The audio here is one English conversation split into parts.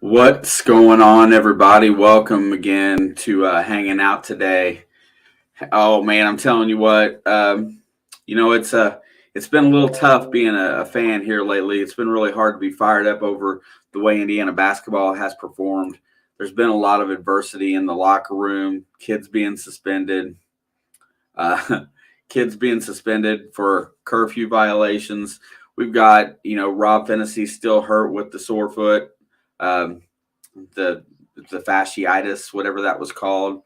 What's going on, everybody? Welcome again to hanging out today. Oh man, I'm telling you what, it's been a little tough being a fan here lately. It's been really hard to be fired up over the way Indiana basketball has performed. There's been a lot of adversity in the locker room, kids being suspended, uh, kids being suspended for curfew violations. We've got Rob Fennessy still hurt with the sore foot. Um, the the fasciitis, whatever that was called,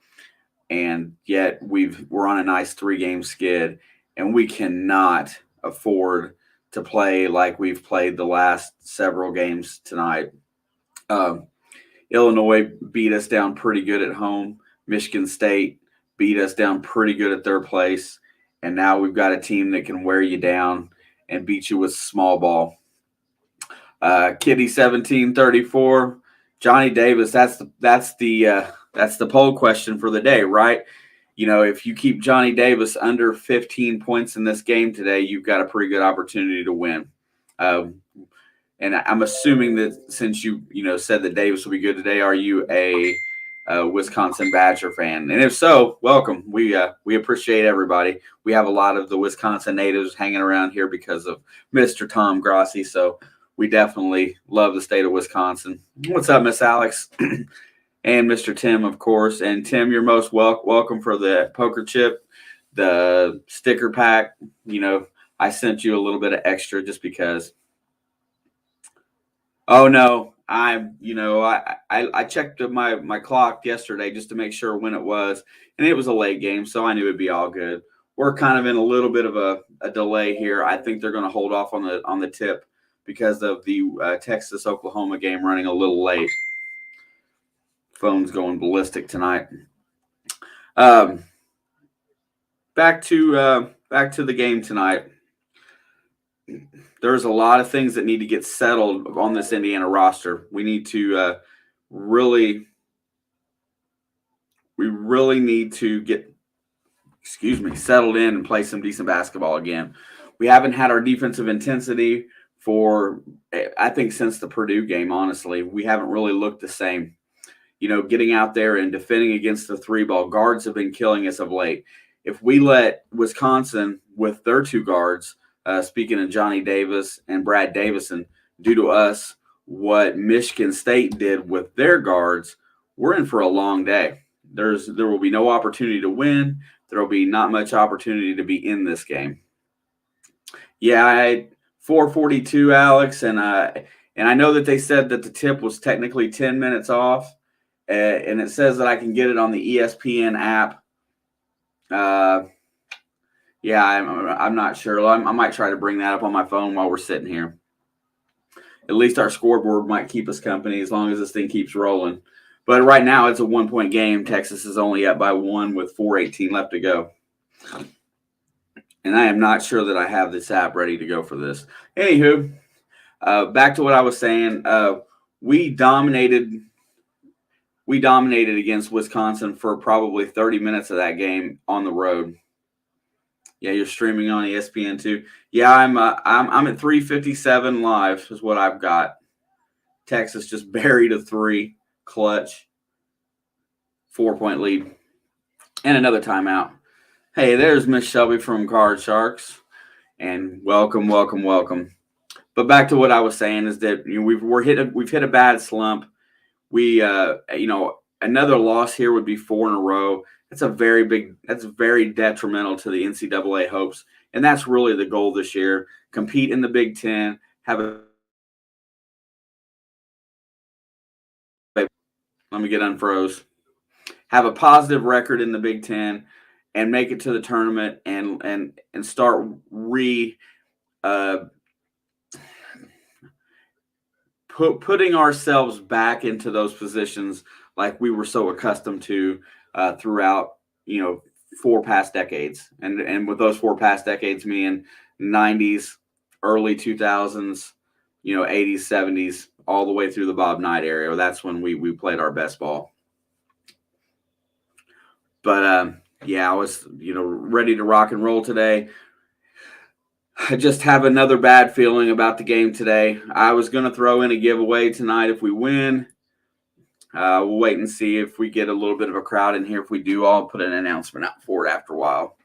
and yet we're on a nice 3 game skid, and we cannot afford to play like we've played the last several games tonight. Um, Illinois beat us down pretty good at home. Michigan State beat us down pretty good at their place, and now we've got a team that can wear you down and beat you with small ball. Kitty 1734. Johnny Davis. That's the poll question for the day, right? If you keep Johnny Davis under 15 points in this game today, you've got a pretty good opportunity to win. And I'm assuming that since you said that Davis will be good today, are you a Wisconsin Badger fan? And if so, welcome. We appreciate everybody. We have a lot of the Wisconsin natives hanging around here because of Mr. Tom Grossi. So we definitely love the state of Wisconsin. What's up, Miss Alex? And Mr. Tim, of course. And Tim, you're most welcome for the poker chip, the sticker pack. I sent you a little bit of extra just because. Oh no, I checked my clock yesterday just to make sure when it was, and it was a late game, so I knew it'd be all good. We're kind of in a little bit of a delay here. I think they're going to hold off on the tip because of the Texas Oklahoma game running a little late. Phone's going ballistic tonight. Back to the game tonight. There's a lot of things that need to get settled on this Indiana roster. We need to really need to get settled in and play some decent basketball again. We haven't had our defensive intensity for, I think, since the Purdue game. Honestly, we haven't really looked the same. Getting out there and defending against the 3-ball. Guards have been killing us of late. If we let Wisconsin, with their 2 guards, speaking of Johnny Davis and Brad Davison, do to us what Michigan State did with their guards, we're in for a long day. There will be no opportunity to win. There will be not much opportunity to be in this game. Yeah, I had 4:42, Alex, and I know that they said that the tip was technically 10 minutes off. And it says that I can get it on the ESPN app. Yeah, I'm not sure. I might try to bring that up on my phone while we're sitting here. At least our scoreboard might keep us company as long as this thing keeps rolling. But right now it's a 1-point game. Texas is only up by 1 with 4:18 left to go. And I am not sure that I have this app ready to go for this. Anywho, back to what I was saying. We dominated against Wisconsin for probably 30 minutes of that game on the road. Yeah, you're streaming on ESPN too. Yeah, I'm at 3:57 live is what I've got. Texas just buried a 3, clutch, 4-point lead, and another timeout. Hey, there's Miss Shelby from Card Sharks, and welcome. But back to what I was saying is that we've hit a bad slump. We, another loss here would be 4 in a row. That's very detrimental to the NCAA hopes. And that's really the goal this year. Compete in the Big Ten, let me get unfroze. Have a positive record in the Big Ten and make it to the tournament and start putting ourselves back into those positions like we were so accustomed to throughout 4 past decades, and with those 4 past decades meaning 90s, early 2000s, 80s, 70s, all the way through the Bob Knight era. That's when we played our best ball. But yeah, I was ready to rock and roll today. I just have another bad feeling about the game today. I was going to throw in a giveaway tonight if we win. We'll wait and see if we get a little bit of a crowd in here. If we do, I'll put an announcement out for it after a while.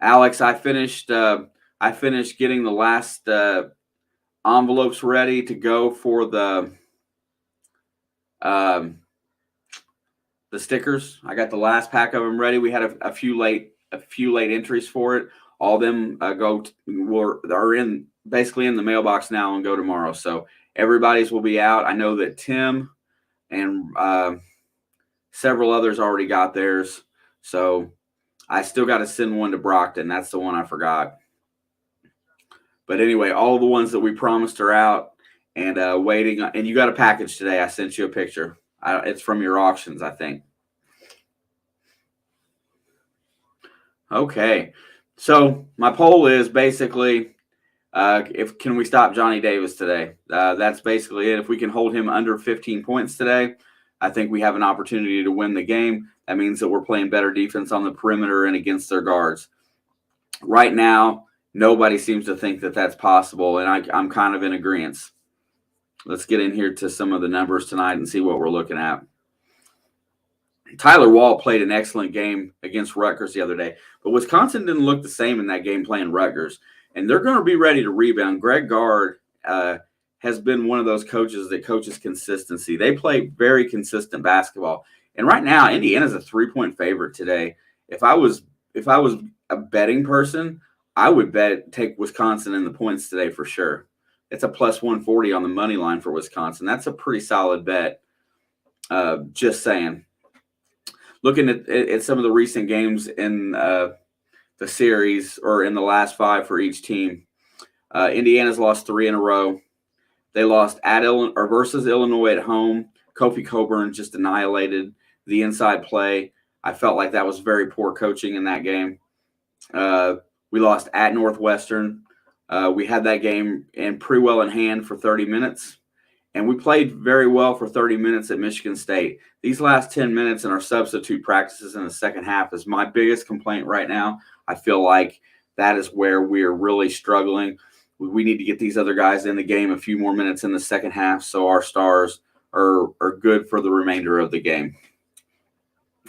Alex, I finished getting the last envelopes ready to go for the stickers. I got the last pack of them ready. We had a few late entries for it. All of them are in basically in the mailbox now and go tomorrow. So everybody's will be out. I know that Tim and several others already got theirs. So I still got to send one to Brockton. That's the one I forgot. But anyway, all the ones that we promised are out and waiting. And you got a package today. I sent you a picture. It's from your auctions, I think. Okay. So my poll is basically, can we stop Johnny Davis today? That's basically it. If we can hold him under 15 points today, I think we have an opportunity to win the game. That means that we're playing better defense on the perimeter and against their guards. Right now, nobody seems to think that that's possible, and I'm kind of in agreement. Let's get in here to some of the numbers tonight and see what we're looking at. Tyler Wall played an excellent game against Rutgers the other day, but Wisconsin didn't look the same in that game playing Rutgers, and they're going to be ready to rebound. Greg Gard has been one of those coaches that coaches consistency. They play very consistent basketball, and right now Indiana's a 3-point favorite today. If I was a betting person, I would take Wisconsin in the points today for sure. It's a plus 140 on the money line for Wisconsin. That's a pretty solid bet. Just saying. Looking at some of the recent games in the series or in the last 5 for each team, Indiana's lost 3 in a row. They lost versus Illinois at home. Kofi Cockburn just annihilated the inside play. I felt like that was very poor coaching in that game. We lost at Northwestern. We had that game pretty well in hand for 30 minutes. And we played very well for 30 minutes at Michigan State. These last 10 minutes in our substitute practices in the second half is my biggest complaint right now. I feel like that is where we're really struggling. We need to get these other guys in the game a few more minutes in the second half so our stars are good for the remainder of the game.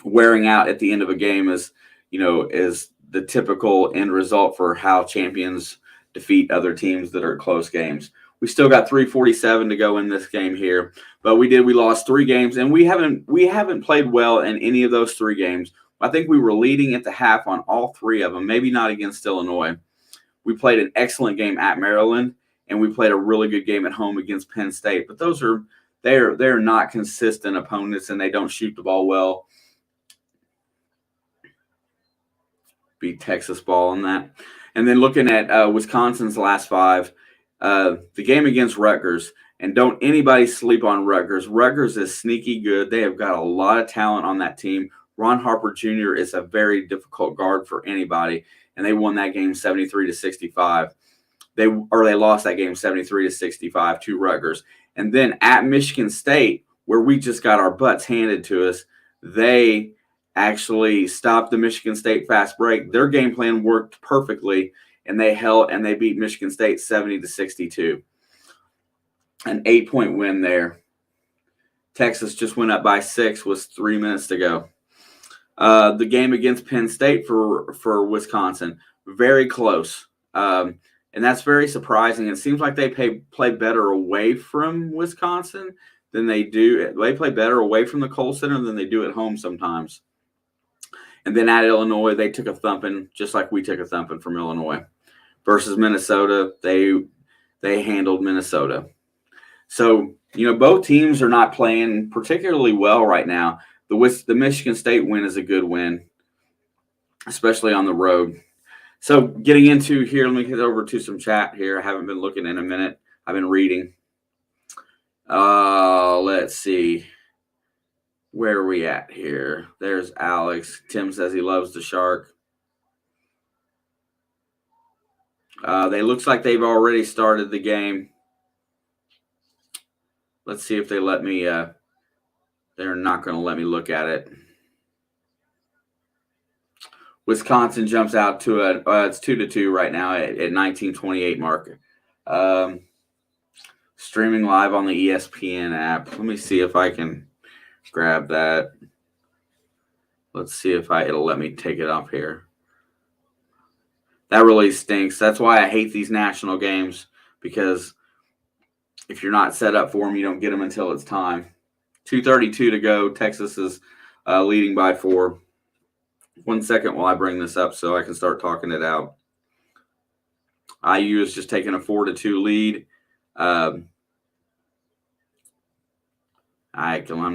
Wearing out at the end of a game is the typical end result for how champions defeat other teams that are close games. We still got 3:47 to go in this game here, but we lost 3 games, and we haven't played well in any of those 3 games. I think we were leading at the half on all 3 of them, maybe not against Illinois. We played an excellent game at Maryland, and we played a really good game at home against Penn State. But they're not consistent opponents, and they don't shoot the ball well. Beat Texas ball on that. And then looking at Wisconsin's last 5, the game against Rutgers, and don't anybody sleep on Rutgers. Rutgers is sneaky good. They have got a lot of talent on that team. Ron Harper Jr. is a very difficult guard for anybody, and they won that game 73-65. They lost that game 73-65 to Rutgers. And then at Michigan State, where we just got our butts handed to us, they actually stopped the Michigan State fast break. Their game plan worked perfectly, and they beat Michigan State 70-62. An 8-point win there. Texas just went up by 6 with 3 minutes to go. The game against Penn State for Wisconsin, very close. And that's very surprising. It seems like they play better away from Wisconsin than they do. They play better away from the Kohl Center than they do at home sometimes. And then at Illinois, they took a thumping, just like we took a thumping from Illinois. Versus Minnesota, they handled Minnesota. So, both teams are not playing particularly well right now. The Michigan State win is a good win, especially on the road. So getting into here, let me get over to some chat here. I haven't been looking in a minute. I've been reading. Let's see. Where are we at here? There's Alex. Tim says he loves the Shark. They looks like they've already started the game. Let's see if they let me. They're not going to let me look at it. Wisconsin jumps out to it's 2-2 right now at 19:28 mark. Streaming live on the ESPN app. Let me see if I can grab that. Let's see if it'll let me take it off here. That really stinks. That's why I hate these national games, because if you're not set up for them, you don't get them until it's time. 2:32 to go. Texas is leading by 4. 1 second while I bring this up so I can start talking it out. IU is just taking a 4-2 lead. I'm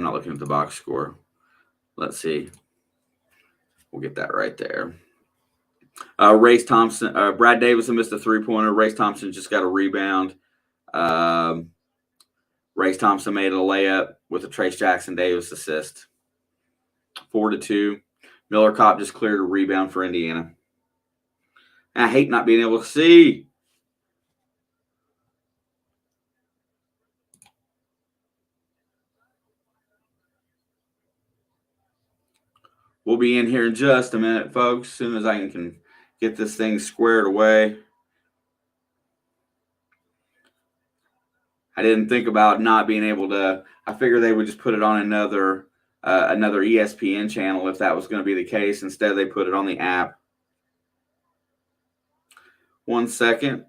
not looking at the box score. Let's see. We'll get that right there. Race Thompson, Brad Davison missed a 3-pointer. Race Thompson just got a rebound. Race Thompson made a layup with a Trace Jackson Davis assist. 4-2. Miller Kopp just cleared a rebound for Indiana. And I hate not being able to see. We'll be in here in just a minute, folks, as soon as I can get this thing squared away. I didn't think about not being able to. I figured they would just put it on another ESPN channel if that was going to be the case. Instead, they put it on the app. 1 second.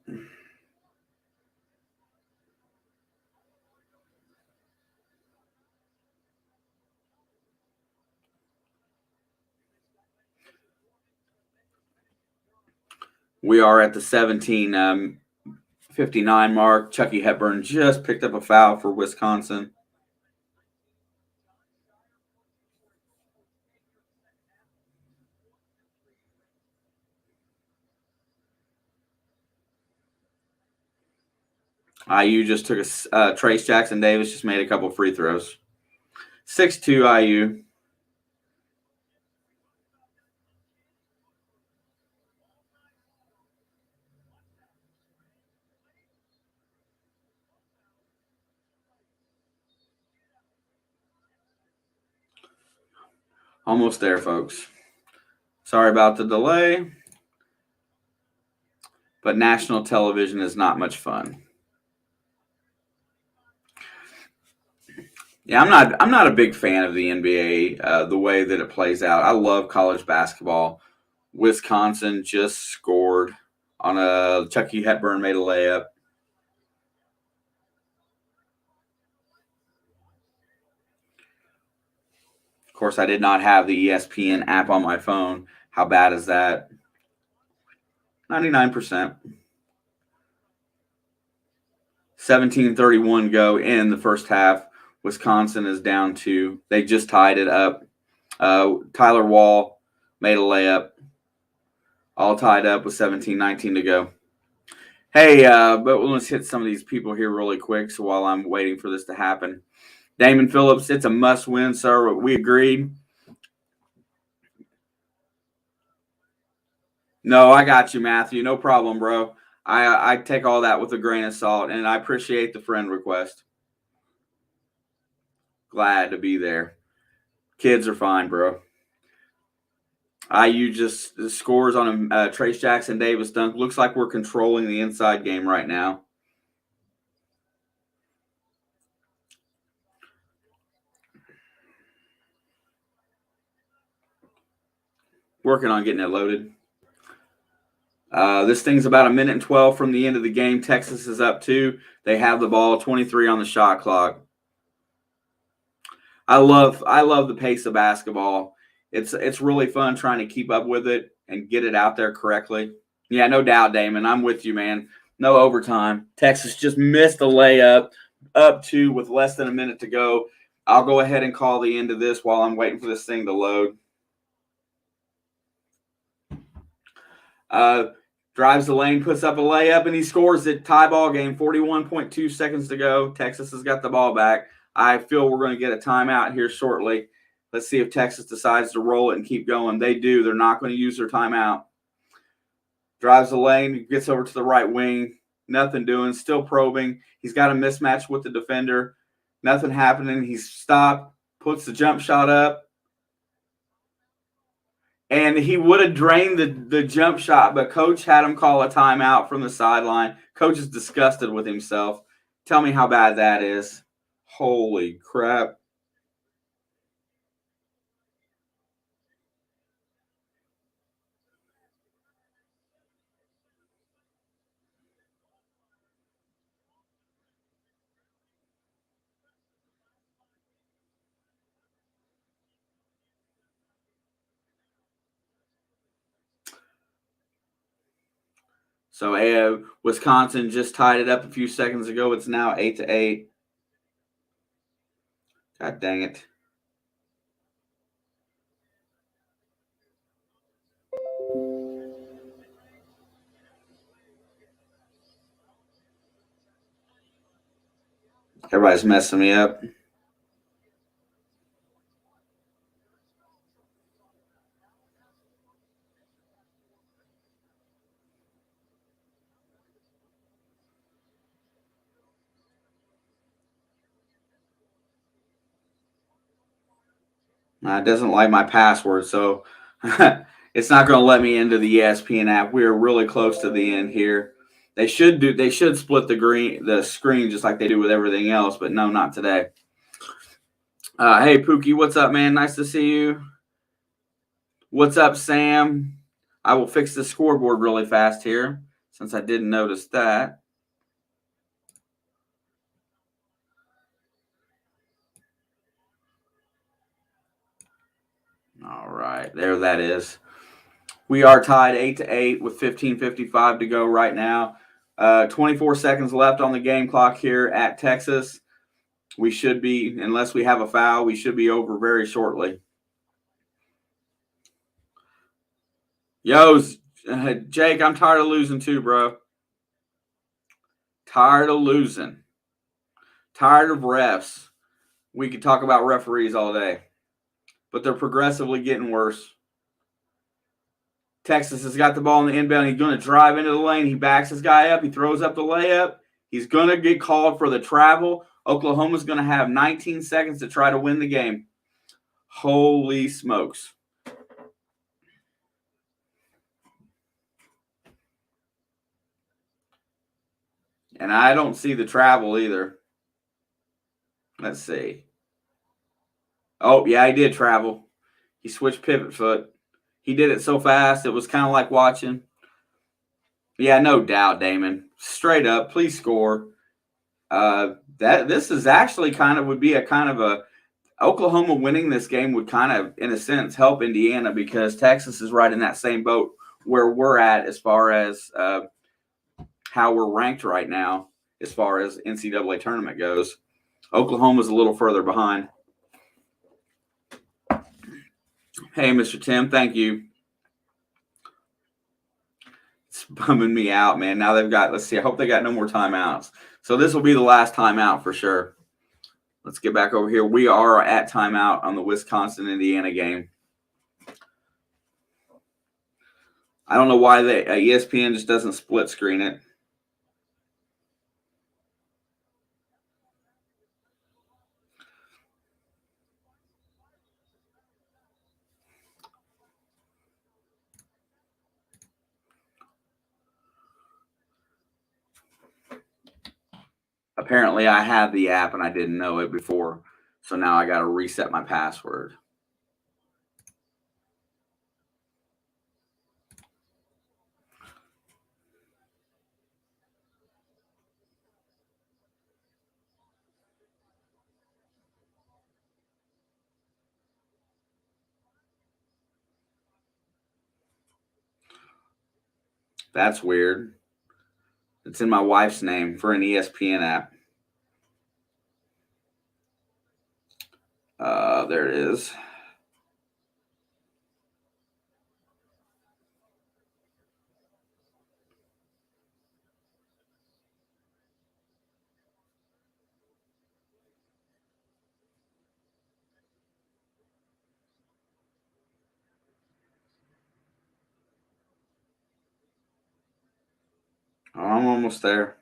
We are at the 17:59 mark. Chucky Hepburn just picked up a foul for Wisconsin. IU just took a Trace Jackson Davis just made a couple free throws. 6-2 IU. Almost there, folks. Sorry about the delay. But national television is not much fun. Yeah, I'm not a big fan of the NBA, the way that it plays out. I love college basketball. Wisconsin just scored on a Chucky Hepburn made a layup. Of course, I did not have the ESPN app on my phone. How bad is that? 99%. 17:31 go in the first half. Wisconsin is down 2. They just tied it up. Tyler Wall made a layup. All tied up with 17:19 to go. Hey, but let's hit some of these people here really quick. So while I'm waiting for this to happen, Damon Phillips, it's a must-win, sir. We agreed. No, I got you, Matthew. No problem, bro. I take all that with a grain of salt, and I appreciate the friend request. Glad to be there. Kids are fine, bro. IU just scores on a Trace Jackson Davis dunk. Looks like we're controlling the inside game right now. Working on getting it loaded. This thing's about 1:12 from the end of the game. Texas is up 2. They have the ball, 23 on the shot clock. I love the pace of basketball. It's really fun trying to keep up with it and get it out there correctly. Yeah, no doubt, Damon. I'm with you, man. No overtime. Texas just missed the layup, up 2 with less than a minute to go. I'll go ahead and call the end of this while I'm waiting for this thing to load. Drives the lane, puts up a layup, and he scores it. Tie ball game, 41.2 seconds to go. Texas has got the ball back. I feel we're going to get a timeout here shortly. Let's see if Texas decides to roll it and keep going. They do. They're not going to use their timeout. Drives the lane, gets over to the right wing. Nothing doing, still probing. He's got a mismatch with the defender. Nothing happening. He's stopped, puts the jump shot up. And he would have drained the jump shot, but Coach had him call a timeout from the sideline. Coach is disgusted with himself. Tell me how bad that is. Holy crap. So Wisconsin just tied it up a few seconds ago. It's now 8-8. God dang it. Everybody's messing me up. It doesn't like my password, so it's not going to let me into the ESPN app. We are really close to the end here. They should split the screen just like they do with everything else, but no, not today. Hey Pookie, what's up, man? Nice to see you. What's up, Sam? I will fix the scoreboard really fast here since I didn't notice that. All right, there that is. We are tied 8-8 with 15:55 to go right now. 24 seconds left on the game clock here at Texas. We should be, unless we have a foul, we should be over very shortly. Yo, Jake, I'm tired of losing too, bro. Tired of losing. Tired of refs. We could talk about referees all day, but they're progressively getting worse. Texas has got the ball in the inbound. He's going to drive into the lane. He backs his guy up. He throws up the layup. He's going to get called for the travel. Oklahoma's going to have 19 seconds to try to win the game. Holy smokes. And I don't see the travel either. Let's see. Oh, yeah, he did travel. He switched pivot foot. He did it so fast, it was kind of like watching. Yeah, no doubt, Damon. Straight up, please score. This is actually would be a kind of a Oklahoma winning this game would kind of, in a sense, help Indiana because Texas is right in that same boat where we're at as far as how we're ranked right now as far as NCAA tournament goes. Oklahoma's a little further behind. Hey, Mr. Tim, thank you. It's bumming me out, man. Now they've got, let's see, I hope they got no more timeouts. So this will be the last timeout for sure. Let's get back over here. We are at timeout on the Wisconsin-Indiana game. I don't know why ESPN just doesn't split screen it. Apparently, I had the app and I didn't know it before. So now I got to reset my password. That's weird. It's in my wife's name for an ESPN app. There it is. Oh, I'm almost there.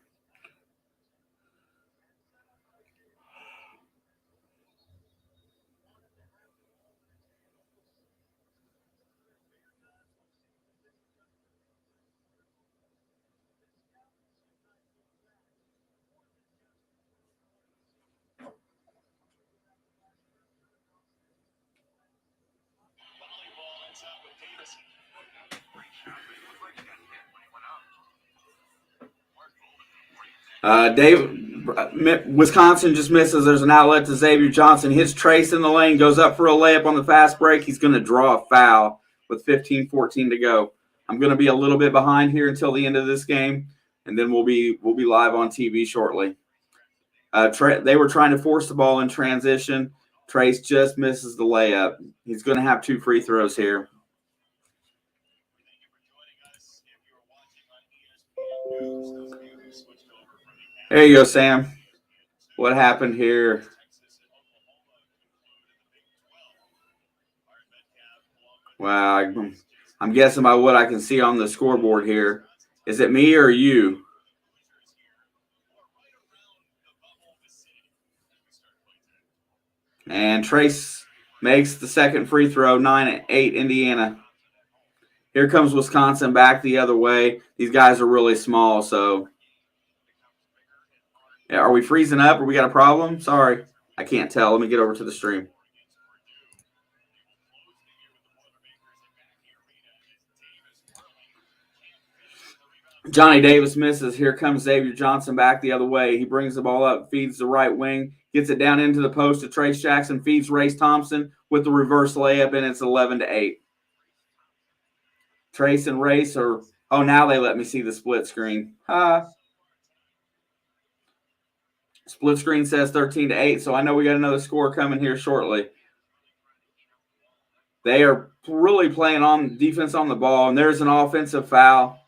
Wisconsin just misses. There's an outlet to Xavier Johnson. Hits Trace in the lane, goes up for a layup on the fast break. He's going to draw a foul with 15-14 to go. I'm going to be a little bit behind here until the end of this game, and then we'll be live on TV shortly. They were trying to force the ball in transition. Trace just misses the layup. He's going to have 2 free throws here. There you go, Sam. What happened here? Wow, I'm guessing by what I can see on the scoreboard here. Is it me or you? And Trace makes the second free throw, 9-8 Indiana. Here comes Wisconsin back the other way. These guys are really small, so. Yeah, are we freezing up or we got a problem? Sorry, I can't tell. Let me get over to the stream. Johnny Davis misses. Here comes Xavier Johnson back the other way. He brings the ball up, feeds the right wing, gets it down into the post to Trace Jackson, feeds Race Thompson with the reverse layup, and it's 11-8. Trace and Race are – oh, now they let me see the split screen. Split screen says 13-8, so I know we got another score coming here shortly. They are really playing on defense on the ball, and there's an offensive foul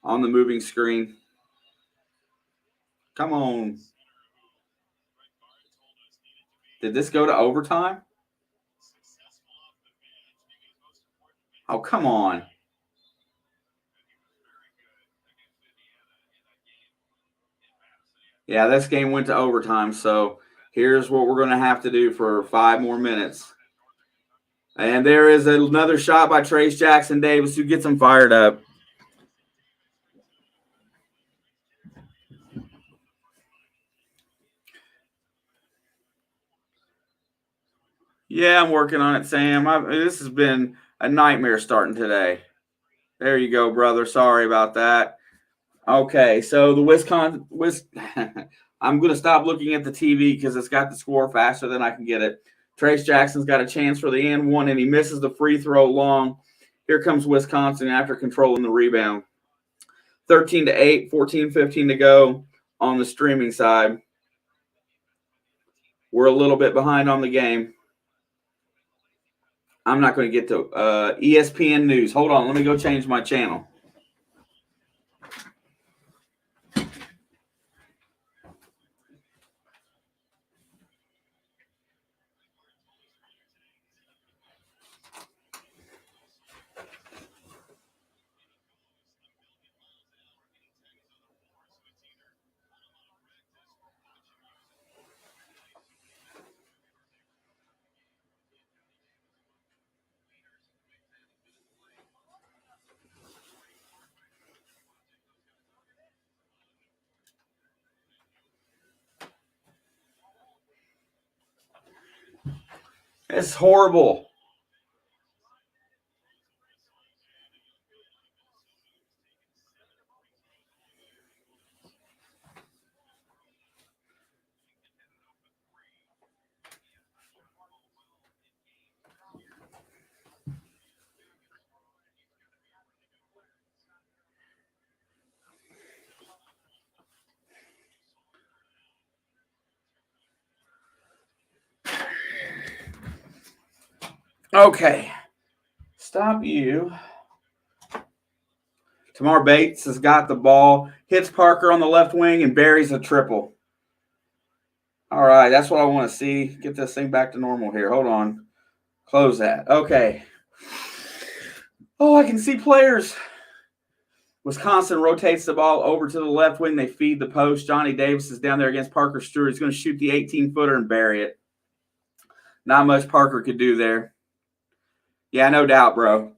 on the moving screen. Come on. Did this go to overtime? Oh, come on. Yeah, this game went to overtime, so here's what we're going to have to do for 5 more minutes. And there is another shot by Trace Jackson Davis who gets him fired up. Yeah, I'm working on it, Sam. This has been a nightmare starting today. There you go, brother. Sorry about that. Okay, so the Wisconsin I'm going to stop looking at the TV because it's got the score faster than I can get it. Trace Jackson's got a chance for the and one, and he misses the free throw long. Here comes Wisconsin after controlling the rebound. 13-8, 14-15 to go on the streaming side. We're a little bit behind on the game. I'm not going to get to ESPN News. Hold on, let me go change my channel. It's horrible. Okay. Stop you. Tamar Bates has got the ball, hits Parker on the left wing, and buries a triple. All right, that's what I want to see. Get this thing back to normal here. Hold on. Close that. Okay. Oh, I can see players. Wisconsin rotates the ball over to the left wing. They feed the post. Johnny Davis is down there against Parker Stewart. He's going to shoot the 18-footer and bury it. Not much Parker could do there. Yeah, no doubt, bro.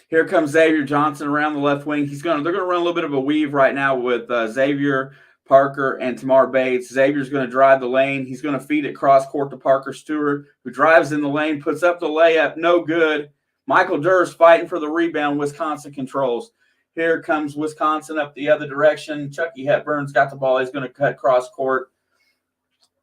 Here comes Xavier Johnson around the left wing. They're going to run a little bit of a weave right now with Xavier, Parker, and Tamar Bates. Xavier's going to drive the lane. He's going to feed it cross court to Parker Stewart, who drives in the lane, puts up the layup, no good. Michael Durr's fighting for the rebound. Wisconsin controls. Here comes Wisconsin up the other direction. Chucky Hepburn's got the ball. He's going to cut cross court.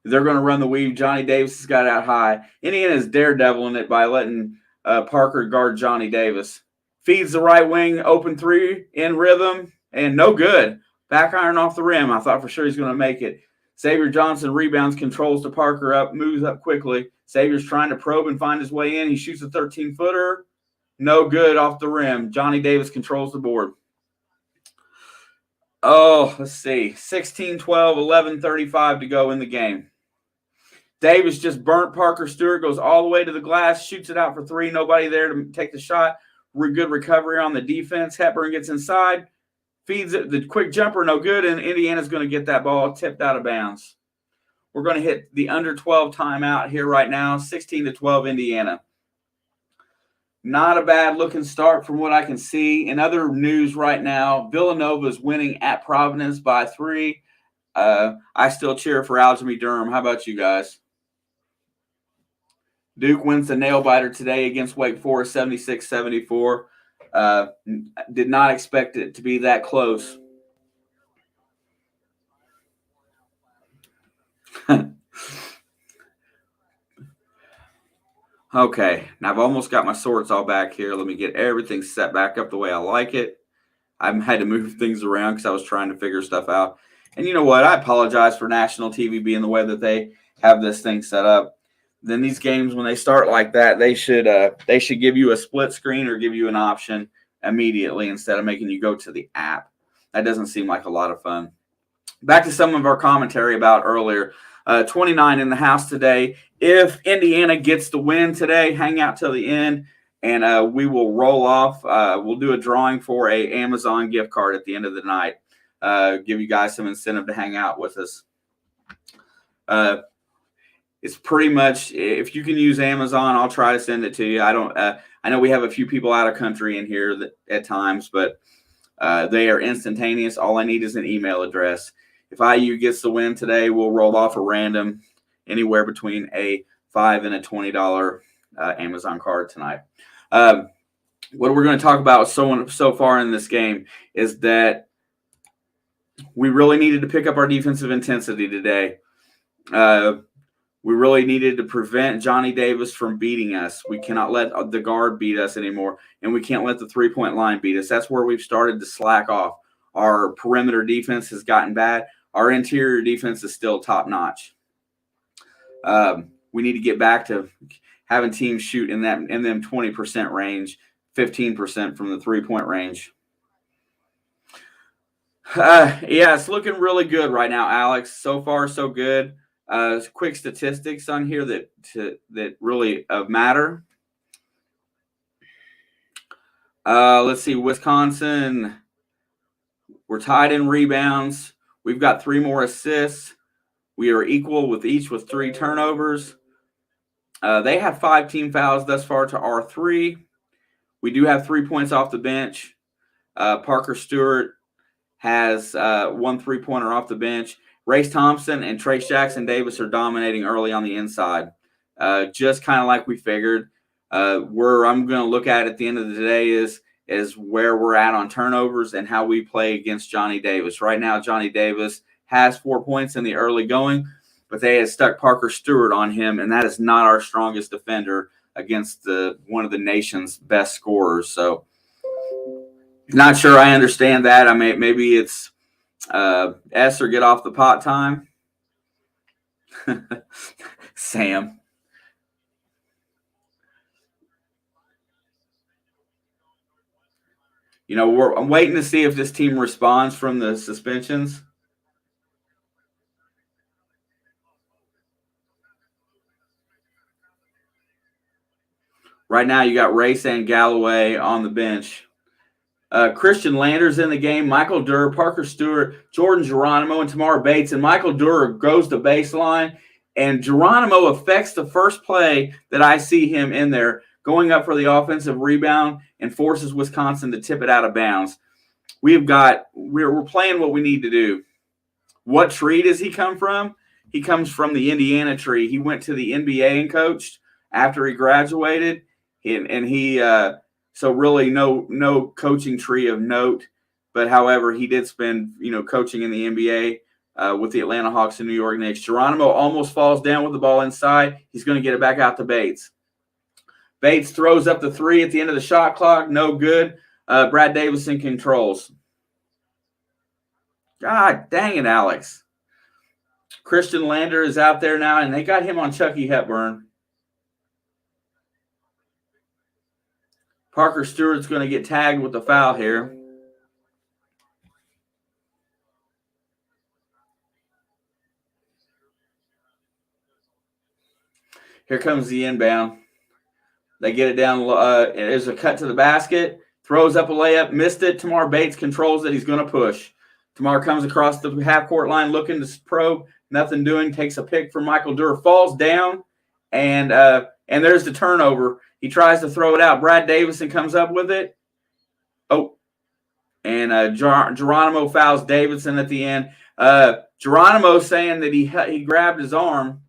They're going to run the weave. Johnny Davis has got out high. Indiana's daredeviling it by letting Parker guard Johnny Davis. Feeds the right wing, open three in rhythm, and no good. Back iron off the rim. I thought for sure he's going to make it. Xavier Johnson rebounds, controls to Parker up, moves up quickly. Xavier's trying to probe and find his way in. He shoots a 13-footer. No good off the rim. Johnny Davis controls the board. Oh, let's see. 16-12, 11:35 to go in the game. Davis just burnt Parker Stewart, goes all the way to the glass, shoots it out for three. Nobody there to take the shot. Good recovery on the defense. Hepburn gets inside, feeds it. The quick jumper, no good, and Indiana's going to get that ball tipped out of bounds. We're going to hit the under 12 timeout here right now, 16-12 Indiana. Not a bad looking start from what I can see. In other news right now, Villanova is winning at Providence by 3. I still cheer for Aljamain Durham. How about you guys? Duke wins the nail-biter today against Wake Forest, 76-74. Did not expect it to be that close. Okay, now I've almost got my sorts all back here. Let me get everything set back up the way I like it. I've had to move things around because I was trying to figure stuff out. And you know what? I apologize for national TV being the way that they have this thing set up. Then these games, when they start like that, they should give you a split screen or give you an option immediately instead of making you go to the app. That doesn't seem like a lot of fun. Back to some of our commentary about earlier. 29 in the house today. If Indiana gets the win today, hang out till the end, and we will roll off. We'll do a drawing for a Amazon gift card at the end of the night. Give you guys some incentive to hang out with us. It's pretty much, if you can use Amazon, I'll try to send it to you. I know we have a few people out of country in here at times, but they are instantaneous. All I need is an email address. If IU gets the win today, we'll roll off a random anywhere between a $5 and a $20 Amazon card tonight. What we're going to talk about so far in this game is that we really needed to pick up our defensive intensity today. We really needed to prevent Johnny Davis from beating us. We cannot let the guard beat us anymore, and we can't let the three-point line beat us. That's where we've started to slack off. Our perimeter defense has gotten bad. Our interior defense is still top-notch. We need to get back to having teams shoot in them 20% range, 15% from the three-point range. Yeah, it's looking really good right now, Alex. So far, so good. Quick statistics on here that really matter. Let's see, Wisconsin, we're tied in rebounds. We've got 3 more assists. We are equal with each with 3 turnovers. They have 5 team fouls thus far to our 3. We do have 3 points off the bench. Parker Stewart has 1 3-pointer off the bench. Race Thompson and Trace Jackson Davis are dominating early on the inside. Just kind of like we figured. Where I'm going to look at the end of the day is where we're at on turnovers and how we play against Johnny Davis. Right now, Johnny Davis has 4 points in the early going, but they had stuck Parker Stewart on him, and that is not our strongest defender against one of the nation's best scorers. So not sure I understand that. I mean, maybe it's S or get off the pot time. Sam. You know, I'm waiting to see if this team responds from the suspensions. Right now, you got Race and Galloway on the bench. Christian Lander's in the game. Michael Durr, Parker Stewart, Jordan Geronimo, and Tamar Bates. And Michael Durr goes to baseline, and Geronimo affects the first play that I see him in there, going up for the offensive rebound and forces Wisconsin to tip it out of bounds. We're playing what we need to do. What tree does he come from? He comes from the Indiana tree. He went to the NBA and coached after he graduated. So really no coaching tree of note. But however, he did spend coaching in the NBA with the Atlanta Hawks and New York Knicks. Geronimo almost falls down with the ball inside. He's going to get it back out to Bates. Bates throws up the three at the end of the shot clock. No good. Brad Davison controls. God dang it, Alex. Christian Lander is out there now, and they got him on Chucky Hepburn. Parker Stewart's going to get tagged with the foul here. Here comes the inbound. They get it down. There's a cut to the basket. Throws up a layup. Missed it. Tamar Bates controls it. He's going to push. Tamar comes across the half-court line looking to probe. Nothing doing. Takes a pick from Michael Durr. Falls down. And there's the turnover. He tries to throw it out. Brad Davison comes up with it. Oh. And Geronimo fouls Davidson at the end. Geronimo saying that he grabbed his arm.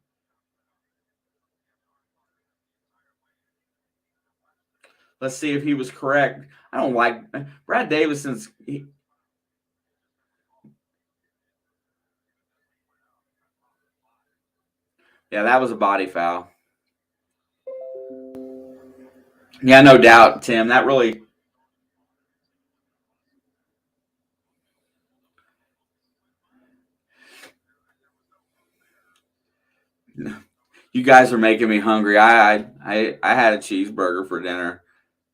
Let's see if he was correct. I don't like Brad Davison's. Yeah, that was a body foul. Yeah, no doubt, Tim. That really. You guys are making me hungry. I had a cheeseburger for dinner.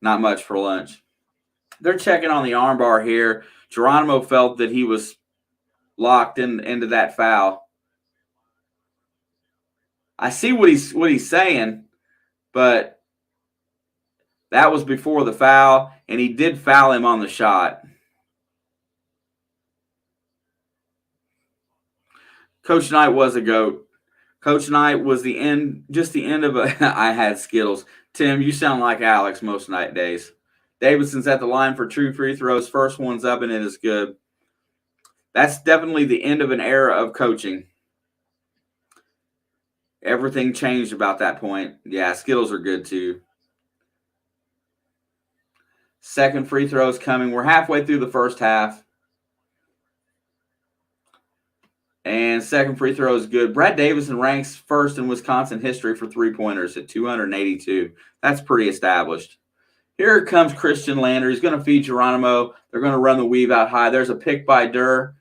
Not much for lunch. They're checking on the armbar here. Geronimo felt that he was locked into that foul. I see what he's saying, but that was before the foul, and he did foul him on the shot. Coach Knight was a GOAT. Coach Knight was the end of a I had Skittles. Tim, you sound like Alex most night days. Davidson's at the line for 2 free throws. First one's up, and it is good. That's definitely the end of an era of coaching. Everything changed about that point. Yeah, Skittles are good too. Second free throw is coming. We're halfway through the first half. And second free throw is good. Brad Davison ranks first in Wisconsin history for three-pointers at 282. That's pretty established. Here comes Christian Lander. He's going to feed Geronimo. They're going to run the weave out high. There's a pick by Durr.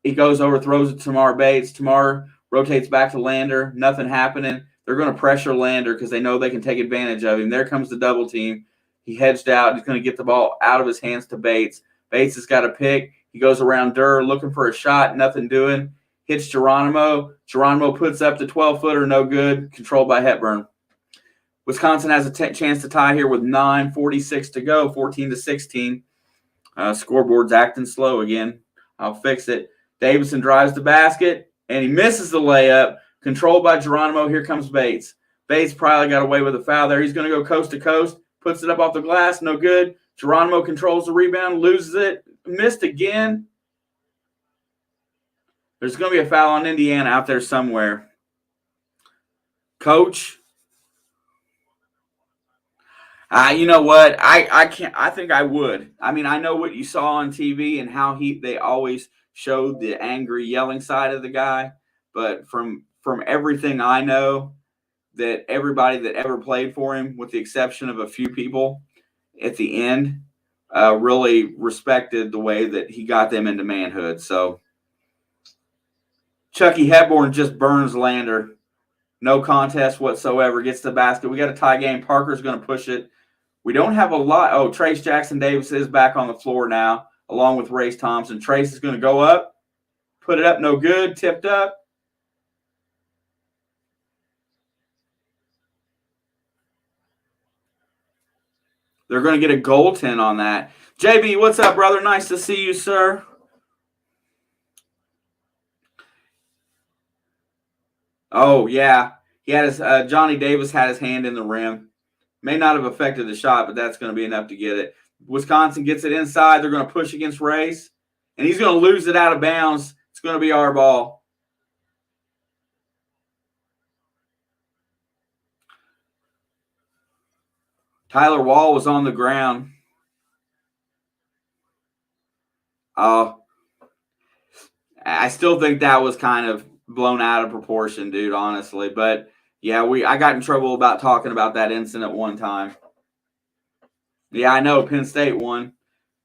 He goes over, throws it to Tamar Bates. Tamar rotates back to Lander. Nothing happening. They're going to pressure Lander because they know they can take advantage of him. There comes the double team. He hedged out. He's going to get the ball out of his hands to Bates. Bates has got a pick. He goes around Durr looking for a shot. Nothing doing. Hits Geronimo. Geronimo puts up the 12-footer. No good. Controlled by Hepburn. Wisconsin has a chance to tie here with 9:46 to go, 14-16. Scoreboard's acting slow again. I'll fix it. Davison drives the basket, and he misses the layup. Controlled by Geronimo. Here comes Bates. Bates probably got away with a foul there. He's going to go coast to coast. Puts it up off the glass. No good. Geronimo controls the rebound. Loses it. Missed again. There's going to be a foul on Indiana out there somewhere. Coach. You know what? I can't. I think I would. I mean, I know what you saw on TV and how they always showed the angry yelling side of the guy, but from everything I know, that everybody that ever played for him, with the exception of a few people at the end, really respected the way that he got them into manhood. So Chucky Hepburn just burns Lander. No contest whatsoever. Gets the basket. We got a tie game. Parker's going to push it. We don't have a lot. Oh, Trace Jackson Davis is back on the floor now, along with Race Thompson. Trace is going to go up. Put it up. No good. Tipped up. They're going to get a goaltend on that. JB, what's up, brother? Nice to see you, sir. Oh, yeah. He had his Johnny Davis had his hand in the rim. May not have affected the shot, but that's going to be enough to get it. Wisconsin gets it inside. They're going to push against Race, and he's going to lose it out of bounds. It's going to be our ball. Tyler Wall was on the ground. Oh, I still think that was kind of blown out of proportion, dude, honestly. But yeah, I got in trouble about talking about that incident one time. Yeah, I know. Penn State won.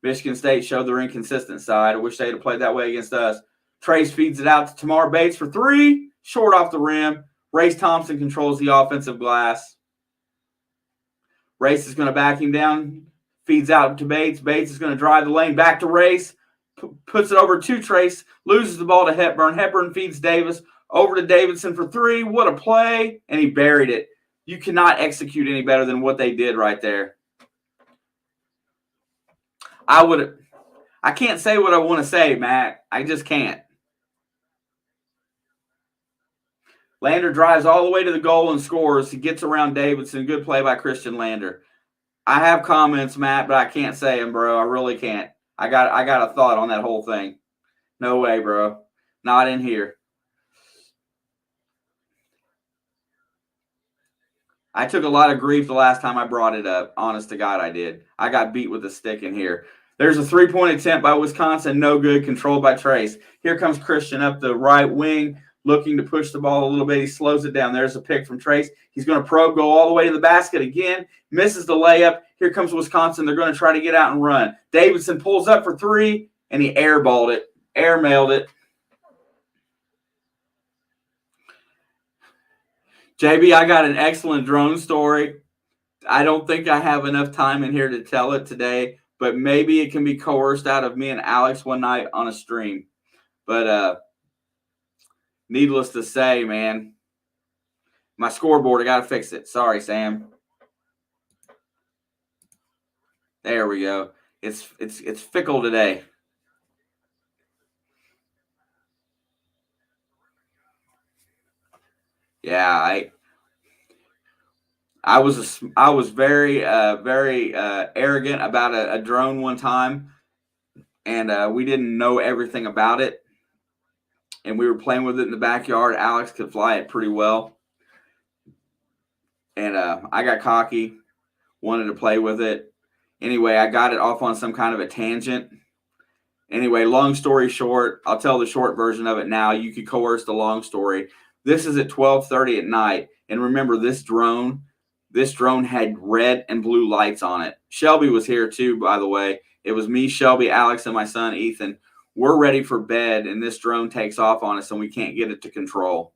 Michigan State showed their inconsistent side. I wish they'd have played that way against us. Trace feeds it out to Tamar Bates for three. Short off the rim. Race Thompson controls the offensive glass. Race is going to back him down. Feeds out to Bates. Bates is going to drive the lane back to Race. Puts it over to Trace. Loses the ball to Hepburn. Hepburn feeds Davis. Over to Davidson for three. What a play. And he buried it. You cannot execute any better than what they did right there. I can't say what I want to say, Matt. I just can't. Lander drives all the way to the goal and scores. He gets around Davidson. Good play by Christian Lander. I have comments, Matt, but I can't say them, bro. I really can't. I got a thought on that whole thing. No way, bro. Not in here. I took a lot of grief the last time I brought it up. Honest to God, I did. I got beat with a stick in here. There's a three-point attempt by Wisconsin. No good. Controlled by Trace. Here comes Christian up the right wing, looking to push the ball a little bit. He slows it down. There's a pick from Trace. He's going to probe, go all the way to the basket again. Misses the layup. Here comes Wisconsin. They're going to try to get out and run. Davidson pulls up for three, and he airballed it. Airmailed it. JB, I got an excellent drone story. I don't think I have enough time in here to tell it today, but maybe it can be coerced out of me and Alex one night on a stream. But needless to say, man, my scoreboard, I got to fix it. Sorry, Sam. There we go. It's fickle today. Yeah, I was very arrogant about a drone one time, and we didn't know everything about it, and we were playing with it in the backyard. Alex could fly it pretty well, and I got cocky, wanted to play with it. Anyway, I got it off on some kind of a tangent. Anyway, long story short, I'll tell the short version of it now. You could coerce the long story. This is at 12:30 at night, and remember, this drone had red and blue lights on it. Shelby was here too, by the way. It was me, Shelby, Alex, and my son, Ethan. We're ready for bed, and this drone takes off on us, and we can't get it to control.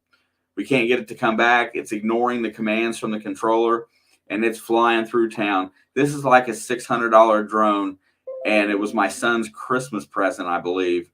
We can't get it to come back. It's ignoring the commands from the controller, and it's flying through town. This is like a $600 drone, and it was my son's Christmas present, I believe.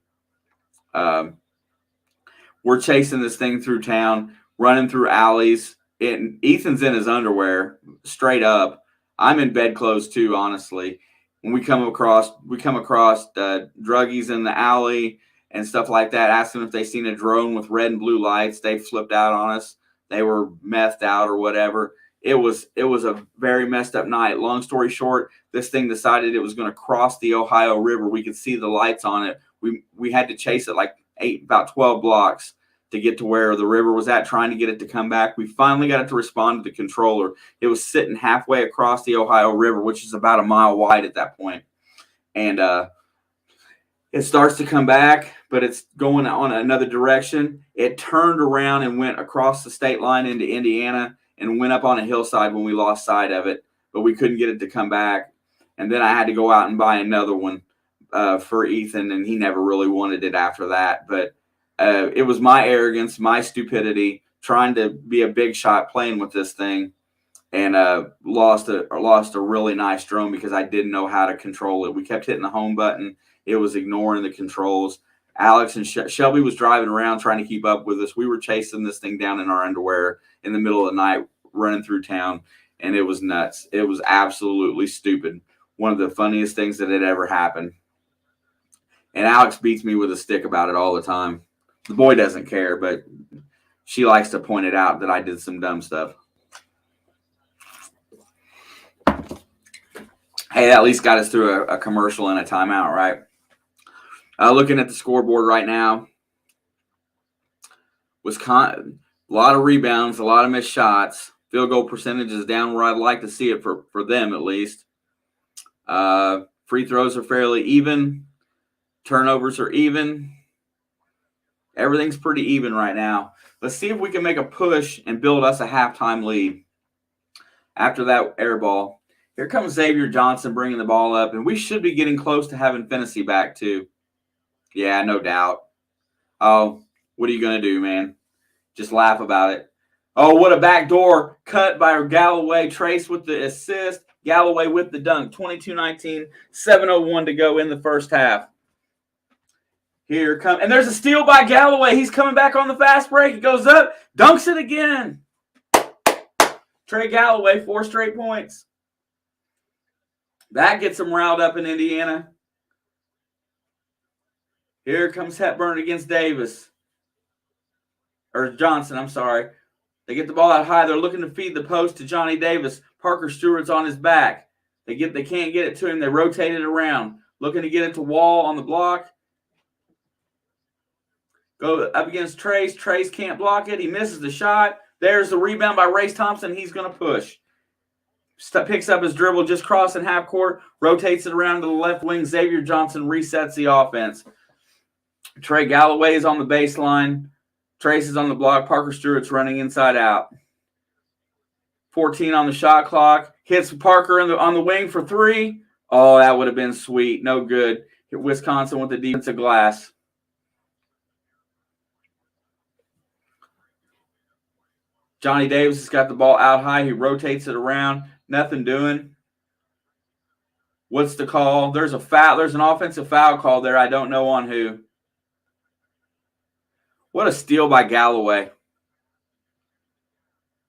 We're chasing this thing through town, running through alleys. Ethan's in his underwear, straight up. I'm in bedclothes too, honestly. When we come across druggies in the alley and stuff like that, asking if they seen a drone with red and blue lights. They flipped out on us. They were methed out or whatever. It was a very messed up night. Long story short, this thing decided it was going to cross the Ohio River. We could see the lights on it. We had to chase it like about 12 blocks to get to where the river was at, trying to get it to come back. We finally got it to respond to the controller. It was sitting halfway across the Ohio River, which is about a mile wide at that point. And it starts to come back, but it's going on another direction. It turned around and went across the state line into Indiana and went up on a hillside when we lost sight of it, but we couldn't get it to come back. And then I had to go out and buy another one for Ethan, and he never really wanted it after that. But it was my arrogance, my stupidity, trying to be a big shot playing with this thing, and lost a really nice drone because I didn't know how to control it. We kept hitting the home button. It was ignoring the controls. Alex and Shelby was driving around trying to keep up with us. We were chasing this thing down in our underwear in the middle of the night, running through town, and it was nuts. It was absolutely stupid. One of the funniest things that had ever happened. And Alex beats me with a stick about it all the time. The boy doesn't care, but she likes to point it out that I did some dumb stuff. Hey, that at least got us through a commercial and a timeout, right? Looking at the scoreboard right now, Wisconsin, a lot of rebounds, a lot of missed shots. Field goal percentage is down where I'd like to see it for them at least. Free throws are fairly even. Turnovers are even. Everything's pretty even right now. Let's see if we can make a push and build us a halftime lead after that air ball. Here comes Xavier Johnson bringing the ball up, and we should be getting close to having Fennessy back too. Yeah, no doubt. Oh, what are you going to do, man? Just laugh about it. Oh, what a backdoor cut by Galloway. Trace with the assist. Galloway with the dunk. 22-19, 7:01 to go in the first half. Here comes, and there's a steal by Galloway. He's coming back on the fast break. He goes up, dunks it again. Trey Galloway, 4 straight points. That gets them riled up in Indiana. Here comes Hepburn against Davis. Or Johnson, I'm sorry. They get the ball out high. They're looking to feed the post to Johnny Davis. Parker Stewart's on his back. They can't get it to him. They rotate it around. Looking to get it to Wall on the block. Go up against Trace. Trace can't block it. He misses the shot. There's the rebound by Race Thompson. He's going to push. Picks up his dribble, just crossing half court. Rotates it around to the left wing. Xavier Johnson resets the offense. Trey Galloway is on the baseline. Trace is on the block. Parker Stewart's running inside out. 14 on the shot clock. Hits Parker on the wing for 3. Oh, that would have been sweet. No good. Hit Wisconsin with the defensive glass. Johnny Davis has got the ball out high. He rotates it around. Nothing doing. What's the call? There's a foul. There's an offensive foul call there. I don't know on who. What a steal by Galloway.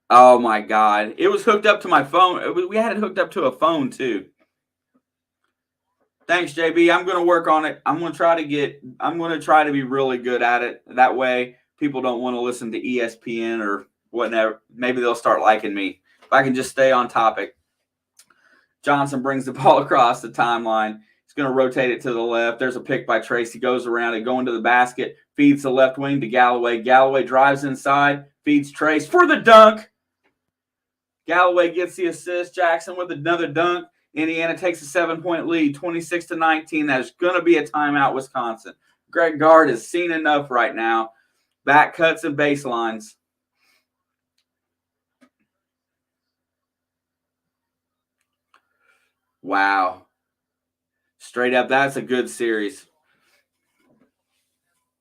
Oh, my God. It was hooked up to my phone. We had it hooked up to a phone, too. Thanks, JB. I'm going to work on it. I'm going to try to be really good at it. That way, people don't want to listen to ESPN or whatever. Maybe they'll start liking me if I can just stay on topic. Johnson brings the ball across the timeline. He's going to rotate it to the left. There's a pick by Trace. He goes around and going to the basket. Feeds the left wing to Galloway. Galloway drives inside. Feeds Trace for the dunk. Galloway gets the assist. Jackson with another dunk. Indiana takes a 7-point lead, 26-19. That's going to be a timeout, Wisconsin. Greg Gard has seen enough right now. Back cuts and baselines. Wow. Straight up, that's a good series.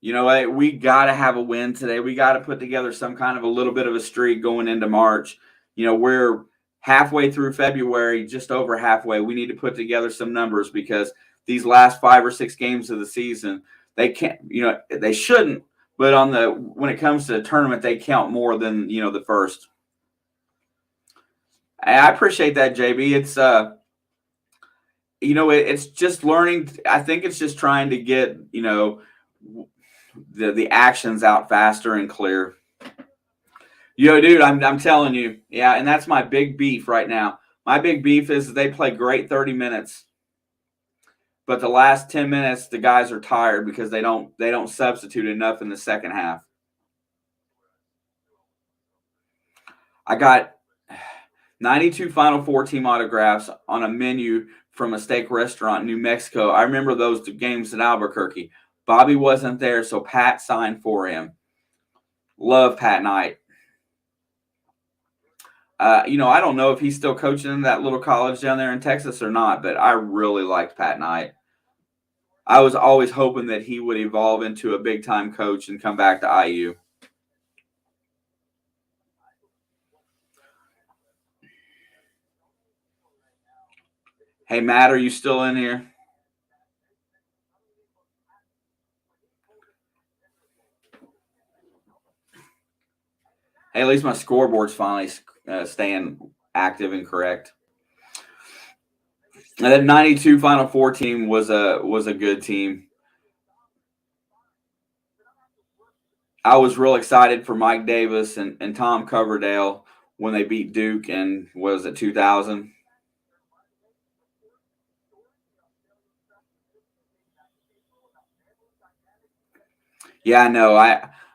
You know what? We got to have a win today. We got to put together some kind of a little bit of a streak going into March. You know, we're halfway through February, just over halfway. We need to put together some numbers because these last 5 or 6 games of the season, they can't, they shouldn't, but when it comes to the tournament, they count more than, the first. I appreciate that, JB. It's, it's just learning. I think it's just trying to get, the actions out faster and clear. Dude, I'm telling you. Yeah, and that's my big beef right now. My big beef is they play great 30 minutes. But the last 10 minutes, the guys are tired because they don't substitute enough in the second half. I got 92 Final Four team autographs on a menu from a steak restaurant in New Mexico. I remember those games in Albuquerque. Bobby wasn't there, so Pat signed for him. Love Pat Knight. I don't know if he's still coaching in that little college down there in Texas or not, but I really liked Pat Knight. I was always hoping that he would evolve into a big-time coach and come back to IU. Hey, Matt, are you still in here? Hey, at least my scoreboard's finally staying active and correct. And that 92 Final Four team was a good team. I was real excited for Mike Davis and Tom Coverdale when they beat Duke in, was it 2000? Yeah, I know.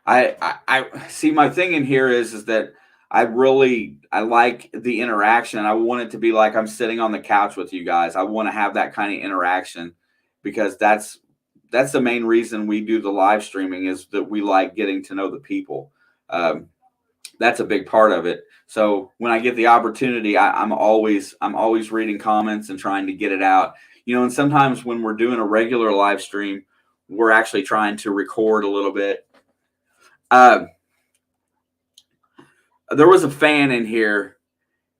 I see. My thing in here is that I like the interaction. I want it to be like I'm sitting on the couch with you guys. I want to have that kind of interaction because that's the main reason we do the live streaming is that we like getting to know the people. Um, that's a big part of it. So when I get the opportunity, I'm always reading comments and trying to get it out. And sometimes when we're doing a regular live stream, we're actually trying to record a little bit. Uh, there was a fan in here,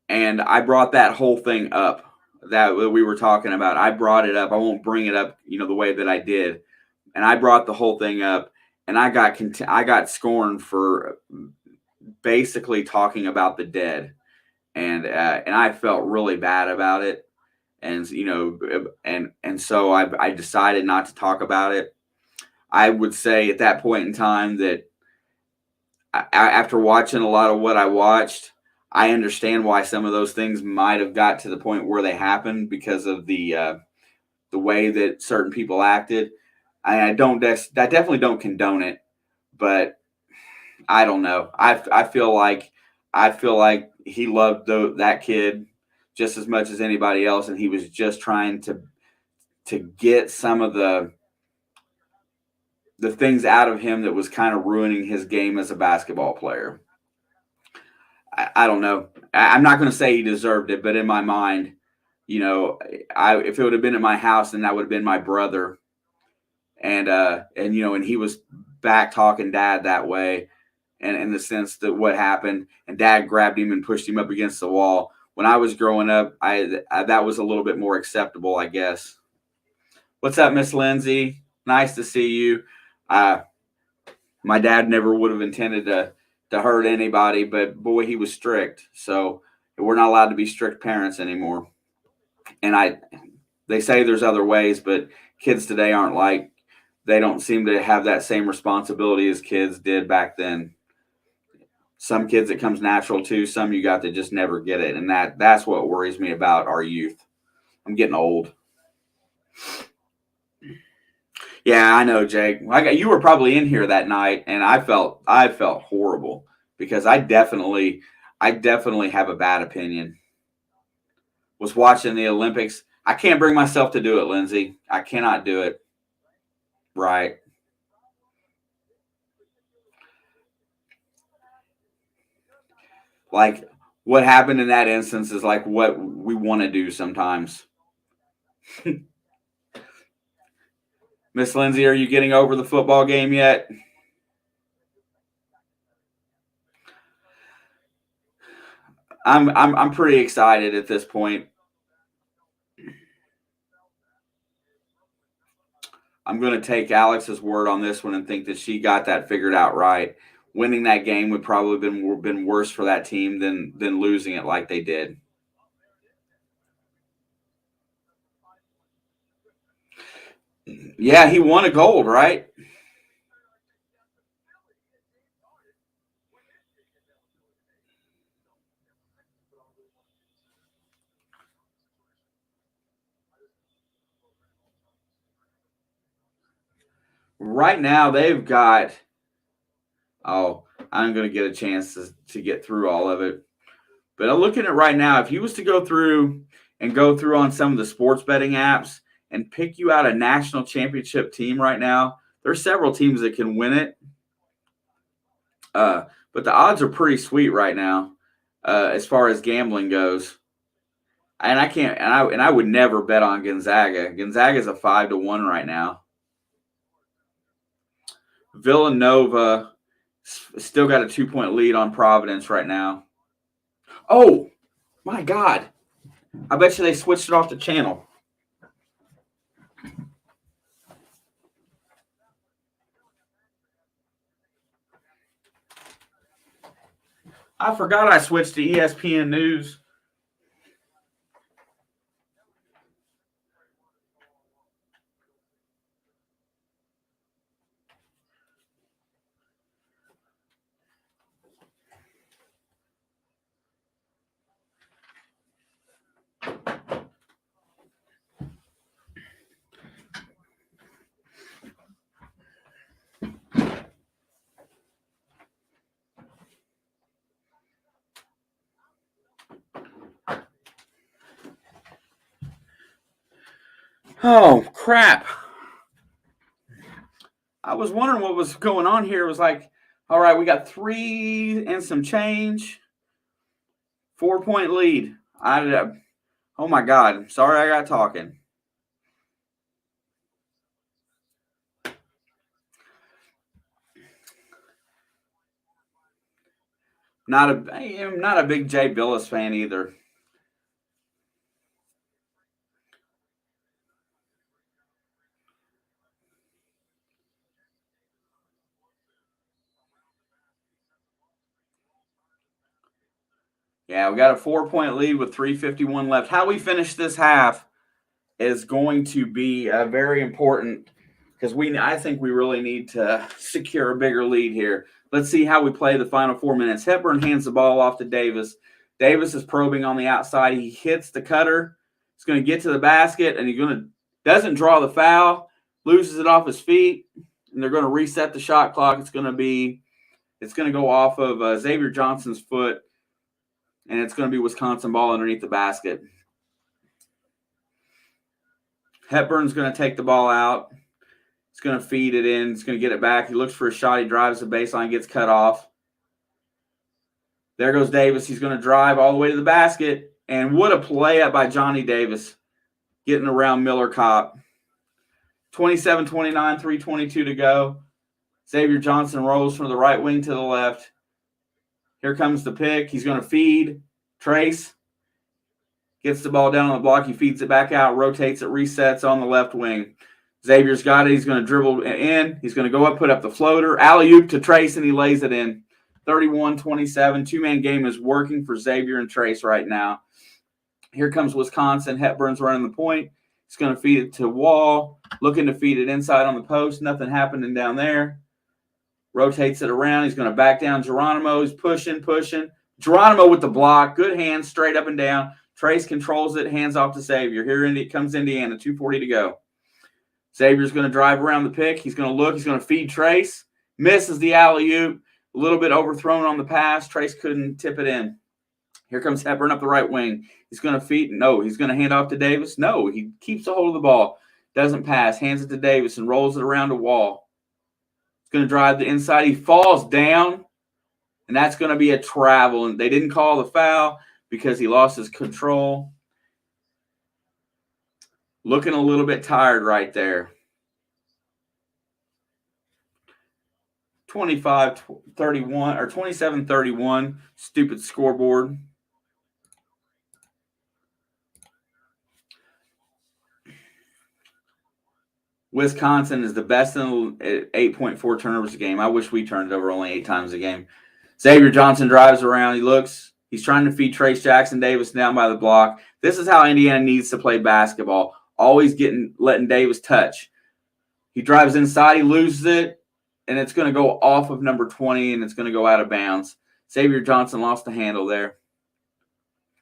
and I brought that whole thing up that we were talking about. I brought it up. I won't bring it up, the way that I did, and I brought the whole thing up, and I got scorned for basically talking about the dead, and I felt really bad about it, and so I decided not to talk about it. I would say at that point in time that after watching a lot of what I watched, I understand why some of those things might have got to the point where they happened because of the way that certain people acted. I definitely don't condone it, but I don't know. I feel like he loved that kid just as much as anybody else, and he was just trying to get some of the things out of him that was kind of ruining his game as a basketball player. I don't know. I'm not going to say he deserved it, but in my mind, you know, if it would have been at my house, then that would have been my brother, and he was back talking dad that way, and in the sense that what happened, and dad grabbed him and pushed him up against the wall. When I was growing up, I that was a little bit more acceptable, I guess. What's up, Miss Lindsay? Nice to see you. Uh, my dad never would have intended to hurt anybody, but boy, he was strict. So we're not allowed to be strict parents anymore. And they say there's other ways, but kids today aren't like they don't seem to have that same responsibility as kids did back then. Some kids it comes natural to, some you got to just never get it, and that's what worries me about our youth. I'm getting old. Yeah, I know, Jake. You were probably in here that night, and I felt horrible because I definitely have a bad opinion. Was watching the Olympics. I can't bring myself to do it, Lindsay. I cannot do it. Right. Like what happened in that instance is like what we want to do sometimes. Miss Lindsay, are you getting over the football game yet? I'm pretty excited at this point. I'm going to take Alex's word on this one and think that she got that figured out right. Winning that game would probably been worse for that team than losing it like they did. Yeah, he won a gold, right? Right now they've got. Oh, I'm going to get a chance to get through all of it. But I'm looking at right now, if he was to go through on some of the sports betting apps and pick you out a national championship team right now, there's several teams that can win it. But the odds are pretty sweet right now, as far as gambling goes. And I can't, and I would never bet on Gonzaga. Gonzaga's a 5-1 right now. Villanova still got a 2-point lead on Providence right now. Oh my God! I bet you they switched it off the channel. I forgot I switched to ESPN News. Oh, crap. I was wondering what was going on here. It was like, all right, we got 3 and some change. 4-point lead. Oh, my God. Sorry I got talking. I am not a big Jay Billis fan either. Yeah, we got a 4-point lead with 3:51 left. How we finish this half is going to be very important because I think we really need to secure a bigger lead here. Let's see how we play the final 4 minutes. Hepburn hands the ball off to Davis. Davis is probing on the outside. He hits the cutter. He's going to get to the basket, and doesn't draw the foul, loses it off his feet, and they're going to reset the shot clock. It's going to go off of Xavier Johnson's foot, and it's going to be Wisconsin ball underneath the basket. Hepburn's going to take the ball out. He's going to feed it in. He's going to get it back. He looks for a shot. He drives the baseline, gets cut off. There goes Davis. He's going to drive all the way to the basket. And what a play up by Johnny Davis getting around Miller Kopp. 27-29, 3:22 to go. Xavier Johnson rolls from the right wing to the left. Here comes the pick. He's going to feed. Trace gets the ball down on the block. He feeds it back out, rotates it, resets on the left wing. Xavier's got it. He's going to dribble in. He's going to go up, put up the floater. Alley-oop to Trace, and he lays it in. 31-27. Two-man game is working for Xavier and Trace right now. Here comes Wisconsin. Hepburn's running the point. He's going to feed it to Wall. Looking to feed it inside on the post. Nothing happening down there. Rotates it around. He's going to back down Geronimo. He's pushing. Geronimo with the block. Good hands, straight up and down. Trace controls it. Hands off to Xavier. Here comes Indiana. 2:40 to go. Xavier's going to drive around the pick. He's going to look. He's going to feed Trace. Misses the alley-oop. A little bit overthrown on the pass. Trace couldn't tip it in. Here comes Hepburn up the right wing. He's going to feed. No, he's going to hand off to Davis. No, he keeps a hold of the ball. Doesn't pass. Hands it to Davis and rolls it around to Wall. He's going to drive the inside. He falls down, and that's going to be a travel. And they didn't call the foul because he lost his control. Looking a little bit tired right there. 25-31 or 27-31. Stupid scoreboard. Wisconsin is the best in 8.4 turnovers a game. I wish we turned it over only 8 times a game. Xavier Johnson drives around. He looks. He's trying to feed Trace Jackson Davis down by the block. This is how Indiana needs to play basketball. Always letting Davis touch. He drives inside. He loses it, and it's going to go off of number 20, and it's going to go out of bounds. Xavier Johnson lost the handle there.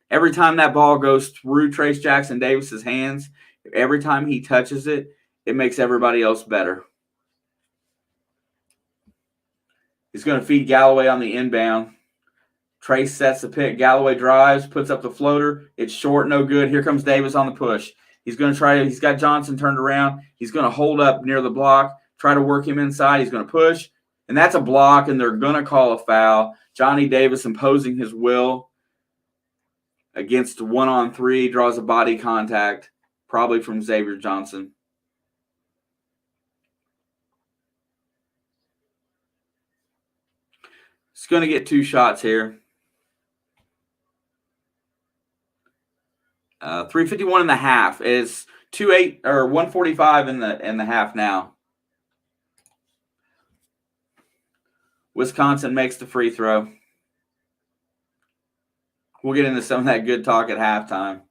Every time that ball goes through Trace Jackson Davis's hands, every time he touches it, it makes everybody else better. He's going to feed Galloway on the inbound. Trace sets the pick. Galloway drives, puts up the floater. It's short, no good. Here comes Davis on the push. He's going to he's got Johnson turned around. He's going to hold up near the block, try to work him inside. He's going to push, and that's a block, and they're going to call a foul. Johnny Davis imposing his will against 1-on-3, draws a body contact, probably from Xavier Johnson. He's going to get 2 shots here. 3:51 in the half. It's 2:08 or 1:45 in the half now. Wisconsin makes the free throw. We'll get into some of that good talk at halftime.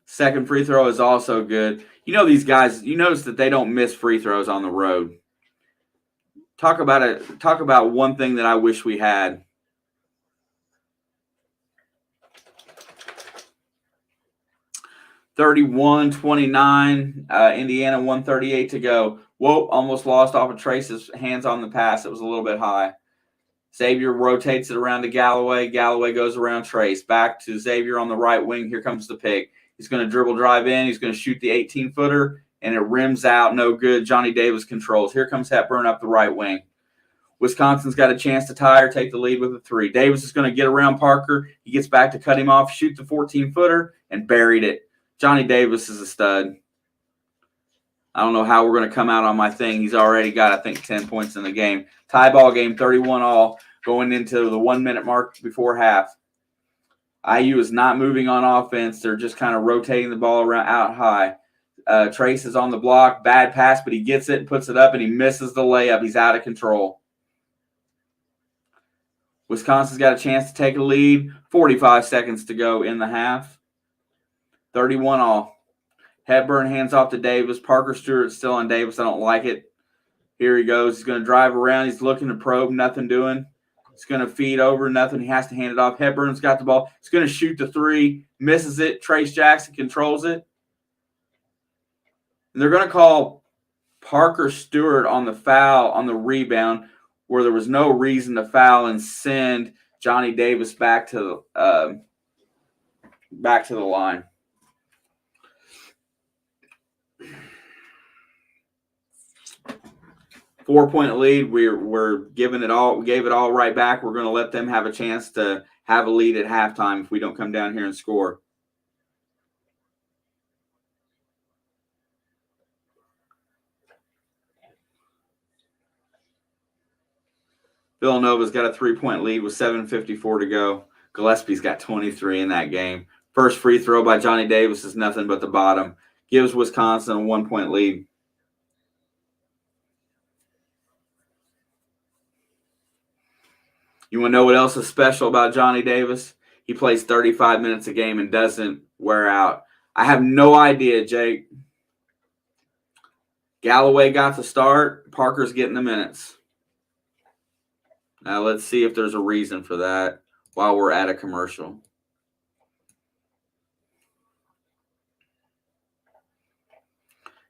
Second free throw is also good. You know these guys, you notice that they don't miss free throws on the road. Talk about one thing that I wish we had. (31-29), Indiana 1:38 to go. Whoa, almost lost off of Trace's hands on the pass. It was a little bit high. Xavier rotates it around to Galloway. Galloway goes around Trace. Back to Xavier on the right wing. Here comes the pick. He's going to dribble drive in. He's going to shoot the 18-footer, and it rims out. No good. Johnny Davis controls. Here comes Hepburn up the right wing. Wisconsin's got a chance to tie or take the lead with a three. Davis is going to get around Parker. He gets back to cut him off, shoot the 14-footer, and buried it. Johnny Davis is a stud. I don't know how we're going to come out on my thing. He's already got, I think, 10 points in the game. Tie ball game, 31-all, going into the 1 minute mark before half. IU is not moving on offense. They're just kind of rotating the ball around out high. Trace is on the block. Bad pass, but he gets it and puts it up, and he misses the layup. He's out of control. Wisconsin's got a chance to take a lead. 45 seconds to go in the half. 31-all. Hepburn hands off to Davis. Parker Stewart's still on Davis. I don't like it. Here he goes. He's going to drive around. He's looking to probe. Nothing doing. He's going to feed over. Nothing. He has to hand it off. Hepburn's got the ball. He's going to shoot the three. Misses it. Trace Jackson controls it. And they're going to call Parker Stewart on the foul on the rebound where there was no reason to foul and send Johnny Davis back to the line. Four-point lead. We're giving it all. We gave it all right back. We're going to let them have a chance to have a lead at halftime if we don't come down here and score. Villanova's got a 3-point lead with 7:54 to go. Gillespie's got 23 in that game. First free throw by Johnny Davis is nothing but the bottom. Gives Wisconsin a 1-point lead. You want to know what else is special about Johnny Davis? He plays 35 minutes a game and doesn't wear out. I have no idea, Jake. Galloway got the start. Parker's getting the minutes. Now let's see if there's a reason for that while we're at a commercial.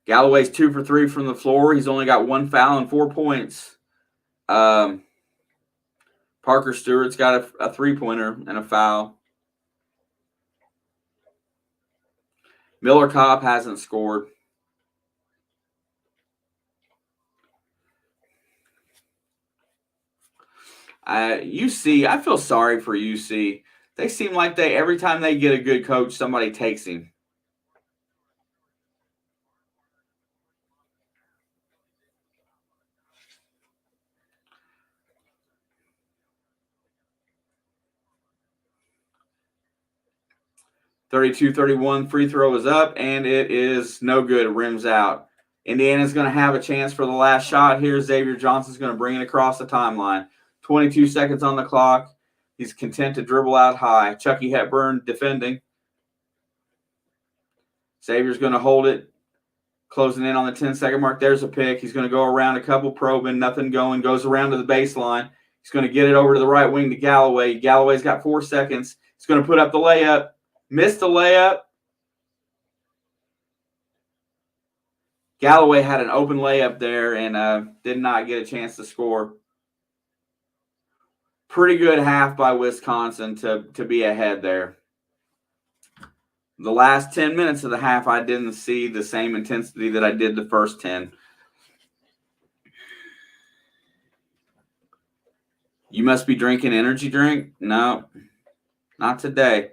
Galloway's 2 for 3 from the floor. He's only got 1 foul and 4 points. Parker Stewart's got a 3-pointer and a foul. Miller Kopp hasn't scored. UC, I feel sorry for UC. They seem like every time they get a good coach, somebody takes him. (32-31) free throw is up, and it is no good. It rims out. Indiana's going to have a chance for the last shot here. Xavier Johnson's going to bring it across the timeline. 22 seconds on the clock. He's content to dribble out high. Chucky Hepburn defending. Xavier's going to hold it. Closing in on the 10-second mark. There's a pick. He's going to go around a couple probing. Nothing going. Goes around to the baseline. He's going to get it over to the right wing to Galloway. Galloway's got 4 seconds. He's going to put up the layup. Missed the layup. Galloway had an open layup there and did not get a chance to score. Pretty good half by Wisconsin to be ahead there. The last 10 minutes of the half, I didn't see the same intensity that I did the first 10. You must be drinking energy drink? No, not today.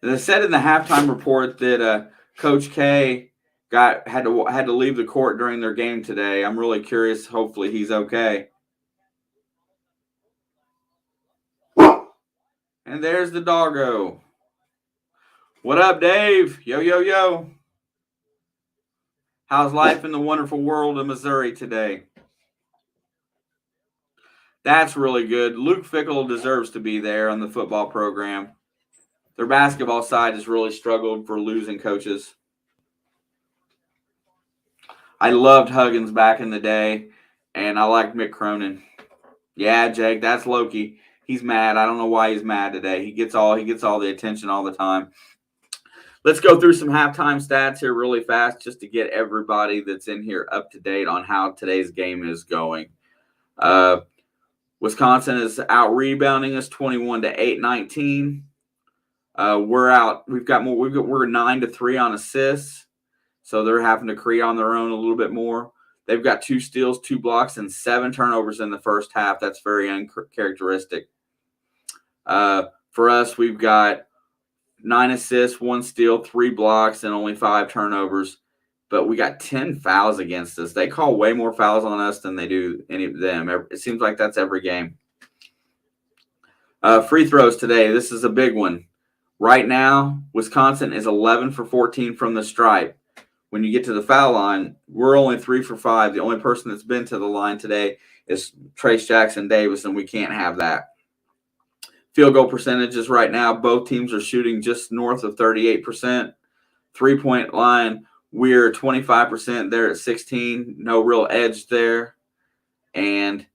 They said in the halftime report that Coach K had to leave the court during their game today. I'm really curious. Hopefully he's okay. And there's the doggo. What up, Dave? Yo, yo, yo. How's life in the wonderful world of Missouri today? That's really good. Luke Fickle deserves to be there on the football program. Their basketball side has really struggled for losing coaches. I loved Huggins back in the day, and I liked Mick Cronin. Yeah, Jake, that's Loki. He's mad. I don't know why he's mad today. He gets all the attention all the time. Let's go through some halftime stats here really fast just to get everybody that's in here up to date on how today's game is going. Wisconsin is out rebounding us 21-8, 19. We're out. We've got more. We're 9-3 on assists, so they're having to create on their own a little bit more. They've got 2 steals, 2 blocks, and 7 turnovers in the first half. That's very uncharacteristic. For us, we've got 9 assists, 1 steal, 3 blocks, and only 5 turnovers. But we got 10 fouls against us. They call way more fouls on us than they do any of them. It seems like that's every game. Free throws today. This is a big one. Right now, Wisconsin is 11 for 14 from the stripe. When you get to the foul line, we're only 3 for 5. The only person that's been to the line today is Trace Jackson Davis, and we can't have that. Field goal percentages right now, both teams are shooting just north of 38%. 3-point line, we're 25%. They're at 16. No real edge there. And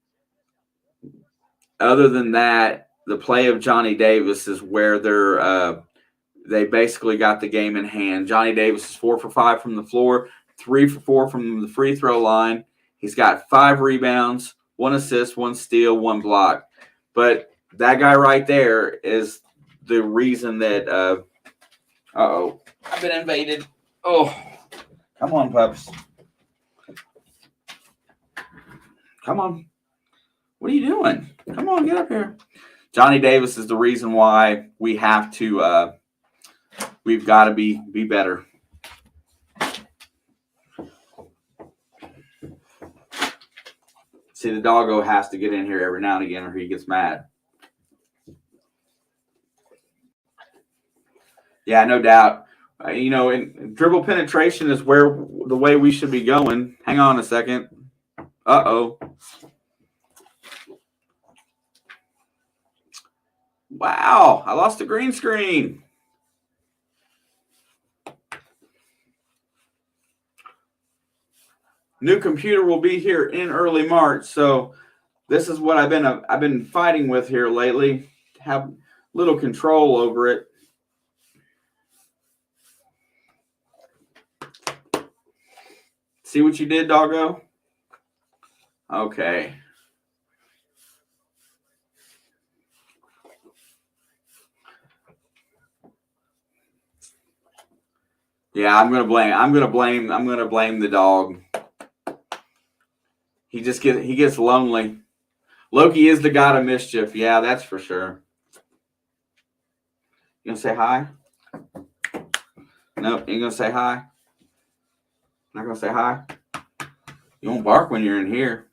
other than that, the play of Johnny Davis is where they basically got the game in hand. Johnny Davis is 4 for 5 from the floor, 3 for 4 from the free throw line. He's got 5 rebounds, 1 assist, 1 steal, 1 block. But that guy right there is the reason that I've been invaded. Oh, come on, pups. Come on. What are you doing? Come on, get up here. Johnny Davis is the reason why we have to we've got to be better. See, the doggo has to get in here every now and again or he gets mad. Yeah, no doubt. And dribble penetration is the way we should be going. Hang on a second. Uh-oh. Wow, I lost the green screen. New computer will be here in early March, so this is what I've been fighting with here lately. Have little control over it. See what you did, doggo? Okay. Yeah, I'm gonna blame the dog. He gets lonely. Loki is the god of mischief. Yeah, that's for sure. You gonna say hi? Nope, you gonna say hi? Not gonna say hi? You won't bark when you're in here.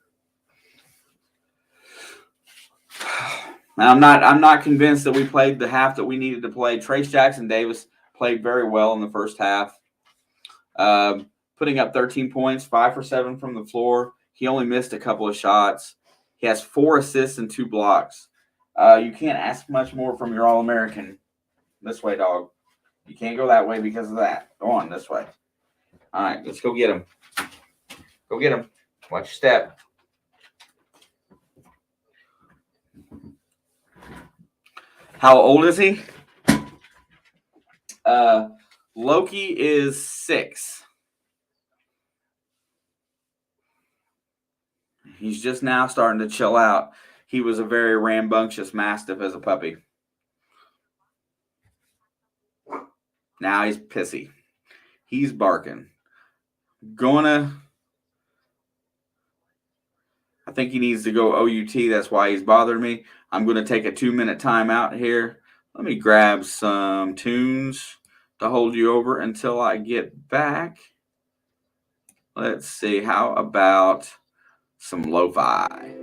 I'm not convinced that we played the half that we needed to play. Trace Jackson Davis played very well in the first half. Putting up 13 points, 5 for 7 from the floor. He only missed a couple of shots. He has 4 assists and 2 blocks. You can't ask much more from your All-American. This way, dog. You can't go that way because of that. Go on this way. All right, let's go get him. Go get him. Watch your step. How old is he? Loki is 6. He's just now starting to chill out. He was a very rambunctious mastiff as a puppy. Now he's pissy. He's barking. I think he needs to go OUT. That's why he's bothering me. I'm going to take a 2-minute timeout here. Let me grab some tunes to hold you over until I get back. Let's see. How about some lo-fi?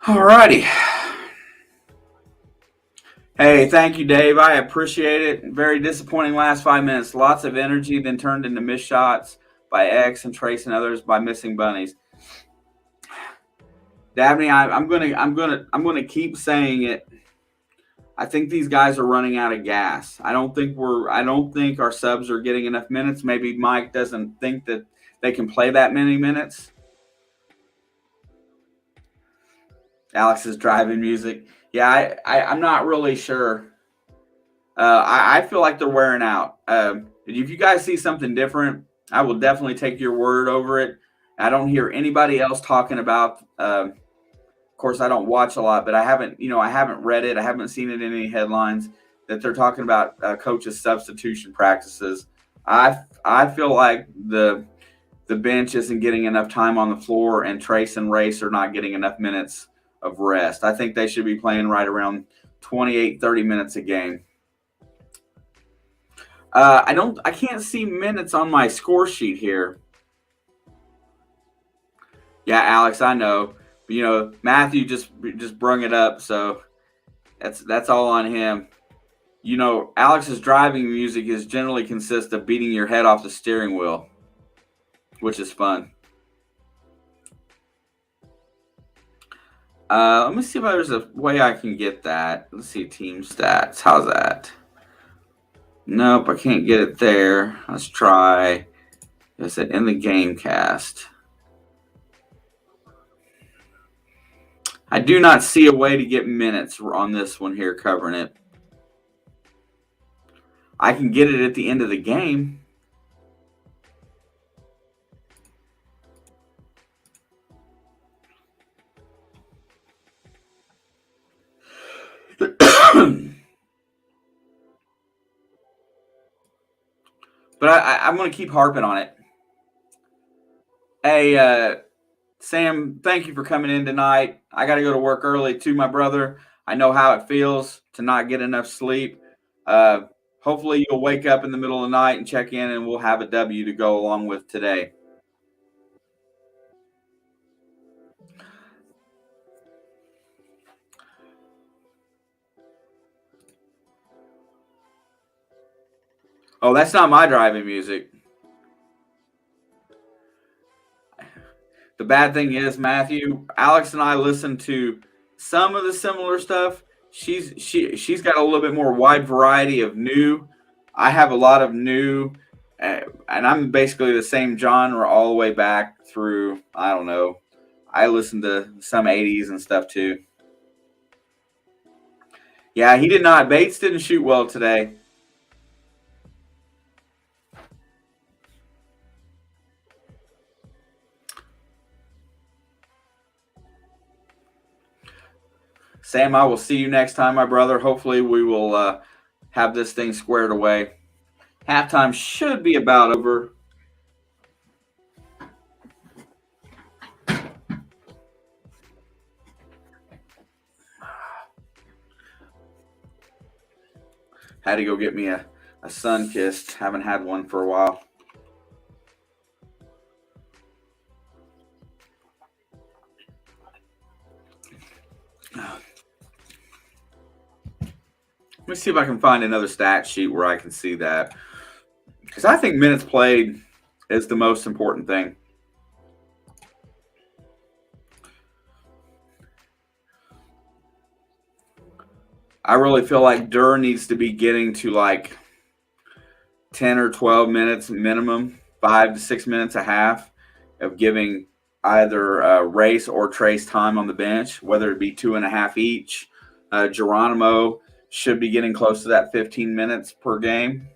All righty. Hey, thank you, Dave. I appreciate it. Very disappointing last 5 minutes. Lots of energy, then turned into missed shots by X and Trace and others by missing bunnies. Dabney, I'm gonna keep saying it. I think these guys are running out of gas. I don't think our subs are getting enough minutes. Maybe Mike doesn't think that they can play that many minutes. Alex is driving music. Yeah, I'm not really sure. I feel like they're wearing out. If you guys see something different, I will definitely take your word over it. I don't hear anybody else talking about. Of course, I don't watch a lot, but I haven't read it. I haven't seen it in any headlines that they're talking about coaches' substitution practices. I feel like the bench isn't getting enough time on the floor, and Trace and Race are not getting enough minutes of rest. I think they should be playing right around 28, 30 minutes a game. I can't see minutes on my score sheet here. Yeah, Alex, I know. Matthew just brung it up, so that's all on him. Alex's driving music is generally consists of beating your head off the steering wheel, which is fun. Let me see if there's a way I can get that. Let's see, team stats. How's that? Nope, I can't get it there. Let's try. Is it in the game cast? I do not see a way to get minutes on this one here covering it. I can get it at the end of the game. But I'm going to keep harping on it. Hey, Sam, thank you for coming in tonight. I got to go to work early too, my brother. I know how it feels to not get enough sleep. Hopefully you'll wake up in the middle of the night and check in, and we'll have a W to go along with today. Oh, that's not my driving music. The bad thing is, Matthew, Alex and I listen to some of the similar stuff. She's got a little bit more wide variety of new. I have a lot of new, and I'm basically the same genre all the way back through. I don't know. I listen to some '80s and stuff too. Yeah, he did not. Bates didn't shoot well today. Sam, I will see you next time, my brother. Hopefully, we will have this thing squared away. Halftime should be about over. Had to go get me a sun kissed. Haven't had one for a while. Let me see if I can find another stat sheet where I can see that. Because I think minutes played is the most important thing. I really feel like Durr needs to be getting to like 10 or 12 minutes minimum, 5 to 6 minutes a half of giving either Race or Trace time on the bench, whether it be 2.5 each. Geronimo should be getting close to that 15 minutes per game.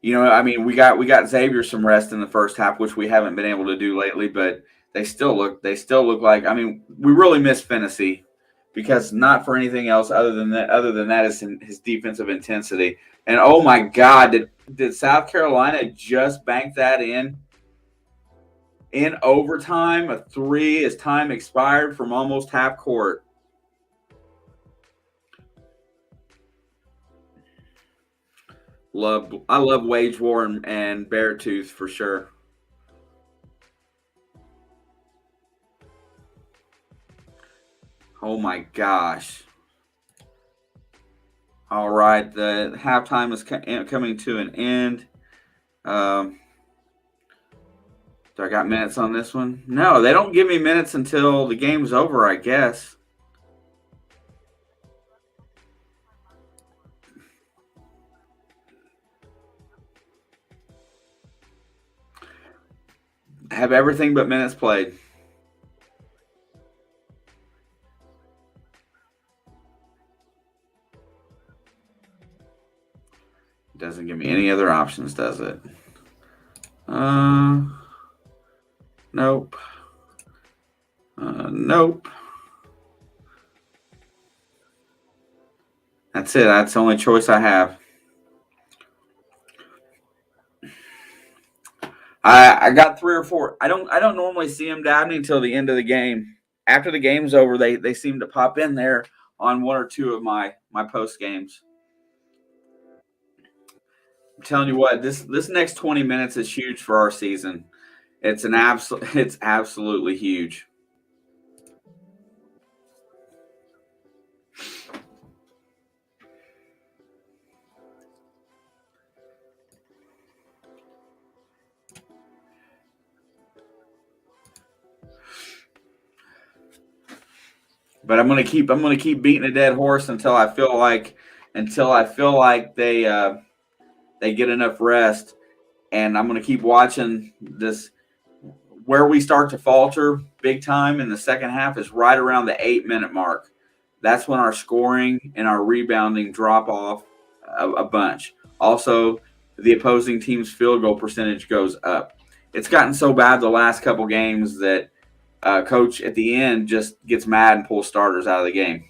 We got Xavier some rest in the first half, which we haven't been able to do lately, but they still look like, we really miss Fennessy, because not for anything else other than that is his defensive intensity. And oh my God, did South Carolina just bank that in overtime? A three as time expired from almost half court. I love Wage War and Beartooth for sure. Oh my gosh. All right, the halftime is coming to an end. Um, do I got minutes on this one? No, they don't give me minutes until the game's over, I guess. I have everything but minutes played. It doesn't give me any other options, does it? Nope. Nope. That's it. That's the only choice I have. I got 3 or 4. I don't normally see them dabbing until the end of the game. After the game's over, they seem to pop in there on 1 or 2 of my post games. I'm telling you what, this next 20 minutes is huge for our season. It's absolutely huge. But I'm gonna keep beating a dead horse until I feel like they get enough rest, and I'm gonna keep watching this. Where we start to falter big time in the second half is right around the 8 minute mark. That's when our scoring and our rebounding drop off a bunch. Also, the opposing team's field goal percentage goes up. It's gotten so bad the last couple games that coach at the end just gets mad and pulls starters out of the game.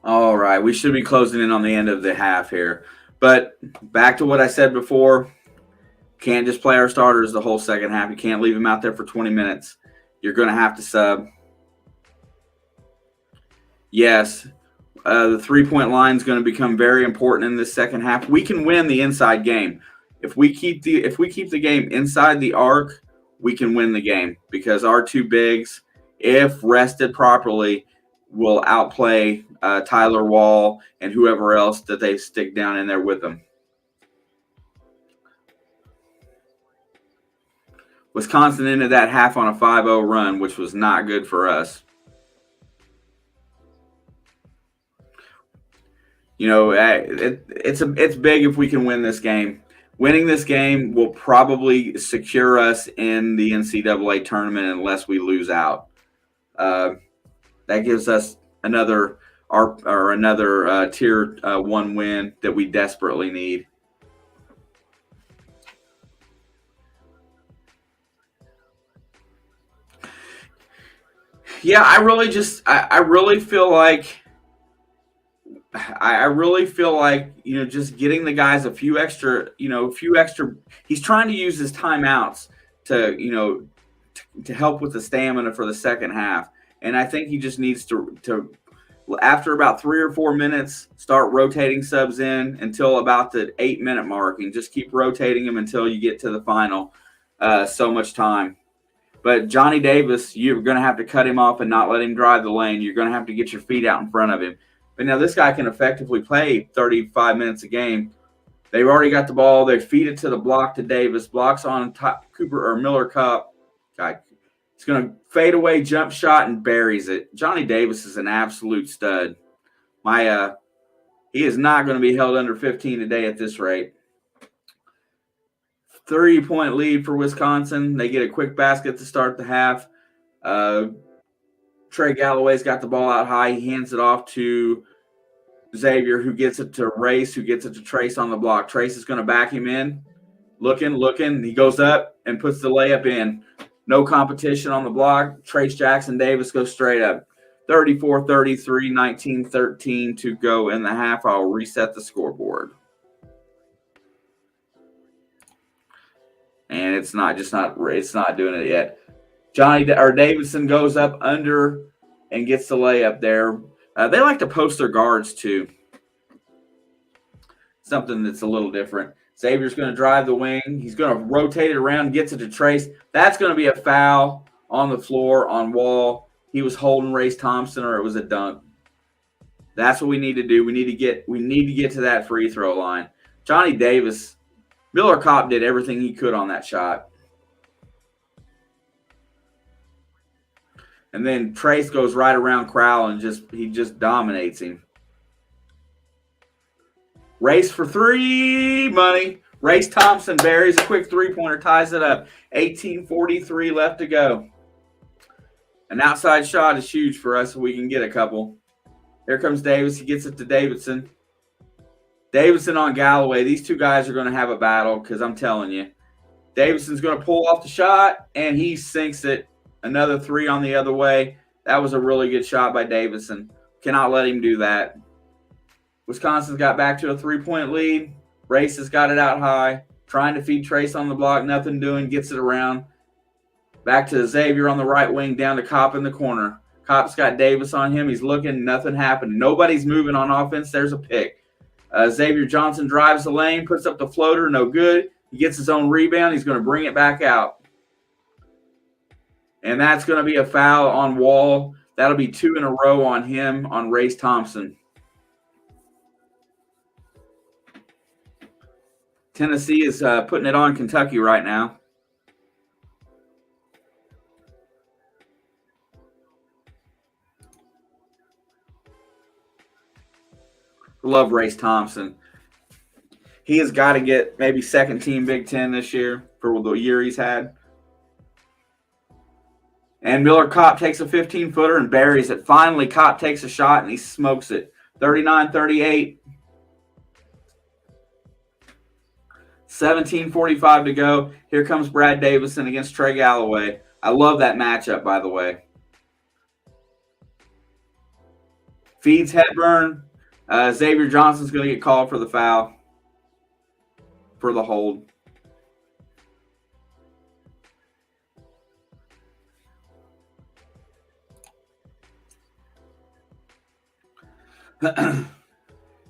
All right, we should be closing in on the end of the half here. But back to what I said before, can't just play our starters the whole second half. You can't leave them out there for 20 minutes. You're going to have to sub. Yes, the 3 point line is going to become very important in this second half. We can win the inside game if we keep the game inside the arc. We can win the game because our two bigs, if rested properly, will outplay Tyler Wall and whoever else that they stick down in there with them. Wisconsin ended that half on a 5-0 run, which was not good for us. It's big if we can win this game. Winning this game will probably secure us in the NCAA tournament unless we lose out. Uh, that gives us another tier 1 win that we desperately need. Yeah, I really feel like just getting the guys a few extra. He's trying to use his timeouts to help with the stamina for the second half, and I think he just needs to after about 3 or 4 minutes start rotating subs in until about the 8 minute mark, and just keep rotating them until you get to the final. So much time. But Johnny Davis, you're going to have to cut him off and not let him drive the lane. You're going to have to get your feet out in front of him. But now this guy can effectively play 35 minutes a game. They've already got the ball. They feed it to the block to Davis. Blocks on top, Cooper or Miller Cup. Guy, he's going to fade away, jump shot, and buries it. Johnny Davis is an absolute stud. He is not going to be held under 15 today at this rate. 3-point lead for Wisconsin. They get a quick basket to start the half. Trey Galloway's got the ball out high. He hands it off to Xavier, who gets it to Race, who gets it to Trace on the block. Trace is going to back him in. Looking. He goes up and puts the layup in. No competition on the block. Trace Jackson Davis goes straight up. 34-33, 19-13 to go in the half. I'll reset the scoreboard. And it's not doing it yet. Davidson goes up under and gets the layup there. They like to post their guards too. Something that's a little different. Xavier's going to drive the wing. He's going to rotate it around, gets it to Trace. That's going to be a foul on the floor on Wall. He was holding Race Thompson, or it was a dunk. That's what we need to do. We need to get to that free throw line. Johnny Davis, Miller Kopp did everything he could on that shot. And then Trace goes right around Crowell and he just dominates him. Race for three, money. Race Thompson buries a quick three-pointer, ties it up. 18:43 left to go. An outside shot is huge for us if we can get a couple. Here comes Davis. He gets it to Davidson. Davidson on Galloway. These two guys are going to have a battle because I'm telling you. Davidson's going to pull off the shot, and he sinks it. Another three on the other way. That was a really good shot by Davidson. Cannot let him do that. Wisconsin's got back to a three-point lead. Race has got it out high. Trying to feed Trace on the block. Nothing doing. Gets it around. Back to Xavier on the right wing. Down to Kopp in the corner. Kopp's got Davis on him. He's looking. Nothing happened. Nobody's moving on offense. There's a pick. Xavier Johnson drives the lane. Puts up the floater. No good. He gets his own rebound. He's going to bring it back out. And that's going to be a foul on Wall. That'll be two in a row on him, on Race Thompson. Tennessee is putting it on Kentucky right now. Love Race Thompson. He has got to get maybe second team Big Ten this year for the year he's had. And Miller Kopp takes a 15-footer and buries it. Finally, Kopp takes a shot and he smokes it. 39-38. 17:45 to go. Here comes Brad Davison against Trey Galloway. I love that matchup, by the way. Feeds Hepburn. Xavier Johnson's going to get called for the foul. For the hold.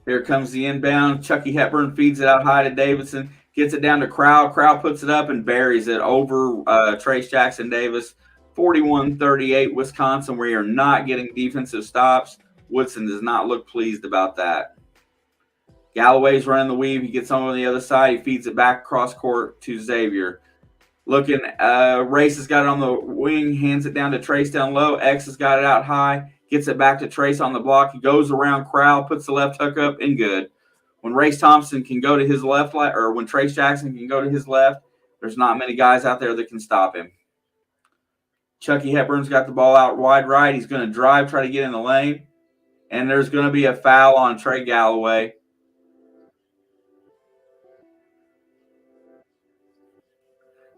Here comes the inbound. Chucky Hepburn feeds it out high to Davidson. Gets it down to Crowell. Crowell puts it up and buries it over Trace Jackson Davis. 41-38 Wisconsin. We are not getting defensive stops. Woodson does not look pleased about that. Galloway's running the weave. He gets on the other side. He feeds it back across court to Xavier. Looking, Race has got it on the wing. Hands it down to Trace down low. X has got it out high. Gets it back to Trace on the block. He goes around Crowell, puts the left hook up, and good. When Race Thompson can go to his left, or when Trace Jackson can go to his left, there's not many guys out there that can stop him. Chucky Hepburn's got the ball out wide right. He's going to drive, try to get in the lane. And there's going to be a foul on Trey Galloway.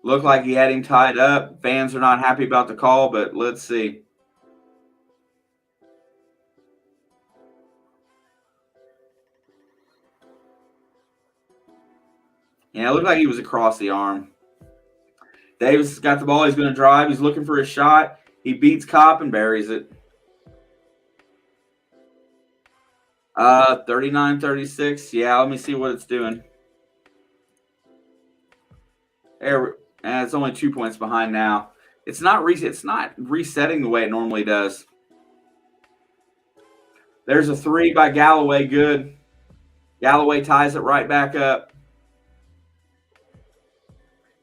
Looked like he had him tied up. Fans are not happy about the call, but let's see. Yeah, it looked like he was across the arm. Davis has got the ball. He's going to drive. He's looking for a shot. He beats Kopp and buries it. 39-36. Yeah, let me see what it's doing. There, and it's only 2 points behind now. It's not resetting the way it normally does. There's a three by Galloway. Good. Galloway ties it right back up.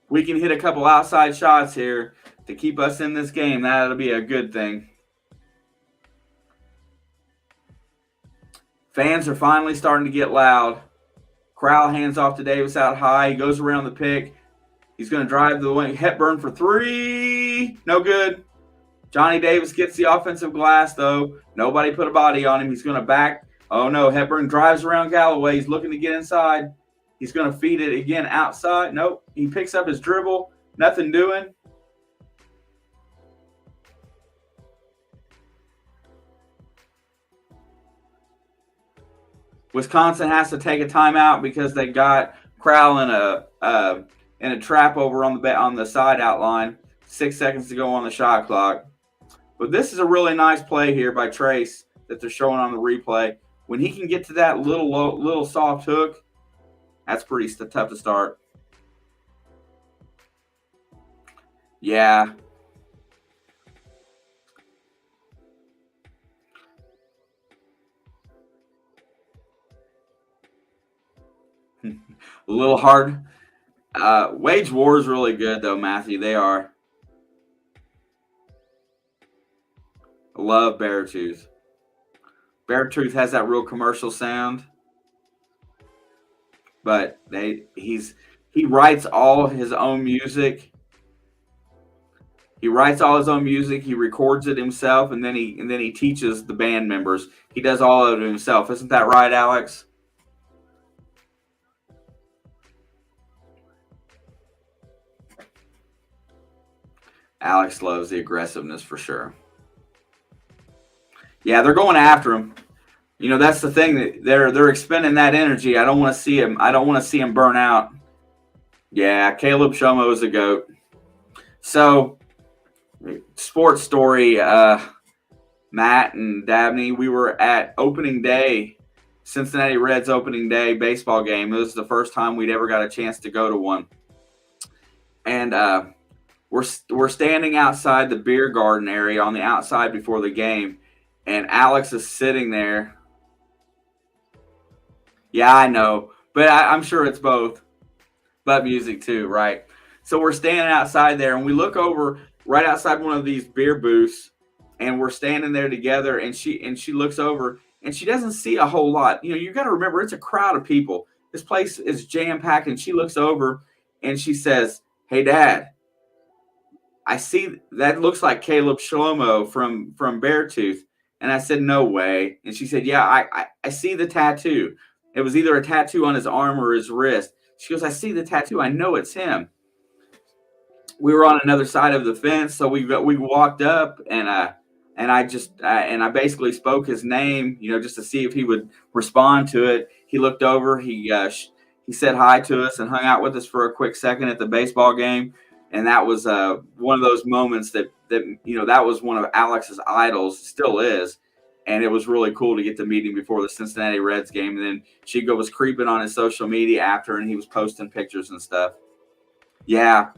We can hit a couple outside shots here to keep us in this game. That'll be a good thing. Fans are finally starting to get loud. Crowell hands off to Davis out high. He goes around the pick. He's going to drive the wing. Hepburn for three. No good. Johnny Davis gets the offensive glass, though. Nobody put a body on him. He's going to back Oh no, Hepburn drives around Galloway. He's looking to get inside. He's going to feed it again outside. Nope. He picks up his dribble. Nothing doing. Wisconsin has to take a timeout because they got Crowell in a trap over on the side outline. 6 seconds to go on the shot clock. But this is a really nice play here by Trace that they're showing on the replay. When he can get to that little soft hook, that's pretty tough to start. Yeah. A little hard. Wage War is really good, though, Matthew. They are. I love Beartooth. Beartooth has that real commercial sound, but he writes all his own music. He writes all his own music. He records it himself, and then he teaches the band members. He does all of it himself. Isn't that right, Alex? Alex loves the aggressiveness for sure. Yeah, they're going after him. You know, that's the thing, that they're expending that energy. I don't want to see him. I don't want to see him burn out. Yeah, Caleb Shomo is a goat. So, sports story, Matt and Dabney, we were at opening day, Cincinnati Reds opening day baseball game. It was the first time we'd ever got a chance to go to one. And we're standing outside the beer garden area on the outside before the game, and Alex is sitting there. Yeah, I know, but I'm sure it's both, but music too, right? So we're standing outside there, and we look over right outside one of these beer booths, and we're standing there together. And she looks over, and she doesn't see a whole lot. You know, you got to remember it's a crowd of people. This place is jam packed, and she looks over, and she says, "Hey, Dad, I see that looks like Caleb Shlomo from Beartooth." And I said, "No way." And she said, "Yeah, I see the tattoo. It was either a tattoo on his arm or his wrist." She goes, "I see the tattoo. I know it's him." We were on another side of the fence, so we walked up, and I basically spoke his name, you know, just to see if he would respond to it. He looked over, he said hi to us and hung out with us for a quick second at the baseball game, and that was one of those moments that you know, that was one of Alex's idols, still is. And it was really cool to get to meet him before the Cincinnati Reds game. And then Chico was creeping on his social media after, and he was posting pictures and stuff. Yeah,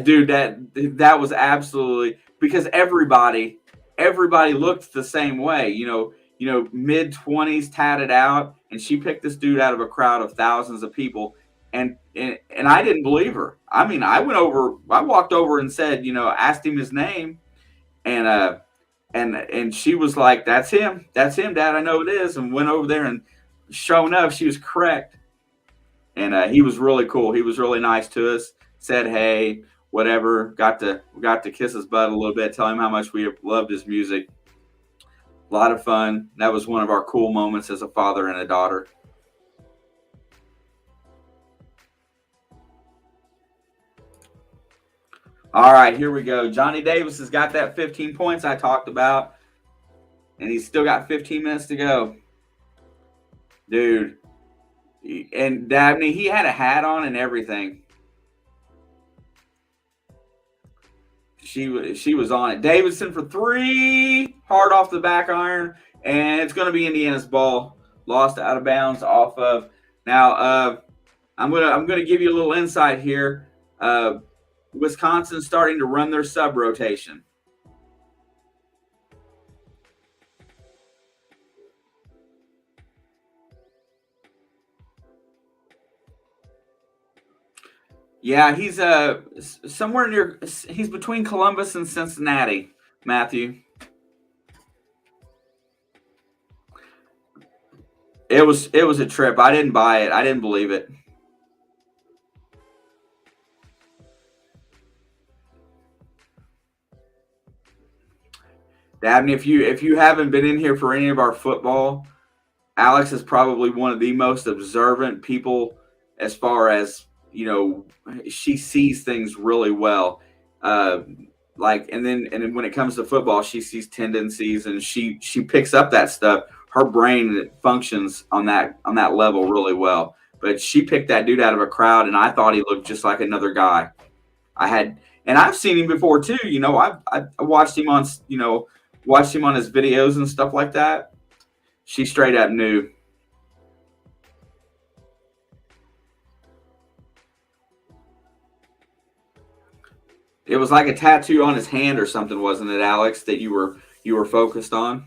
dude, that was absolutely, because everybody looked the same way. Mid 20s, tatted out, and she picked this dude out of a crowd of thousands of people. And I didn't believe her. I mean, I walked over and said, asked him his name, and she was like, "That's him, Dad. I know it is." And went over there, and sure enough, she was correct. And he was really cool. He was really nice to us. Said hey, whatever. Got to kiss his butt a little bit. Tell him how much we loved his music. A lot of fun. That was one of our cool moments as a father and a daughter. All right, here we go. Johnny Davis has got that 15 points I talked about, and he's still got 15 minutes to go. Dude. And Dabney, he had a hat on and everything. She was on it. Davidson for three, hard off the back iron, and it's going to be Indiana's ball. Lost out of bounds off of. Now, I'm gonna give you a little insight here. Wisconsin's starting to run their sub rotation. Yeah, he's somewhere near. He's between Columbus and Cincinnati, Matthew. It was a trip. I didn't buy it. I didn't believe it. Dabney, if you haven't been in here for any of our football, Alex is probably one of the most observant people as far as, she sees things really well. Uh, and then when it comes to football, she sees tendencies and she picks up that stuff. Her brain functions on that level really well. But she picked that dude out of a crowd, and I thought he looked just like another guy. I had, and I've seen him before too. I watched him on watched him on his videos and stuff like that. She straight up knew. It was like a tattoo on his hand or something, wasn't it, Alex? That you were focused on.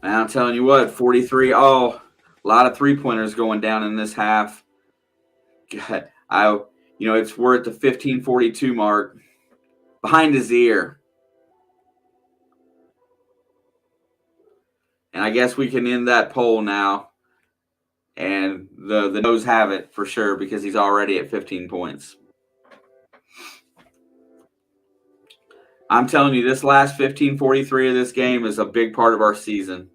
And I'm telling you what, 43. Oh, a lot of 3-pointers going down in this half. God, we're at the 15:42 mark, behind his ear, and I guess we can end that poll now. And the no's have it for sure because he's already at 15 points. I'm telling you, this last 15:43 of this game is a big part of our season.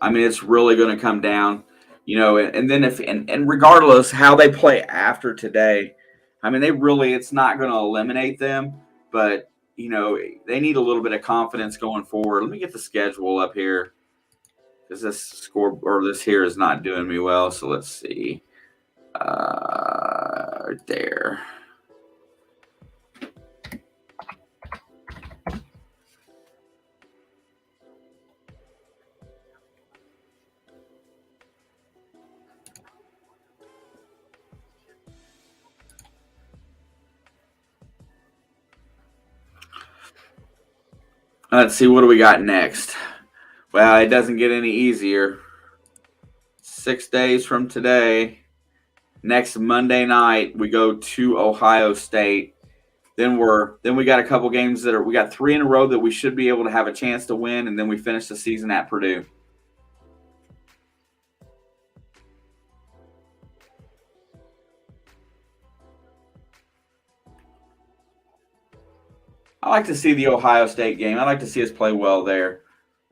I mean, it's really going to come down, and then and regardless how they play after today, I mean, it's not going to eliminate them, but they need a little bit of confidence going forward. Let me get the schedule up here because this here is not doing me well. So let's see, right there. Let's see, what do we got next? Well, it doesn't get any easier. 6 days from today, next Monday night, we go to Ohio State. Then we got a couple games we got 3 in a row that we should be able to have a chance to win, and then we finish the season at Purdue. I like to see the Ohio State game. I like to see us play well there.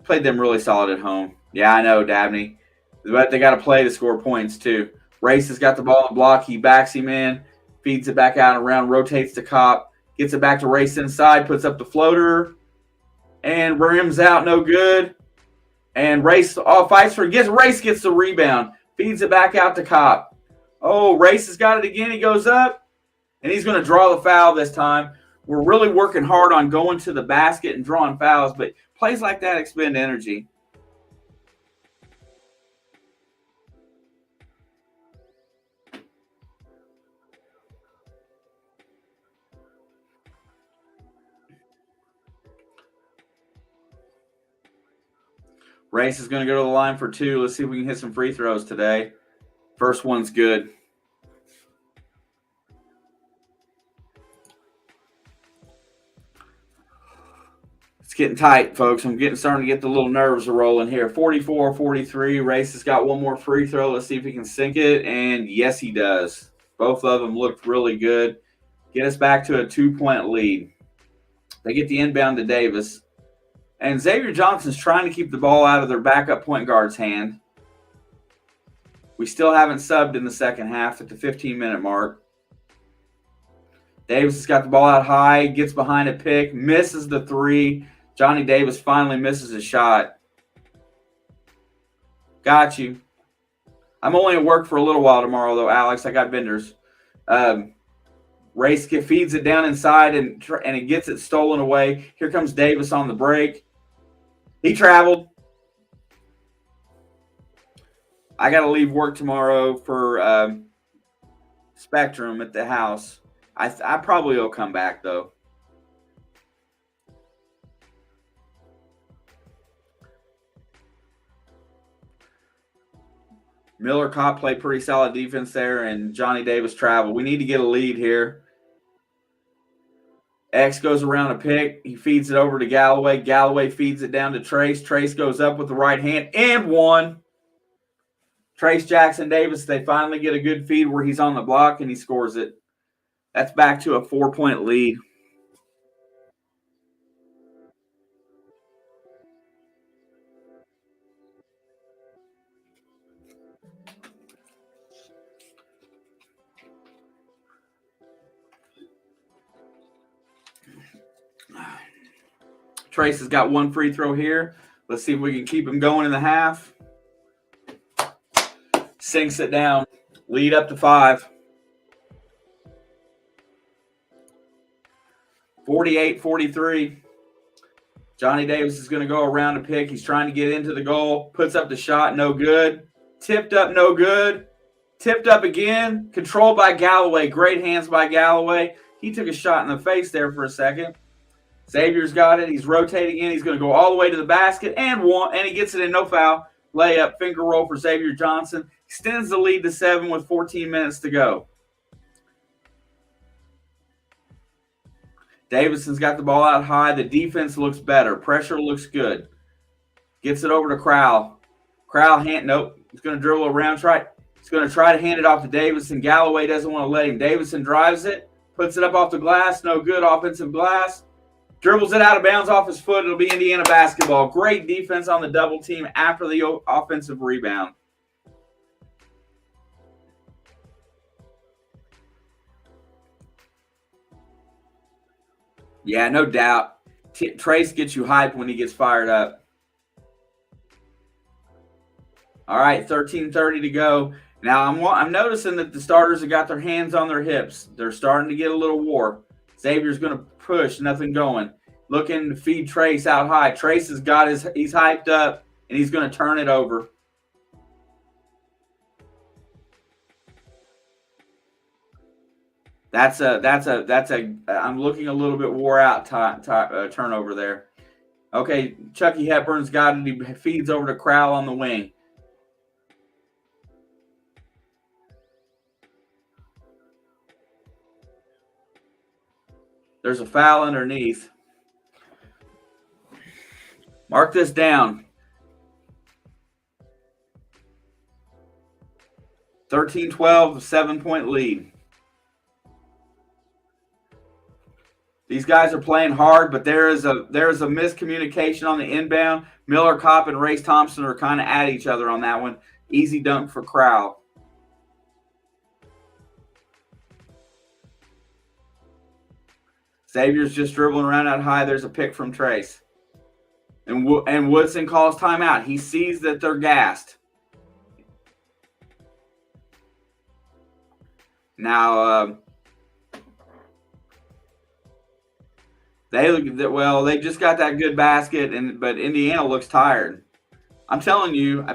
Played them really solid at home. Yeah, I know, Dabney. But they got to play to score points, too. Race has got the ball in block. He backs him in, feeds it back out and around, rotates to Cop, gets it back to Race inside, puts up the floater, and rims out, no good. And Race fights for it. Race gets the rebound, feeds it back out to Cop. Oh, Race has got it again. He goes up, and he's going to draw the foul this time. We're really working hard on going to the basket and drawing fouls, but plays like that expend energy. Race is going to go to the line for 2. Let's see if we can hit some free throws today. First one's good. It's getting tight, folks. I'm starting to get the little nerves rolling here. 44-43. Race has got one more free throw. Let's see if he can sink it. And yes, he does. Both of them looked really good. Get us back to a 2-point lead. They get the inbound to Davis. And Xavier Johnson's trying to keep the ball out of their backup point guard's hand. We still haven't subbed in the second half at the 15-minute mark. Davis has got the ball out high, gets behind a pick, misses the 3. Johnny Davis finally misses his shot. Got you. I'm only at work for a little while tomorrow, though, Alex. I got vendors. Race feeds it down inside, and it gets it stolen away. Here comes Davis on the break. He traveled. I got to leave work tomorrow for Spectrum at the house. I probably will come back, though. Miller Kopp played pretty solid defense there, and Johnny Davis traveled. We need to get a lead here. X goes around a pick. He feeds it over to Galloway. Galloway feeds it down to Trace. Trace goes up with the right hand and one. Trace Jackson Davis, they finally get a good feed where he's on the block and he scores it. That's back to a 4-point lead. Trace has got one free throw here. Let's see if we can keep him going in the half. Sinks it down. Lead up to 5. 48-43. Johnny Davis is going to go around a pick. He's trying to get into the goal. Puts up the shot. No good. Tipped up. No good. Tipped up again. Controlled by Galloway. Great hands by Galloway. He took a shot in the face there for a second. Xavier's got it. He's rotating in. He's going to go all the way to the basket and one, and he gets it in. No foul. Layup. Finger roll for Xavier Johnson. Extends the lead to 7 with 14 minutes to go. Davidson's got the ball out high. The defense looks better. Pressure looks good. Gets it over to Crowell. Crowell, nope. He's going to dribble around. He's going to try to hand it off to Davidson. Galloway doesn't want to let him. Davidson drives it. Puts it up off the glass. No good. Offensive glass. Dribbles it out of bounds off his foot. It'll be Indiana basketball. Great defense on the double team after the offensive rebound. Yeah, no doubt. Trace gets you hyped when he gets fired up. All right, 13:30 to go. Now I'm noticing that the starters have got their hands on their hips. They're starting to get a little war. Xavier's going to push, nothing going. Looking to feed Trace out high. Trace has got he's hyped up, and he's going to turn it over. I'm looking a little bit wore out turnover there. Okay, Chucky Hepburn's got it. He feeds over to Crowell on the wing. There's a foul underneath. Mark this down. 13-12, 7-point lead. These guys are playing hard, but there is a miscommunication on the inbound. Miller Kopp and Race Thompson are kind of at each other on that one. Easy dunk for Crowell. Xavier's just dribbling around out high. There's a pick from Trace. And Woodson calls timeout. He sees that they're gassed. Now, they just got that good basket, but Indiana looks tired. I'm telling you,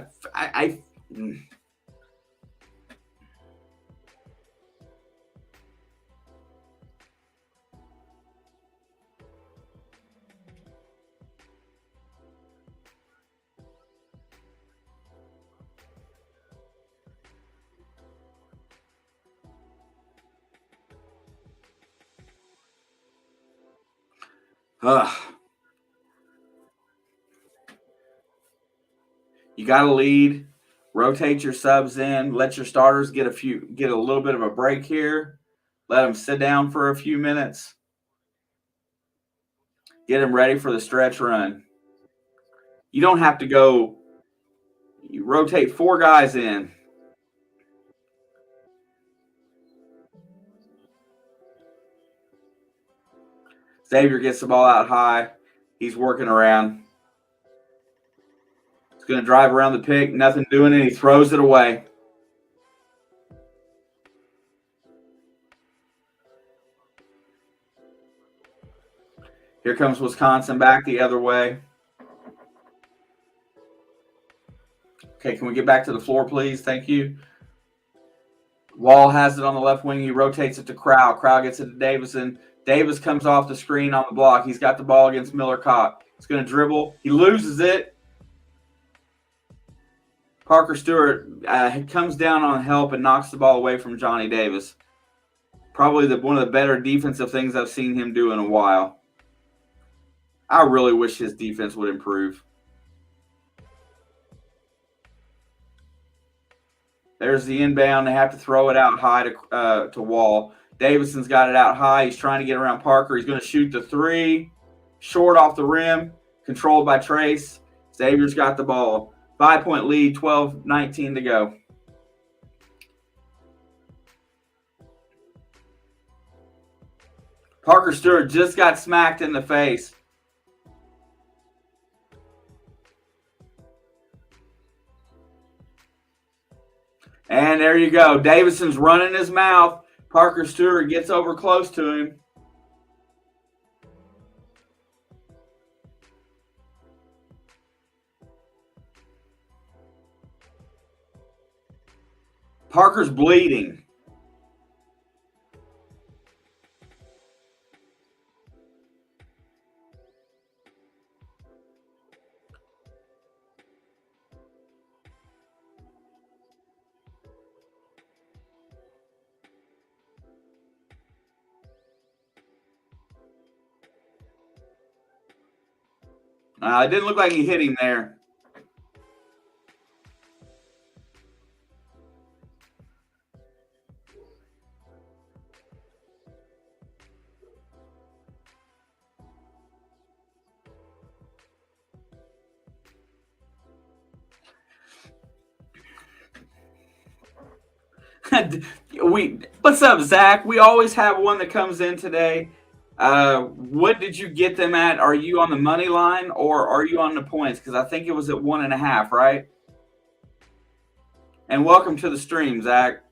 you got to lead, rotate your subs in, let your starters get a little bit of a break here, let them sit down for a few minutes, get them ready for the stretch run. You don't have to go. You rotate 4 guys in. Xavier gets the ball out high. He's working around. He's going to drive around the pick. Nothing doing it. He throws it away. Here comes Wisconsin back the other way. Okay, can we get back to the floor, please? Thank you. Wall has it on the left wing. He rotates it to Crowell. Crowell gets it to Davison. Davis comes off the screen on the block. He's got the ball against Miller Kopp. He's going to dribble. He loses it. Parker Stewart comes down on help and knocks the ball away from Johnny Davis. Probably one of the better defensive things I've seen him do in a while. I really wish his defense would improve. There's the inbound. They have to throw it out high to Wall. Davidson's got it out high. He's trying to get around Parker. He's going to shoot the three. Short off the rim. Controlled by Trace. Xavier's got the ball. 5-point lead, 12-19 to go. Parker Stewart just got smacked in the face. And there you go. Davidson's running his mouth. Parker Stewart gets over close to him. Parker's bleeding. It didn't look like he hit him there. What's up, Zach? We always have one that comes in today. What did you get them at? Are you on the money line or are you on the points? Because I think it was at 1.5, right? And welcome to the stream, Zach.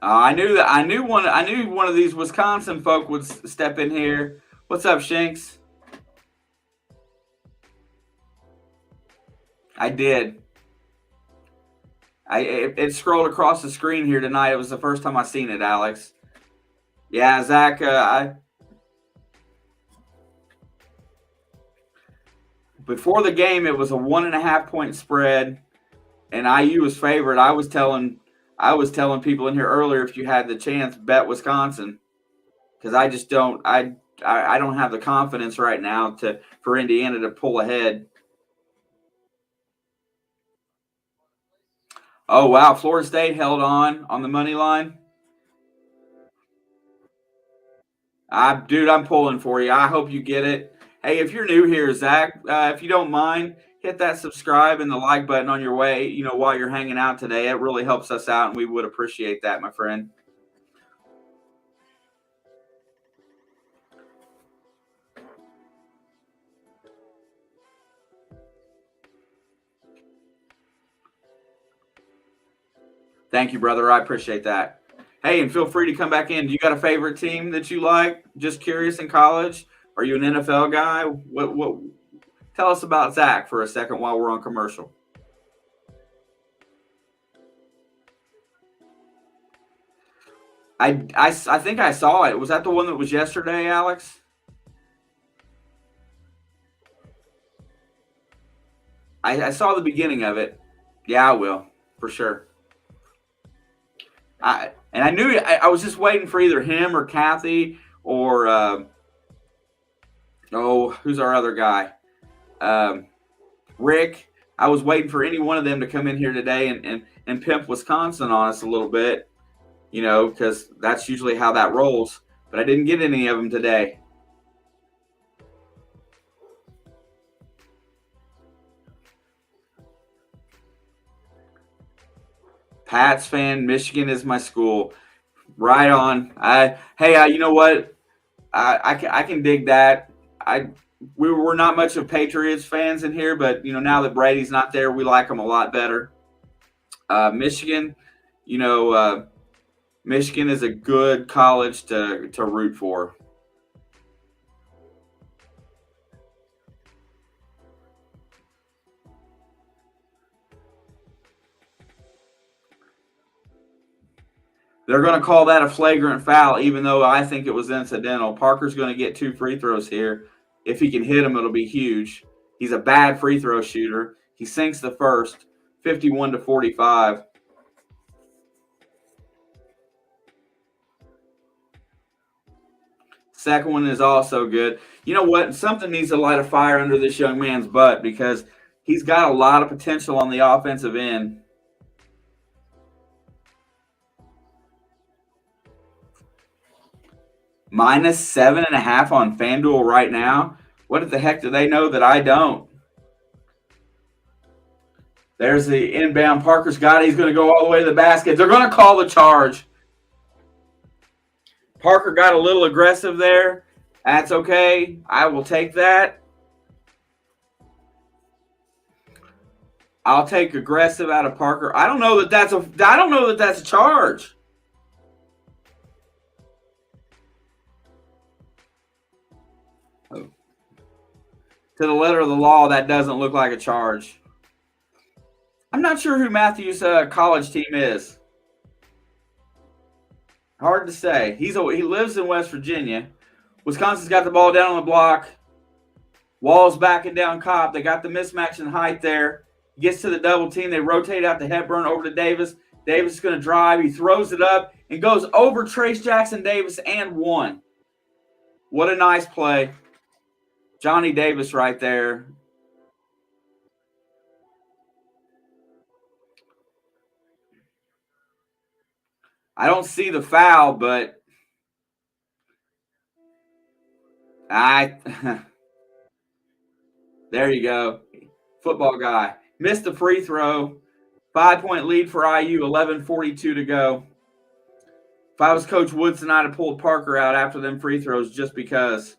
I knew one of these Wisconsin folk would step in here. What's up, Shanks? I did. It scrolled across the screen here tonight. It was the first time I seen it, Alex. Yeah, Zach. Before the game, it was a 1.5-point spread, and IU was favored. I was telling people in here earlier, if you had the chance, bet Wisconsin, because I just don't. I don't have the confidence right now for Indiana to pull ahead. Oh, wow. Florida State held on the money line. Dude, I'm pulling for you. I hope you get it. Hey, if you're new here, Zach, if you don't mind, hit that subscribe and the like button on your way, while you're hanging out today. It really helps us out, and we would appreciate that, my friend. Thank you, brother. I appreciate that. Hey, and feel free to come back in. Do you got a favorite team that you like? Just curious, in college? Are you an NFL guy? What? Tell us about Zach for a second while we're on commercial. I think I saw it. Was that the one that was yesterday, Alex? I saw the beginning of it. Yeah, I will, for sure. I knew I was just waiting for either him or Kathy or who's our other guy? Rick. I was waiting for any one of them to come in here today and pimp Wisconsin on us a little bit, because that's usually how that rolls. But I didn't get any of them today. Pats fan. Michigan is my school. Right on. You know what? I can dig that. We're not much of Patriots fans in here, but now that Brady's not there, we like them a lot better. Michigan, Michigan is a good college to root for. They're going to call that a flagrant foul, even though I think it was incidental. Parker's going to get 2 free throws here. If he can hit them, it'll be huge. He's a bad free throw shooter. He sinks the first, 51-45. Second one is also good. You know what? Something needs to light a fire under this young man's butt because he's got a lot of potential on the offensive end. -7.5 on FanDuel right now. What the heck do they know that I don't? There's the inbound. Parker's got it. He's going to go all the way to the basket. They're going to call the charge. Parker got a little aggressive there. That's okay. I will take that. I'll take aggressive out of Parker. I don't know that that's a charge. Oh. To the letter of the law, that doesn't look like a charge. I'm not sure who Matthews' college team is. Hard to say. He lives in West Virginia. Wisconsin's got the ball down on the block. Wall's backing down Cobb. They got the mismatch in height there. Gets to the double team. They rotate out to Hepburn over to Davis. Davis is going to drive. He throws it up and goes over Trace Jackson Davis and one. What a nice play. Johnny Davis right there. I don't see the foul, but there you go. Football guy. Missed the free throw. 5-point lead for IU, 11:42 to go. If I was Coach Woodson, I'd have pulled Parker out after them free throws just because.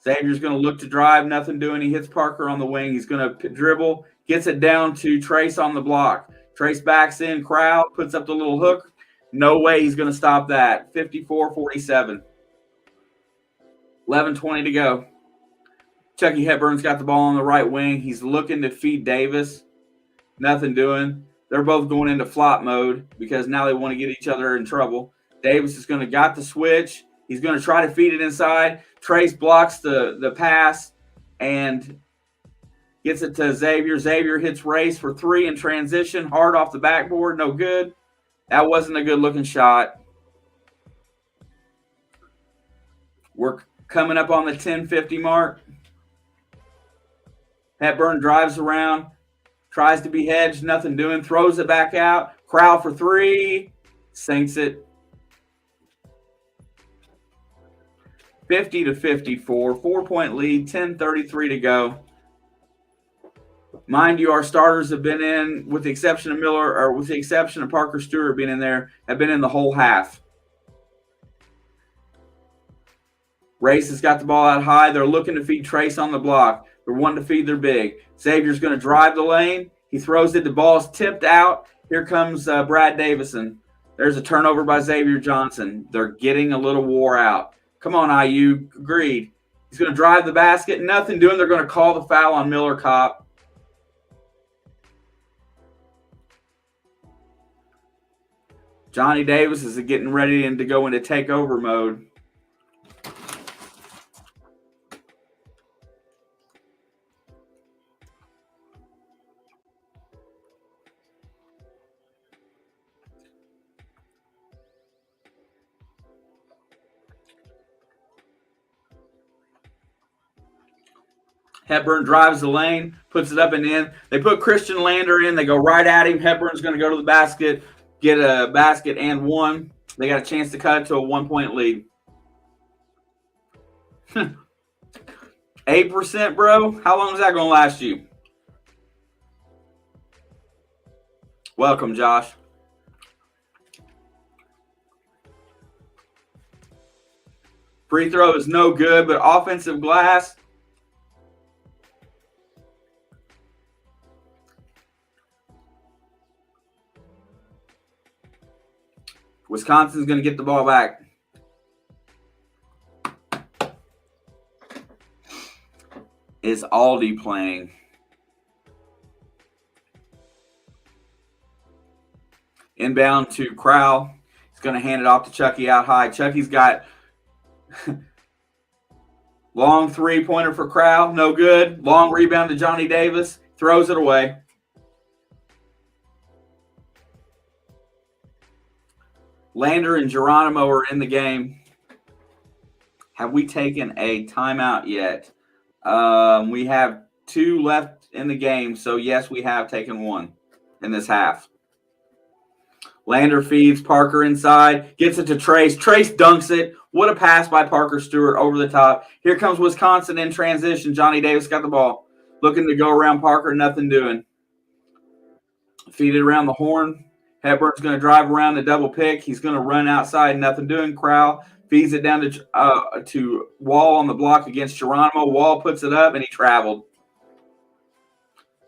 Xavier's going to look to drive, nothing doing. He hits Parker on the wing. He's going to dribble, gets it down to Trace on the block. Trace backs in, crowd, puts up the little hook. No way he's going to stop that. 54-47. 11:20 to go. Chucky Hepburn's got the ball on the right wing. He's looking to feed Davis. Nothing doing. They're both going into flop mode because now they want to get each other in trouble. Davis is going to got the switch. He's going to try to feed it inside. Trace blocks the pass and gets it to Xavier. Xavier hits Race for three in transition. Hard off the backboard. No good. That wasn't a good-looking shot. We're coming up on the 10:50 mark. Hepburn drives around. Tries to be hedged. Nothing doing. Throws it back out. Crowd for three. Sinks it. 50-54, 4-point lead, 10:33 to go. Mind you, our starters have been in, with the exception of Miller, or with the exception of Parker Stewart being in there, have been in the whole half. Race has got the ball out high. They're looking to feed Trace on the block. They're wanting to feed their big. Xavier's going to drive the lane. He throws it. The ball's tipped out. Here comes Brad Davison. There's a turnover by Xavier Johnson. They're getting a little wore out. Come on, IU. Agreed. He's going to drive the basket. Nothing doing. They're going to call the foul on Miller Kopp. Johnny Davis is getting ready to go into takeover mode. Hepburn drives the lane, puts it up and in. They put Christian Lander in. They go right at him. Hepburn's going to go to the basket, get a basket and one. They got a chance to cut it to a 1-point lead. 8%, bro? How long is that going to last you? Welcome, Josh. Free throw is no good, but offensive glass. Wisconsin's going to get the ball back. Is Aldi playing? Inbound to Crowell. He's going to hand it off to Chucky out high. Chucky's got Long three-pointer for Crowell. No good. Long rebound to Johnny Davis. Throws it away. Lander and Geronimo are in the game. Have we taken a timeout yet? We have 2 left in the game. So, yes, we have taken 1 in this half. Lander feeds Parker inside, gets it to Trace. Trace dunks it. What a pass by Parker Stewart over the top. Here comes Wisconsin in transition. Johnny Davis got the ball. Looking to go around Parker, nothing doing. Feed it around the horn. Hepburn's going to drive around the double pick. He's going to run outside, nothing doing. Crowell feeds it down to Wall on the block against Geronimo. Wall puts it up, and he traveled.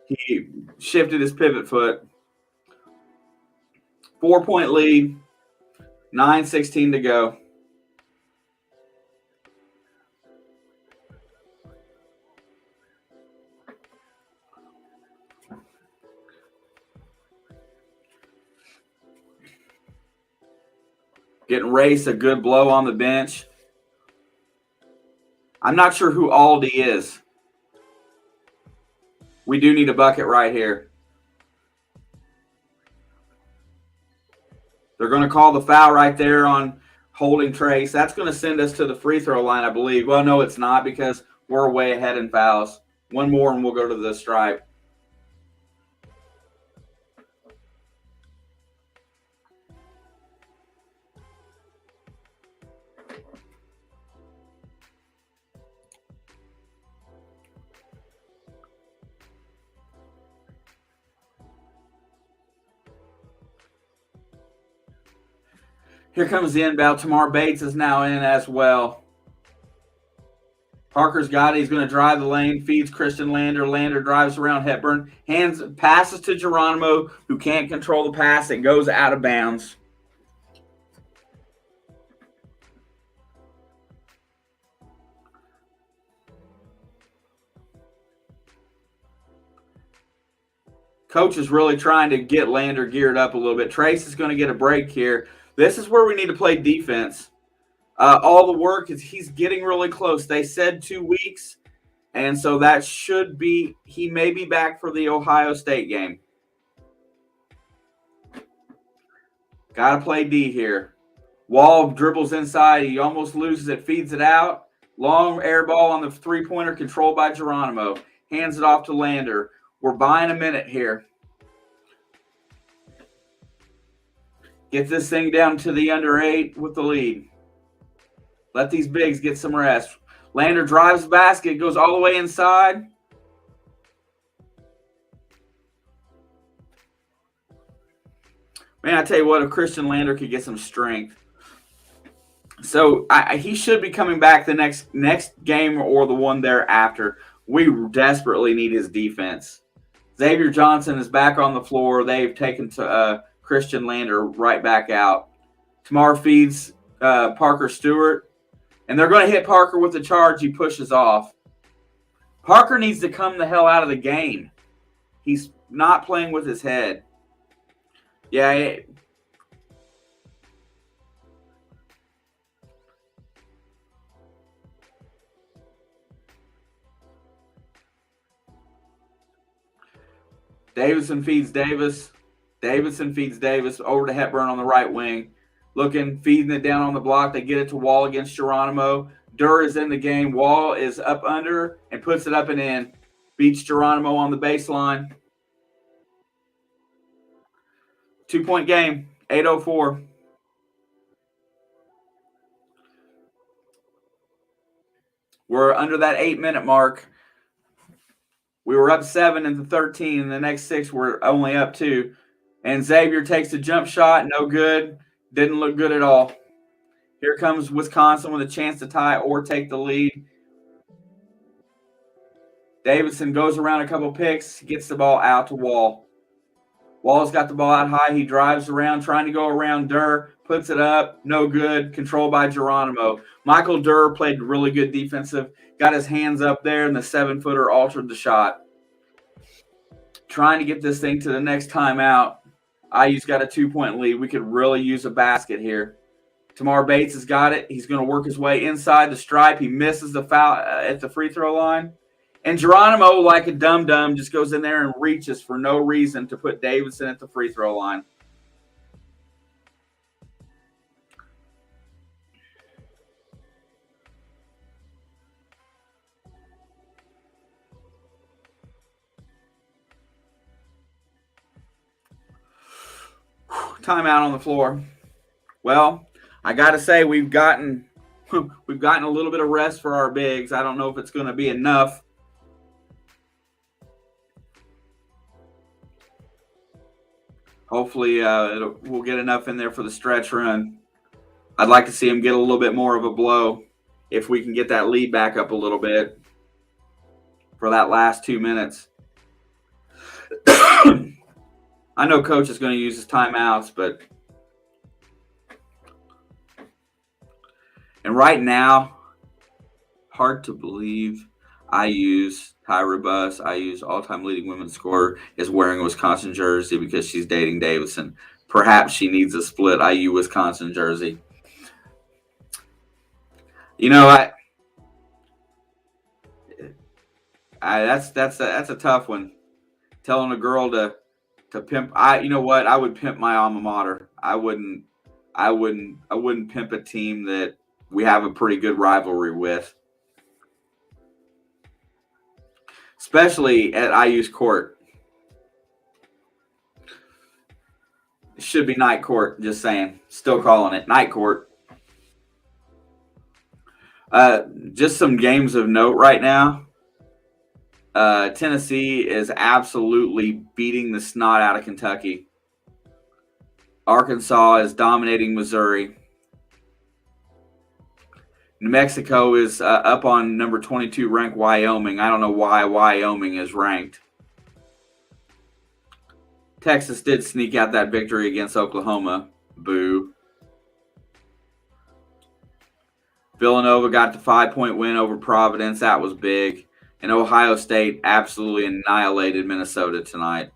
He shifted his pivot foot. 4-point lead, 9:16 to go. Getting Race a good blow on the bench. I'm not sure who Aldi is. We do need a bucket right here. They're going to call the foul right there on holding Trace. That's going to send us to the free throw line, I believe. Well, no, it's not because we're way ahead in fouls. 1 more and we'll go to the stripe. Here comes the inbound. Tamar Bates is now in as well. Parker's got it. He's going to drive the lane, feeds Christian Lander. Lander drives around Hepburn. Passes to Geronimo, who can't control the pass. It goes out of bounds. Coach is really trying to get Lander geared up a little bit. Trace is going to get a break here. This is where we need to play defense. All the work is he's getting really close. They said 2 weeks, and so that should be – he may be back for the Ohio State game. Got to play D here. Wall dribbles inside. He almost loses it, feeds it out. Long air ball on the three-pointer controlled by Geronimo. Hands it off to Lander. We're buying a minute here. Get this thing down to the under 8 with the lead. Let these bigs get some rest. Lander drives the basket, goes all the way inside. Man, I tell you what, if Christian Lander could get some strength. So he should be coming back the next game or the one thereafter. We desperately need his defense. Xavier Johnson is back on the floor. They've taken Christian Lander right back out. Tamar feeds Parker Stewart. And they're going to hit Parker with the charge. He pushes off. Parker needs to come the hell out of the game. He's not playing with his head. Yeah. Davison feeds Davis. Davison feeds Davis over to Hepburn on the right wing. Looking, feeding it down on the block. They get it to Wall against Geronimo. Durr is in the game. Wall is up under and puts it up and in. Beats Geronimo on the baseline. 2-point game. 8:04. We're under that 8-minute mark. We were up 7 into 13, and the next 6 we're only up 2. And Xavier takes a jump shot. No good. Didn't look good at all. Here comes Wisconsin with a chance to tie or take the lead. Davidson goes around a couple picks, gets the ball out to Wall. Wall's got the ball out high. He drives around, trying to go around Durr, puts it up, no good, controlled by Geronimo. Michael Durr played really good defensive, got his hands up there, and the 7-footer altered the shot. Trying to get this thing to the next timeout. IU's got a 2-point lead. We could really use a basket here. Tamar Bates has got it. He's going to work his way inside the stripe. He misses the foul at the free throw line. And Geronimo, like a dum-dum, just goes in there and reaches for no reason to put Davidson at the free throw line. Timeout on the floor. Well, I got to say we've gotten a little bit of rest for our bigs. I don't know if it's going to be enough. Hopefully, we'll get enough in there for the stretch run. I'd like to see him get a little bit more of a blow if we can get that lead back up a little bit for that last 2 minutes. I know Coach is going to use his timeouts, but and right now, hard to believe, I use Tyra Buss. I use all-time leading women's scorer is wearing a Wisconsin jersey because she's dating Davidson. Perhaps she needs a split IU Wisconsin jersey. You know, that's a tough one. Telling a girl to pimp. You know what? I would pimp my alma mater. I wouldn't pimp a team that we have a pretty good rivalry with, especially at IU's court. It should be night court. Just saying. Still calling it night court. Just some games of note right now. Tennessee is absolutely beating the snot out of Kentucky. Arkansas is dominating Missouri. New Mexico is up on number 22 ranked Wyoming. I don't know why Wyoming is ranked. Texas did sneak out that victory against Oklahoma. Boo. Villanova got the 5-point win over Providence. That was big. And Ohio State absolutely annihilated Minnesota tonight.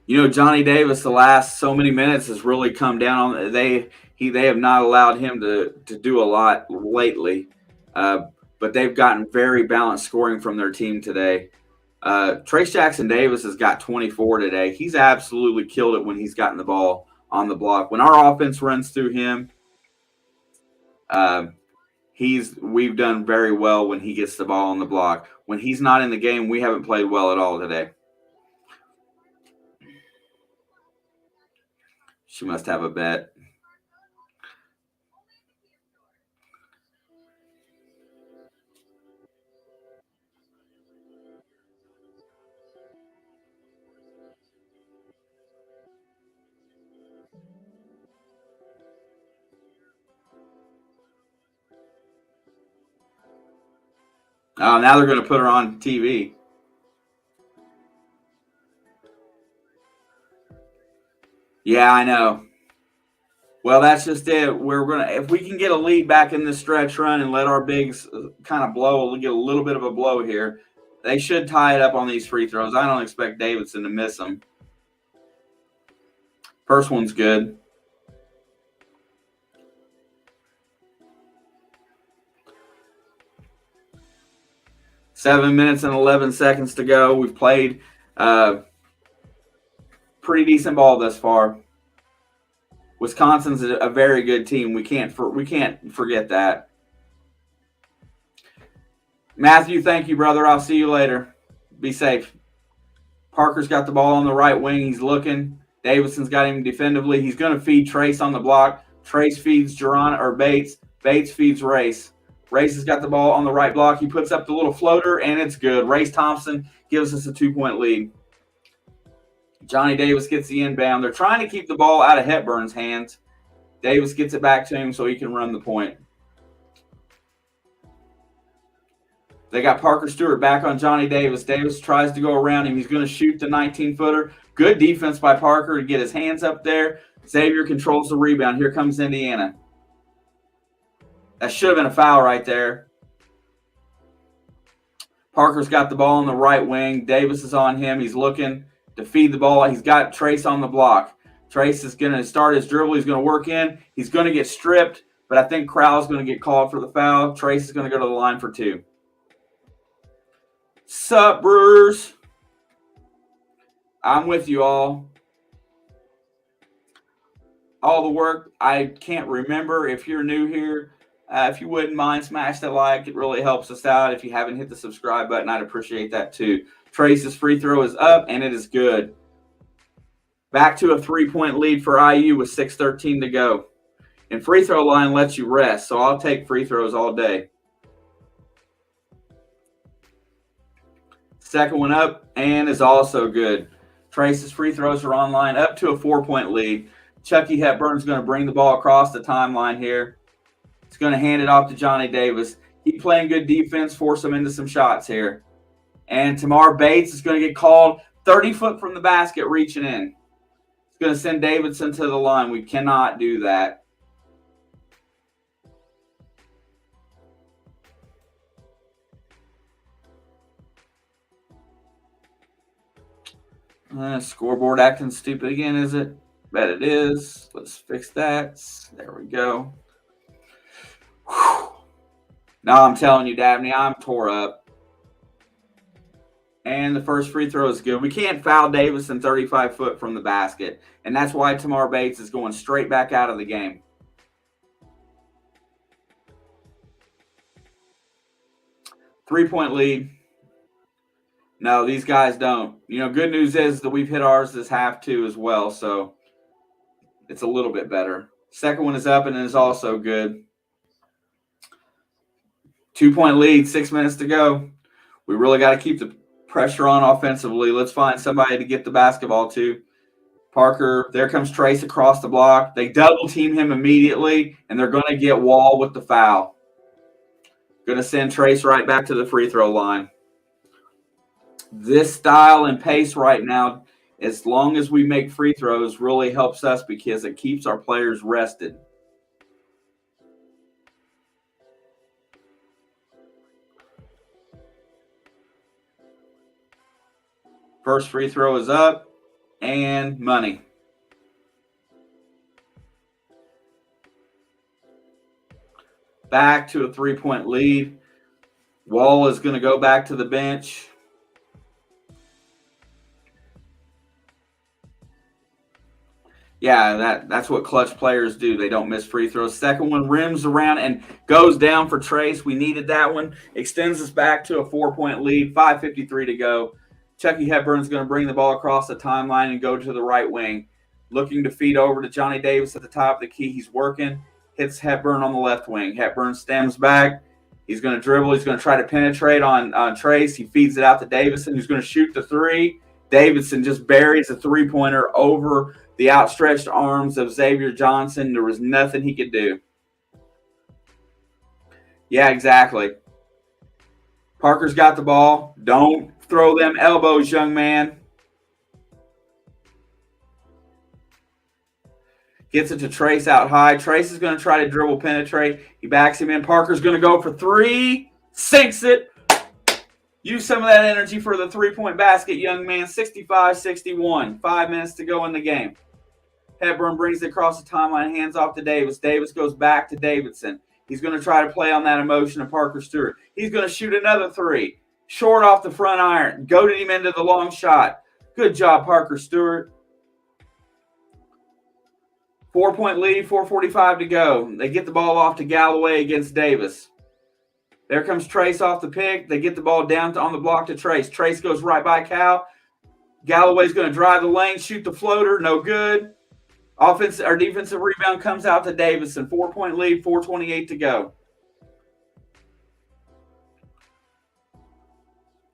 You know, Johnny Davis, the last so many minutes has really come down on. They have not allowed him to do a lot lately, but they've gotten very balanced scoring from their team today. Trace Jackson Davis has got 24 today. He's absolutely killed it when he's gotten the ball on the block. When our offense runs through him, we've done very well when he gets the ball on the block. When he's not in the game, we haven't played well at all today. She must have a bet. Oh, now they're going to put her on TV. Yeah, I know. Well, that's just it. If we can get a lead back in this stretch run and let our bigs kind of get a little bit of a blow here, they should tie it up on these free throws. I don't expect Davidson to miss them. First one's good. Seven minutes and 11 seconds to go. We've played pretty decent ball thus far. Wisconsin's a very good team. We can't forget that. Matthew, thank you, brother. I'll see you later. Be safe. Parker's got the ball on the right wing. He's looking. Davidson's got him defensively. He's going to feed Trace on the block. Trace feeds Bates. Bates feeds Race. Race has got the ball on the right block. He puts up the little floater, and it's good. Race Thompson gives us a 2-point lead. Johnny Davis gets the inbound. They're trying to keep the ball out of Hepburn's hands. Davis gets it back to him so he can run the point. They got Parker Stewart back on Johnny Davis. Davis tries to go around him. He's going to shoot the 19-footer. Good defense by Parker to get his hands up there. Xavier controls the rebound. Here comes Indiana. That should have been a foul right there. Parker's got the ball on the right wing. Davis is on him. He's looking to feed the ball. He's got Trace on the block. Trace is going to start his dribble. He's going to work in. He's going to get stripped, but I think Crowell's going to get called for the foul. Trace is going to go to the line for 2. Sup, Brewers? I'm with you all. All the work. I can't remember. If you're new here, if you wouldn't mind, smash that like. It really helps us out. If you haven't hit the subscribe button, I'd appreciate that too. Trace's free throw is up, and it is good. Back to a 3-point lead for IU with 6:13 to go. And free throw line lets you rest, so I'll take free throws all day. Second one up and is also good. Trace's free throws are online, up to a 4-point lead. Chucky Hepburn's going to bring the ball across the timeline here. He's going to hand it off to Johnny Davis. Keep playing good defense, force him into some shots here. And Tamar Bates is going to get called 30 foot from the basket, reaching in. He's going to send Davidson to the line. We cannot do that. Scoreboard acting stupid again, is it? Bet it is. Let's fix that. There we go. Whew. No, I'm telling you, Dabney, I'm tore up. And the first free throw is good. We can't foul Davison 35 foot from the basket. And that's why Tamar Bates is going straight back out of the game. Three-point lead. No, these guys don't. You know, good news is that we've hit ours this half too as well, so it's a little bit better. Second one is up and it is also good. 2-point lead, 6 minutes to go. We really got to keep the pressure on offensively. Let's find somebody to get the basketball to. Parker, there comes Trace across the block. They double team him immediately, and they're going to get Wall with the foul. Going to send Trace right back to the free throw line. This style and pace right now, as long as we make free throws, really helps us because it keeps our players rested. First free throw is up and money. Back to a 3-point lead. Wall is going to go back to the bench. Yeah, that's what clutch players do. They don't miss free throws. Second one rims around and goes down for Trace. We needed that one. Extends us back to a 4-point lead. 5:53 to go. Chucky Hepburn's going to bring the ball across the timeline and go to the right wing. Looking to feed over to Johnny Davis at the top of the key. He's working. Hits Hepburn on the left wing. Hepburn stems back. He's going to dribble. He's going to try to penetrate on Trace. He feeds it out to Davidson, who's going to shoot the three. Davidson just buries a three-pointer over the outstretched arms of Xavier Johnson. There was nothing he could do. Yeah, exactly. Parker's got the ball. Don't throw them elbows, young man. Gets it to Trace out high. Trace is going to try to dribble penetrate. He backs him in. Parker's going to go for three. Sinks it. Use some of that energy for the three-point basket, young man. 65-61. 5 minutes to go in the game. Hepburn brings it across the timeline, hands off to Davis. Davis goes back to Davidson. He's going to try to play on that emotion of Parker Stewart. He's going to shoot another three. Short off the front iron. Goaded him into the long shot. Good job, Parker Stewart. 4-point lead, 4:45 to go. They get the ball off to Galloway against Davis. There comes Trace off the pick. They get the ball down on the block to Trace. Trace goes right by Cal. Galloway's going to drive the lane, shoot the floater. No good. Offensive or defensive rebound comes out to Davidson. 4-point lead, 4:28 to go.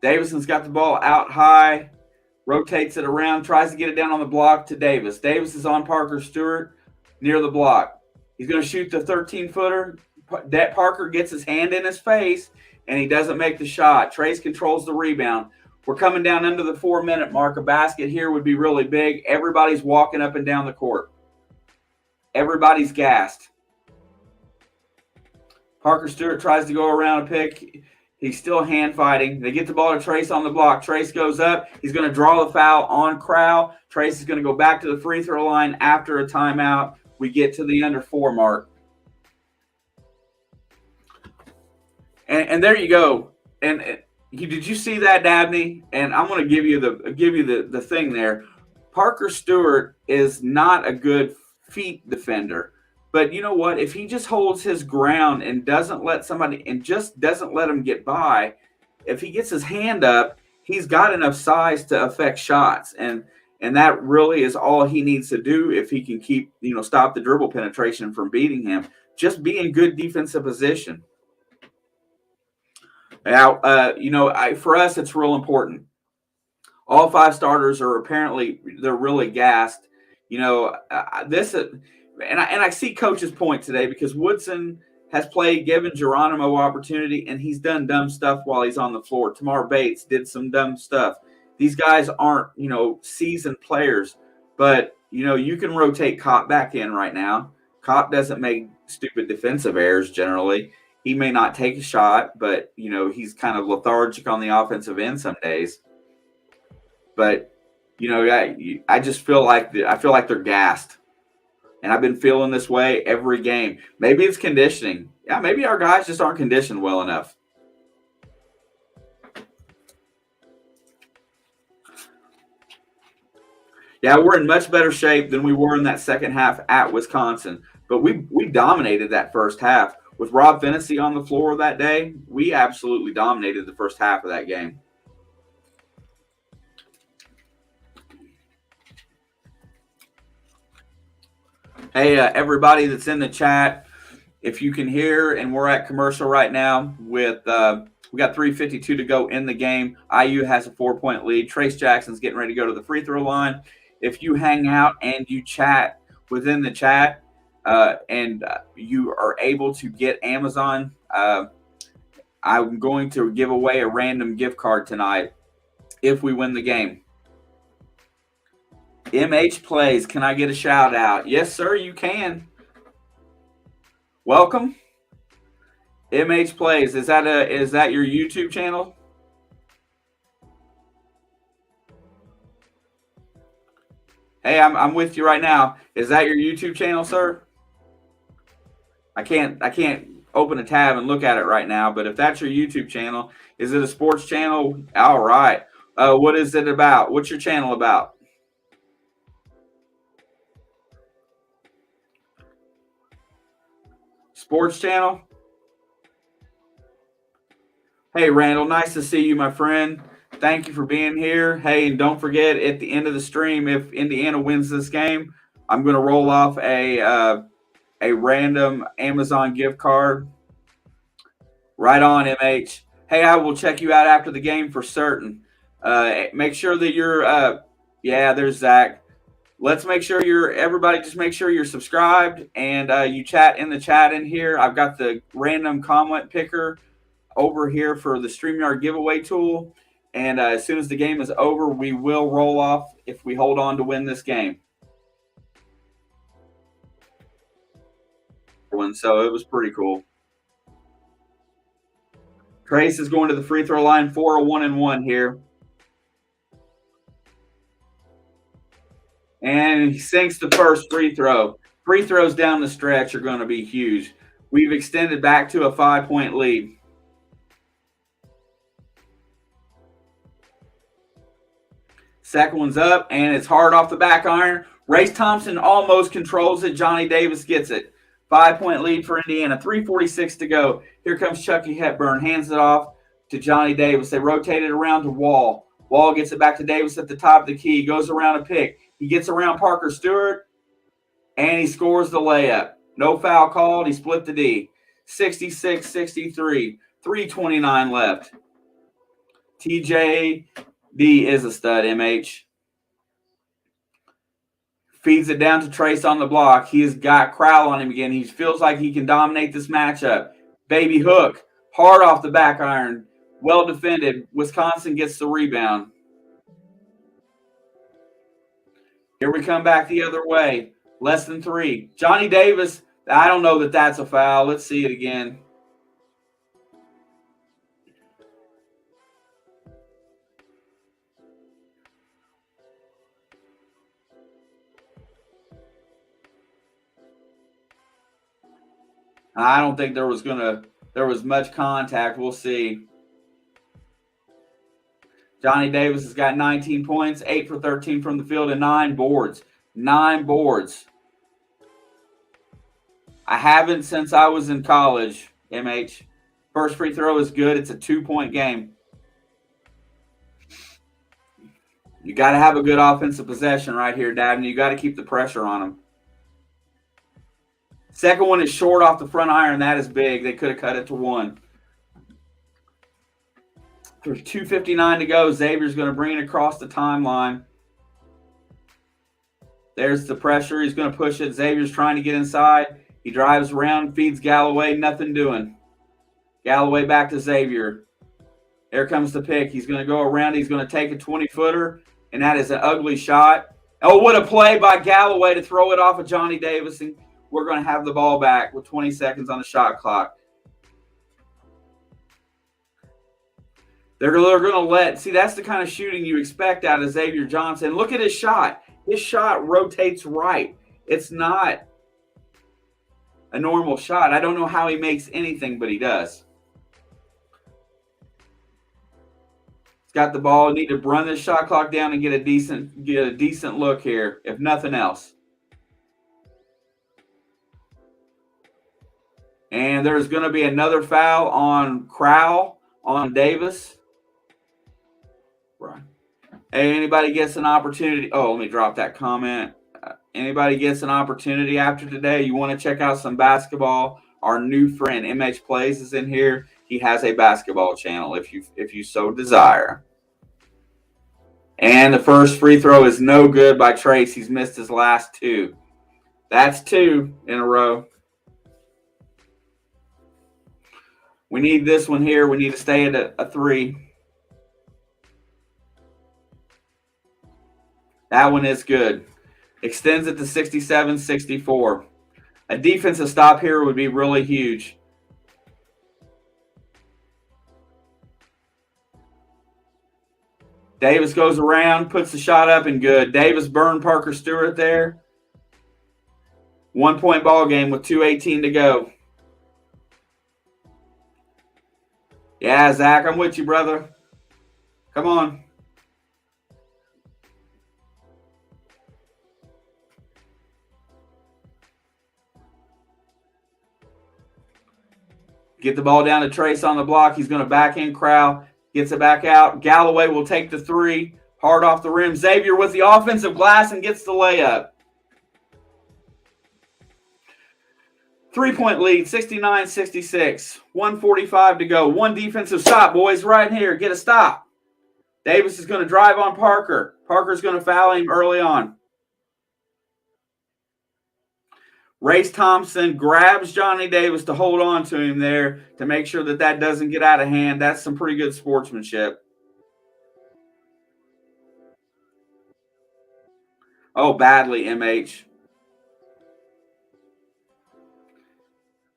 Davidson's got the ball out high, rotates it around, tries to get it down on the block to Davis. Davis is on Parker Stewart near the block. He's going to shoot the 13-footer. Parker gets his hand in his face, and he doesn't make the shot. Trace controls the rebound. We're coming down under the 4-minute mark. A basket here would be really big. Everybody's walking up and down the court. Everybody's gassed. Parker Stewart tries to go around a pick. He's still hand fighting. They get the ball to Trace on the block. Trace goes up. He's going to draw the foul on Crowell. Trace is going to go back to the free throw line after a timeout. We get to the under 4 mark. And there you go. And did you see that, Dabney? And I'm going to give you the thing there. Parker Stewart is not a good feet defender. But you know what? If he just holds his ground and doesn't let him get by, if he gets his hand up, he's got enough size to affect shots. And that really is all he needs to do if he can stop the dribble penetration from beating him. Just be in good defensive position. Now, for us, it's real important. All 5 starters are they're really gassed. And I see Coach's point today because Woodson has given Geronimo opportunity, and he's done dumb stuff while he's on the floor. Tamar Bates did some dumb stuff. These guys aren't, seasoned players, but, you can rotate Kopp back in right now. Kopp doesn't make stupid defensive errors generally. He may not take a shot, but, he's kind of lethargic on the offensive end some days. But, I just feel like they're gassed. And I've been feeling this way every game. Maybe it's conditioning. Yeah, maybe our guys just aren't conditioned well enough. Yeah, we're in much better shape than we were in that second half at Wisconsin. But we dominated that first half. With Rob Fennessy on the floor that day, we absolutely dominated the first half of that game. Hey, everybody that's in the chat, if you can hear, and we're at commercial right now with we got 3:52 to go in the game. IU has a 4-point lead. Trace Jackson's getting ready to go to the free throw line. If you hang out and you chat within the chat and you are able to get Amazon, I'm going to give away a random gift card tonight if we win the game. MH Plays, can I get a shout out? Yes, sir, you can. Welcome. MH Plays, is that your YouTube channel? Hey, I'm with you right now. Is that your YouTube channel, sir? I can't open a tab and look at it right now, but if that's your YouTube channel, is it a sports channel? All right. What is it about? What's your channel about? Sports channel? Hey, Randall, nice to see you, my friend. Thank you for being here. Hey, and don't forget, at the end of the stream, if Indiana wins this game, I'm going to roll off a random Amazon gift card. Right on, MH. Hey, I will check you out after the game for certain. Make sure that you're there's Zach. Let's make sure everybody just make sure you're subscribed and you chat in the chat in here. I've got the random comment picker over here for the StreamYard giveaway tool. And as soon as the game is over, we will roll off if we hold on to win this game. So it was pretty cool. Trace is going to the free throw line for a 1-and-1 here. And he sinks the first free throw. Free throws down the stretch are going to be huge. We've extended back to a 5-point lead. Second one's up, and it's hard off the back iron. Race Thompson almost controls it. Johnny Davis gets it. 5-point lead for Indiana. 3:46 to go. Here comes Chucky Hepburn. Hands it off to Johnny Davis. They rotate it around to Wall. Wall gets it back to Davis at the top of the key. Goes around a pick. He gets around Parker Stewart, and he scores the layup. No foul called. He split the D. 66-63. 3:29 left. TJD is a stud, MH. Feeds it down to Trace on the block. He's got Crowell on him again. He feels like he can dominate this matchup. Baby hook. Hard off the back iron. Well defended. Wisconsin gets the rebound. Here we come back the other way. Less than 3. Johnny Davis. I don't know that that's a foul. Let's see it again. I don't think there was much contact. We'll see. Johnny Davis has got 19 points, 8 for 13 from the field, and 9 boards. 9 boards. I haven't since I was in college, MH. First free throw is good. It's a 2-point game. You got to have a good offensive possession right here, Dabney. You got to keep the pressure on them. Second one is short off the front iron. That is big. They could have cut it to 1. There's 2:59 to go. Xavier's going to bring it across the timeline. There's the pressure. He's going to push it. Xavier's trying to get inside. He drives around, feeds Galloway. Nothing doing. Galloway back to Xavier. There comes the pick. He's going to go around. He's going to take a 20-footer, and that is an ugly shot. Oh, what a play by Galloway to throw it off of Johnny Davis, and we're going to have the ball back with 20 seconds on the shot clock. They're going to let – see, that's the kind of shooting you expect out of Xavier Johnson. Look at his shot. His shot rotates right. It's not a normal shot. I don't know how he makes anything, but he does. He's got the ball. Need to run this shot clock down and get a decent look here, if nothing else. And there's going to be another foul on Crowell on Davis. Right. Hey, anybody gets an opportunity? Oh, let me drop that comment. Anybody gets an opportunity after today? You want to check out some basketball? Our new friend MH Plays is in here. He has a basketball channel if you so desire. And the first free throw is no good by Trace. He's missed his last 2. That's 2 in a row. We need this one here. We need to stay at a 3. That one is good. Extends it to 67-64. A defensive stop here would be really huge. Davis goes around, puts the shot up, and good. Davis burned Parker Stewart there. 1-point ball game with 2:18 to go. Yeah, Zach, I'm with you, brother. Come on. Get the ball down to Trace on the block. He's going to back in Crowell. Gets it back out. Galloway will take the 3. Hard off the rim. Xavier with the offensive glass and gets the layup. 3-point lead, 69-66. 1:45 to go. 1 defensive stop, boys, right here. Get a stop. Davis is going to drive on Parker. Parker's going to foul him early on. Race Thompson grabs Johnny Davis to hold on to him there to make sure that doesn't get out of hand. That's some pretty good sportsmanship. Oh, badly, MH.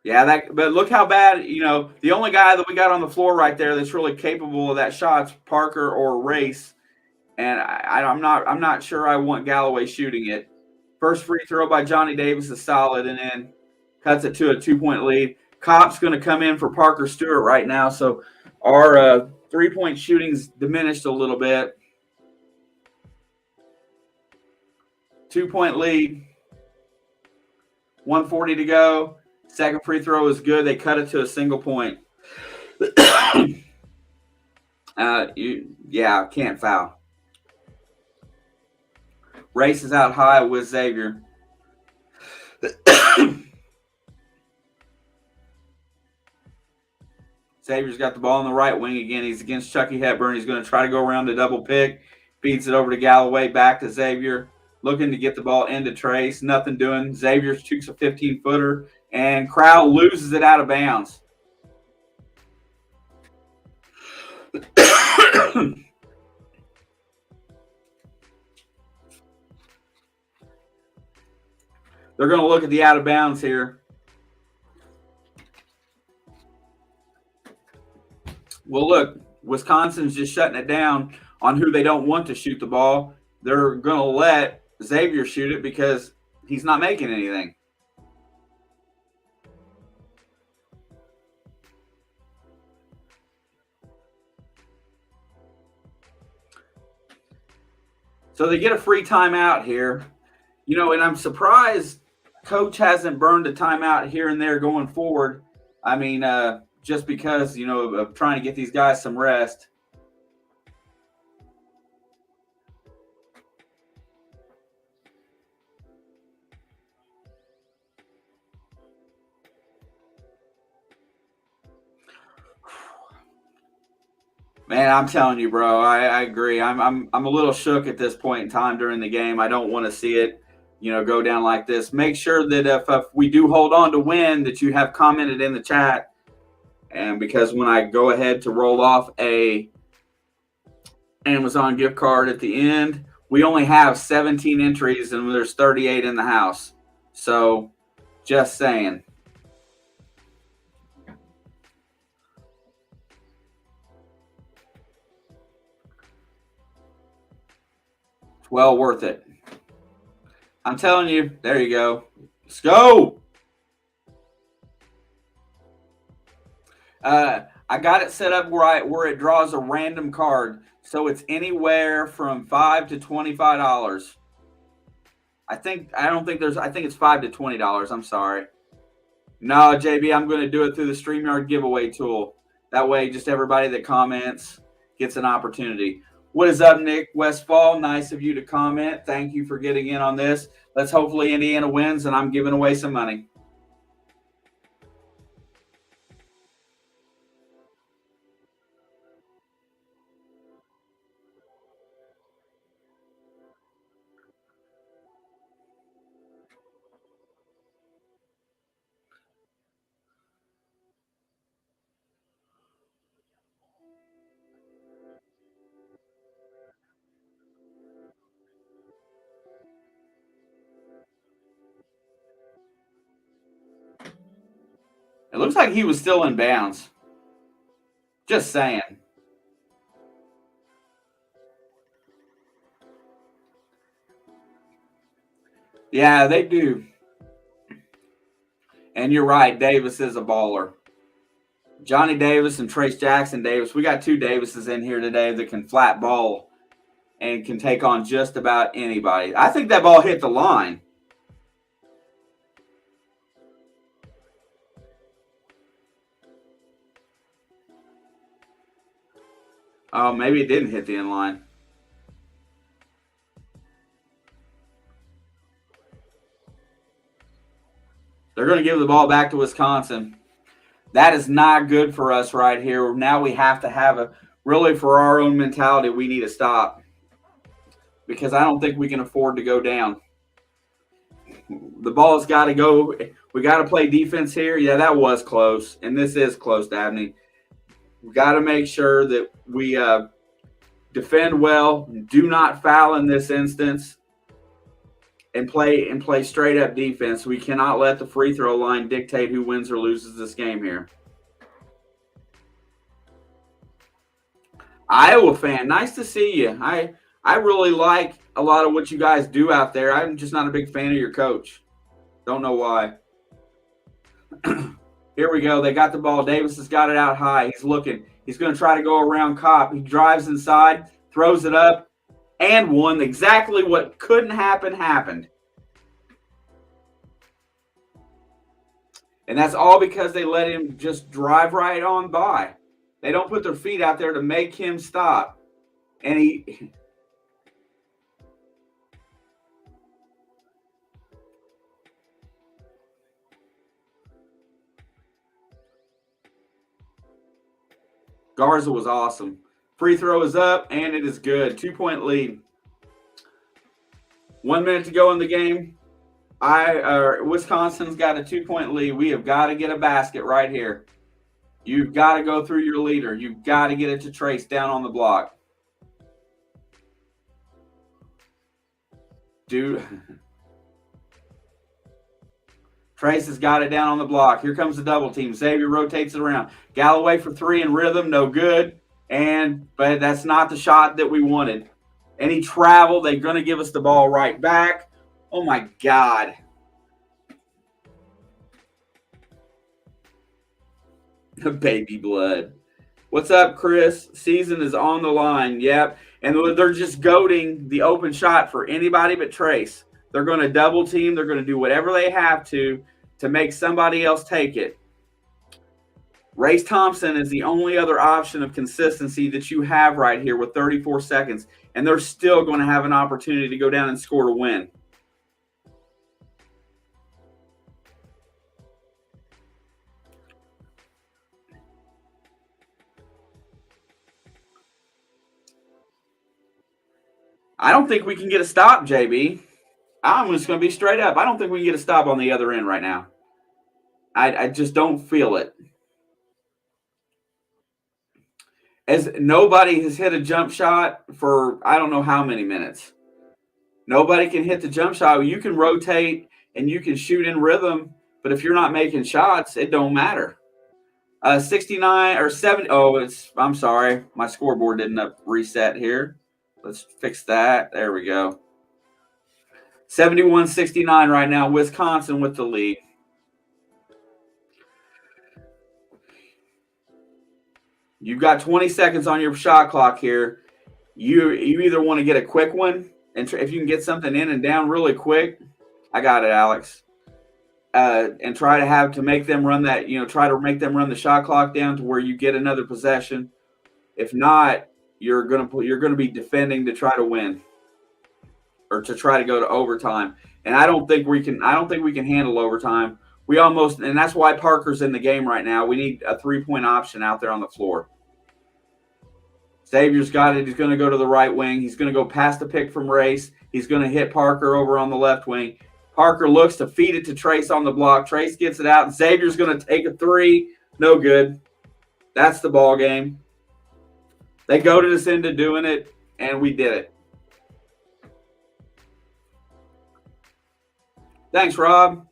Yeah, but look how bad, the only guy that we got on the floor right there that's really capable of that shot's Parker or Race. And I'm not sure I want Galloway shooting it. First free throw by Johnny Davis is solid and then cuts it to a 2-point lead. Kopp's going to come in for Parker Stewart right now, so our 3-point shooting's diminished a little bit. 2-point lead. 1:40 to go. Second free throw is good. They cut it to a single point. Can't foul. Race is out high with Xavier. Xavier's got the ball on the right wing again. He's against Chucky Hepburn. He's going to try to go around the double pick. Feeds it over to Galloway, back to Xavier. Looking to get the ball into Trace. Nothing doing. Xavier shoots a 15-footer, and Crowell loses it out of bounds. They're going to look at the out of bounds here. Well, look, Wisconsin's just shutting it down on who they don't want to shoot the ball. They're going to let Xavier shoot it because he's not making anything. So they get a free timeout here. And I'm surprised coach hasn't burned a timeout here and there going forward. I mean, just because, of trying to get these guys some rest. Man, I'm telling you, bro, I agree. I'm a little shook at this point in time during the game. I don't want to see it, go down like this. Make sure that if we do hold on to win, that you have commented in the chat. And because when I go ahead to roll off a Amazon gift card at the end, we only have 17 entries and there's 38 in the house. So just saying. Well worth it. I'm telling you, there you go. Let's go. I got it set up where it draws a random card, so it's anywhere from $5 to $25. I think it's $5 to $20. I'm sorry. No, JB, I'm going to do it through the StreamYard giveaway tool. That way, just everybody that comments gets an opportunity. What is up, Nick Westfall? Nice of you to comment. Thank you for getting in on this. Let's hopefully Indiana wins, and I'm giving away some money. It looks like he was still in bounds. Just saying. Yeah, they do. And you're right. Davis is a baller. Johnny Davis and Trace Jackson Davis. We got two Davises in here today that can flat ball and can take on just about anybody. I think that ball hit the line. Oh, maybe it didn't hit the inline. They're going to give the ball back to Wisconsin. That is not good for us right here. Now we have to have really for our own mentality, we need to stop. Because I don't think we can afford to go down. The ball's got to go. We got to play defense here. Yeah, that was close. And this is close, Dabney. We got to make sure that we defend well, do not foul in this instance, and play straight up defense. We cannot let the free throw line dictate who wins or loses this game here. Iowa fan, nice to see you. I really like a lot of what you guys do out there. I'm just not a big fan of your coach. Don't know why. Here we go. They got the ball. Davis has got it out high. He's looking. He's going to try to go around Kopp. He drives inside, throws it up, and one. Exactly what couldn't happen happened. And that's all because they let him just drive right on by. They don't put their feet out there to make him stop. And he... Garza was awesome. Free throw is up, and it is good. 2-point lead. 1 minute to go in the game. Wisconsin's got a 2-point lead. We have got to get a basket right here. You've got to go through your leader. You've got to get it to Trace down on the block. Dude. Trace has got it down on the block. Here comes the double team. Xavier rotates it around. Galloway for three in rhythm, no good. But that's not the shot that we wanted. Any travel, they're going to give us the ball right back. Oh, my God. Baby blood. What's up, Chris? Season is on the line. Yep. And they're just goading the open shot for anybody but Trace. They're going to double team. They're going to do whatever they have to make somebody else take it. Race Thompson is the only other option of consistency that you have right here with 34 seconds, and they're still going to have an opportunity to go down and score to win. I don't think we can get a stop, JB. I'm just going to be straight up. I don't think we can get a stop on the other end right now. I just don't feel it. As nobody has hit a jump shot for I don't know how many minutes. Nobody can hit the jump shot. You can rotate and you can shoot in rhythm, but if you're not making shots, it don't matter. 69 or 70. Oh, I'm sorry. My scoreboard didn't reset here. Let's fix that. There we go. 71-69 right now. Wisconsin with the lead. You've got 20 seconds on your shot clock here. You either want to get a quick one, and if you can get something in and down really quick, I got it, Alex. And try to make them run that, try to make them run the shot clock down to where you get another possession. If not, you're gonna be defending to try to win or to try to go to overtime. And I don't think we can handle overtime. And that's why Parker's in the game right now. We need a 3-point option out there on the floor. Xavier's got it. He's going to go to the right wing. He's going to go past the pick from Race. He's going to hit Parker over on the left wing. Parker looks to feed it to Trace on the block. Trace gets it out, and Xavier's going to take a three. No good. That's the ball game. They goaded us into doing it, and we did it. Thanks, Rob.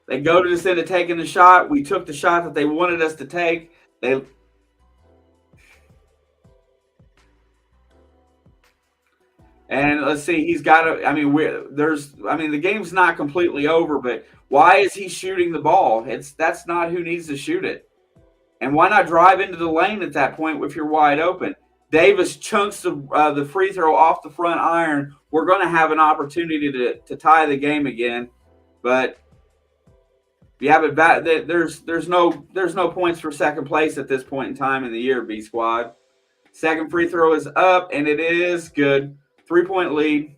They goaded us into taking the shot. We took the shot that they wanted us to take. And let's see, he's got to. The game's not completely over, but why is he shooting the ball? That's not who needs to shoot it. And why not drive into the lane at that point if you're wide open? Davis chunks the free throw off the front iron. We're going to have an opportunity to tie the game again, but there's no points for second place at this point in time in the year. B squad, second free throw is up and it is good. 3-point lead.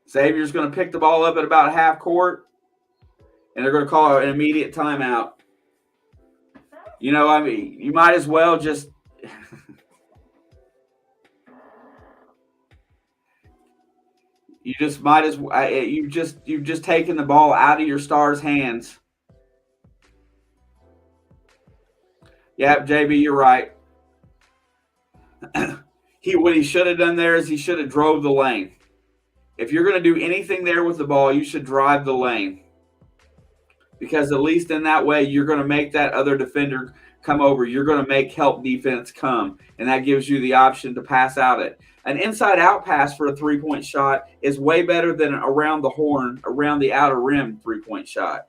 Xavier's going to pick the ball up at about half court, and they're going to call an immediate timeout. You might as well just you've just taken the ball out of your star's hands. Yeah, JB, you're right. What he should have done there is he should have drove the lane. If you're going to do anything there with the ball, you should drive the lane. Because at least in that way, you're going to make that other defender come over. You're going to make help defense come. And that gives you the option to pass out it. An inside-out pass for a three-point shot is way better than around the horn, around the outer rim three-point shot.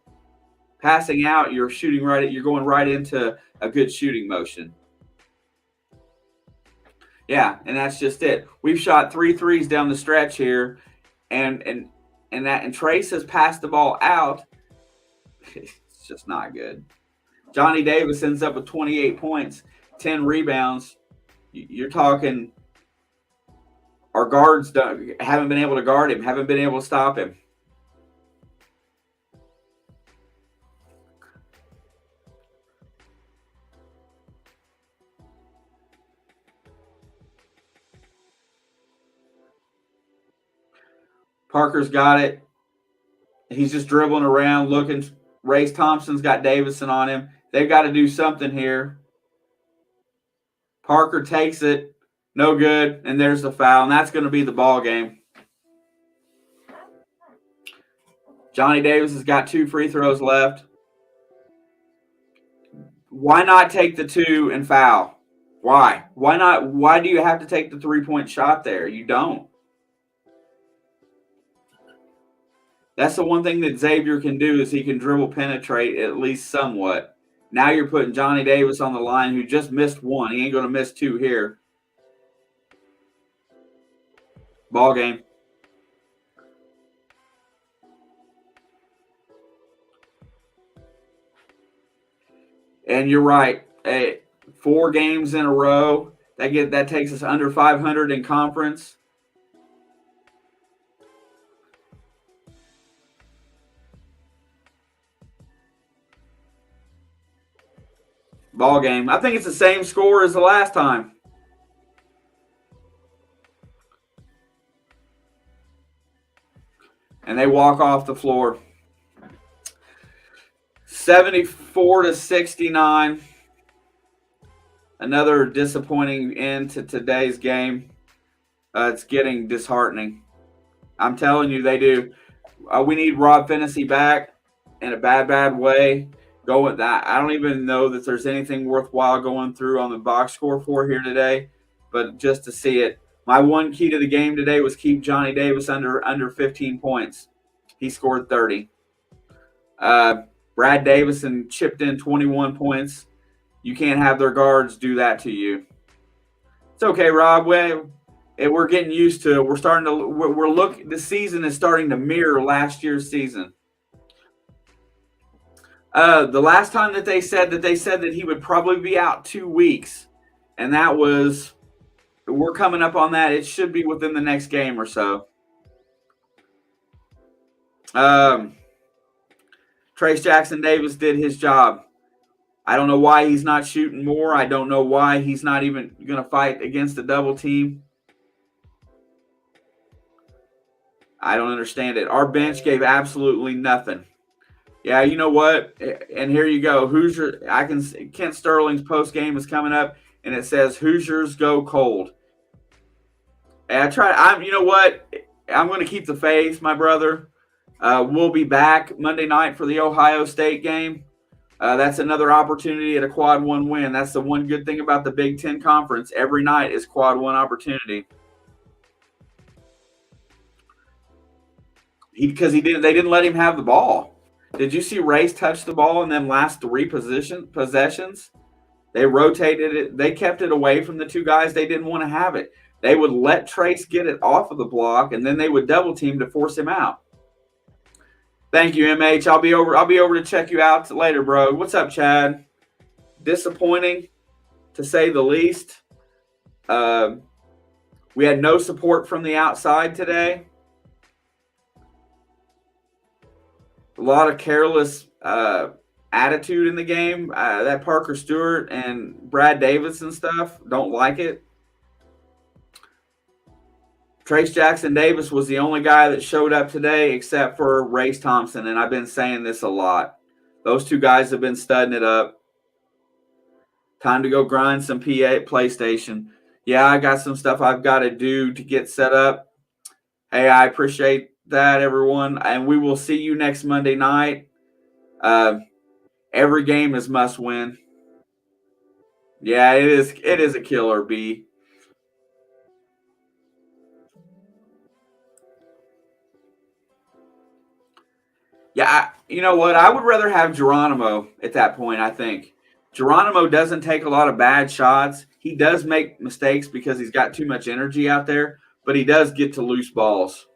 Passing out, you're going right into a good shooting motion. Yeah, and that's just it. We've shot 3 threes down the stretch here, and Trace has passed the ball out. It's just not good. Johnny Davis ends up with 28 points, 10 rebounds. You're talking our guards haven't been able to guard him, haven't been able to stop him. Parker's got it. He's just dribbling around looking. Race Thompson's got Davison on him. They've got to do something here. Parker takes it. No good. And there's the foul. And that's going to be the ball game. Johnny Davis has got 2 free throws left. Why not take the 2 and foul? Why? Why not? Why do you have to take the 3-point shot there? You don't. That's the one thing that Xavier can do is he can dribble penetrate at least somewhat. Now you're putting Johnny Davis on the line, who just missed one. He ain't going to miss two here. Ball game. And you're right. 4 games in a row. That takes us under 500 in conference. Ball game. I think it's the same score as the last time. And they walk off the floor. 74-69. Another disappointing end to today's game. It's getting disheartening. I'm telling you, they do. We need Rob Fennessy back in a bad way. Go with that. I don't even know that there's anything worthwhile going through on the box score for here today, but just to see it. My one key to the game today was keep Johnny Davis under 15 points. He scored 30. Brad Davison chipped in 21 points. You can't have their guards do that to you. It's okay, Rob. We're getting used to it. The season is starting to mirror last year's season. The last time that they said that he would probably be out 2 weeks, and that was, we're coming up on that. It should be within the next game or so. Trace Jackson Davis did his job. I don't know why he's not shooting more. I don't know why he's not even going to fight against the double team. I don't understand it. Our bench gave absolutely nothing. Yeah, you know what? And here you go. Kent Sterling's post game is coming up, and it says Hoosiers go cold. And you know what? I'm going to keep the faith, my brother. We'll be back Monday night for the Ohio State game. That's another opportunity at a quad 1 win. That's the one good thing about the Big Ten Conference. Every night is quad 1 opportunity. Because they didn't let him have the ball. Did you see Race touch the ball in them last 3 possessions? They rotated it. They kept it away from the 2 guys. They didn't want to have it. They would let Trace get it off of the block, and then they would double team to force him out. Thank you, MH. I'll be over to check you out later, bro. What's up, Chad? Disappointing, to say the least. We had no support from the outside today. A lot of careless attitude in the game. That Parker Stewart and Brad Davis and stuff, don't like it. Trace Jackson Davis was the only guy that showed up today except for Race Thompson, and I've been saying this a lot. Those 2 guys have been studding it up. Time to go grind some PlayStation. Yeah, I got some stuff I've got to do to get set up. Hey, I appreciate that, everyone, and we will see you next Monday night. Every game is must win. Yeah, it is a killer, B. Yeah, you know what? I would rather have Geronimo at that point, I think. Geronimo doesn't take a lot of bad shots. He does make mistakes because he's got too much energy out there, but he does get to loose balls.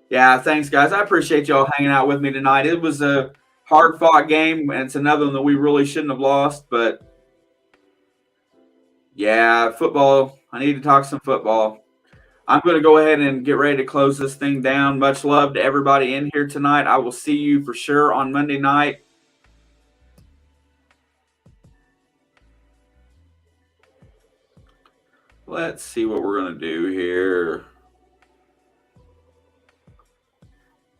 Yeah, thanks, guys. I appreciate y'all hanging out with me tonight. It was a hard-fought game, and it's another one that we really shouldn't have lost, but yeah, football. I need to talk some football. I'm going to go ahead and get ready to close this thing down. Much love to everybody in here tonight. I will see you for sure on Monday night. Let's see what we're going to do here.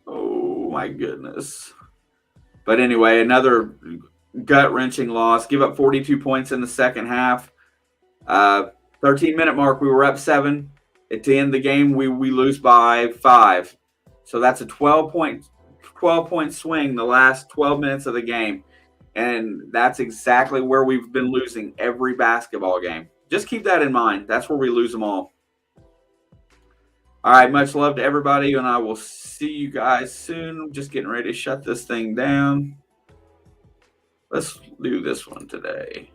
Oh, my goodness. But anyway, another gut-wrenching loss. Give up 42 points in the second half. 13-minute mark, we were up 7. At the end of the game, we lose by 5. So that's a 12-point swing the last 12 minutes of the game. And that's exactly where we've been losing every basketball game. Just keep that in mind. That's where we lose them all. All right, much love to everybody, and I will see you guys soon. I'm just getting ready to shut this thing down. Let's do this one today.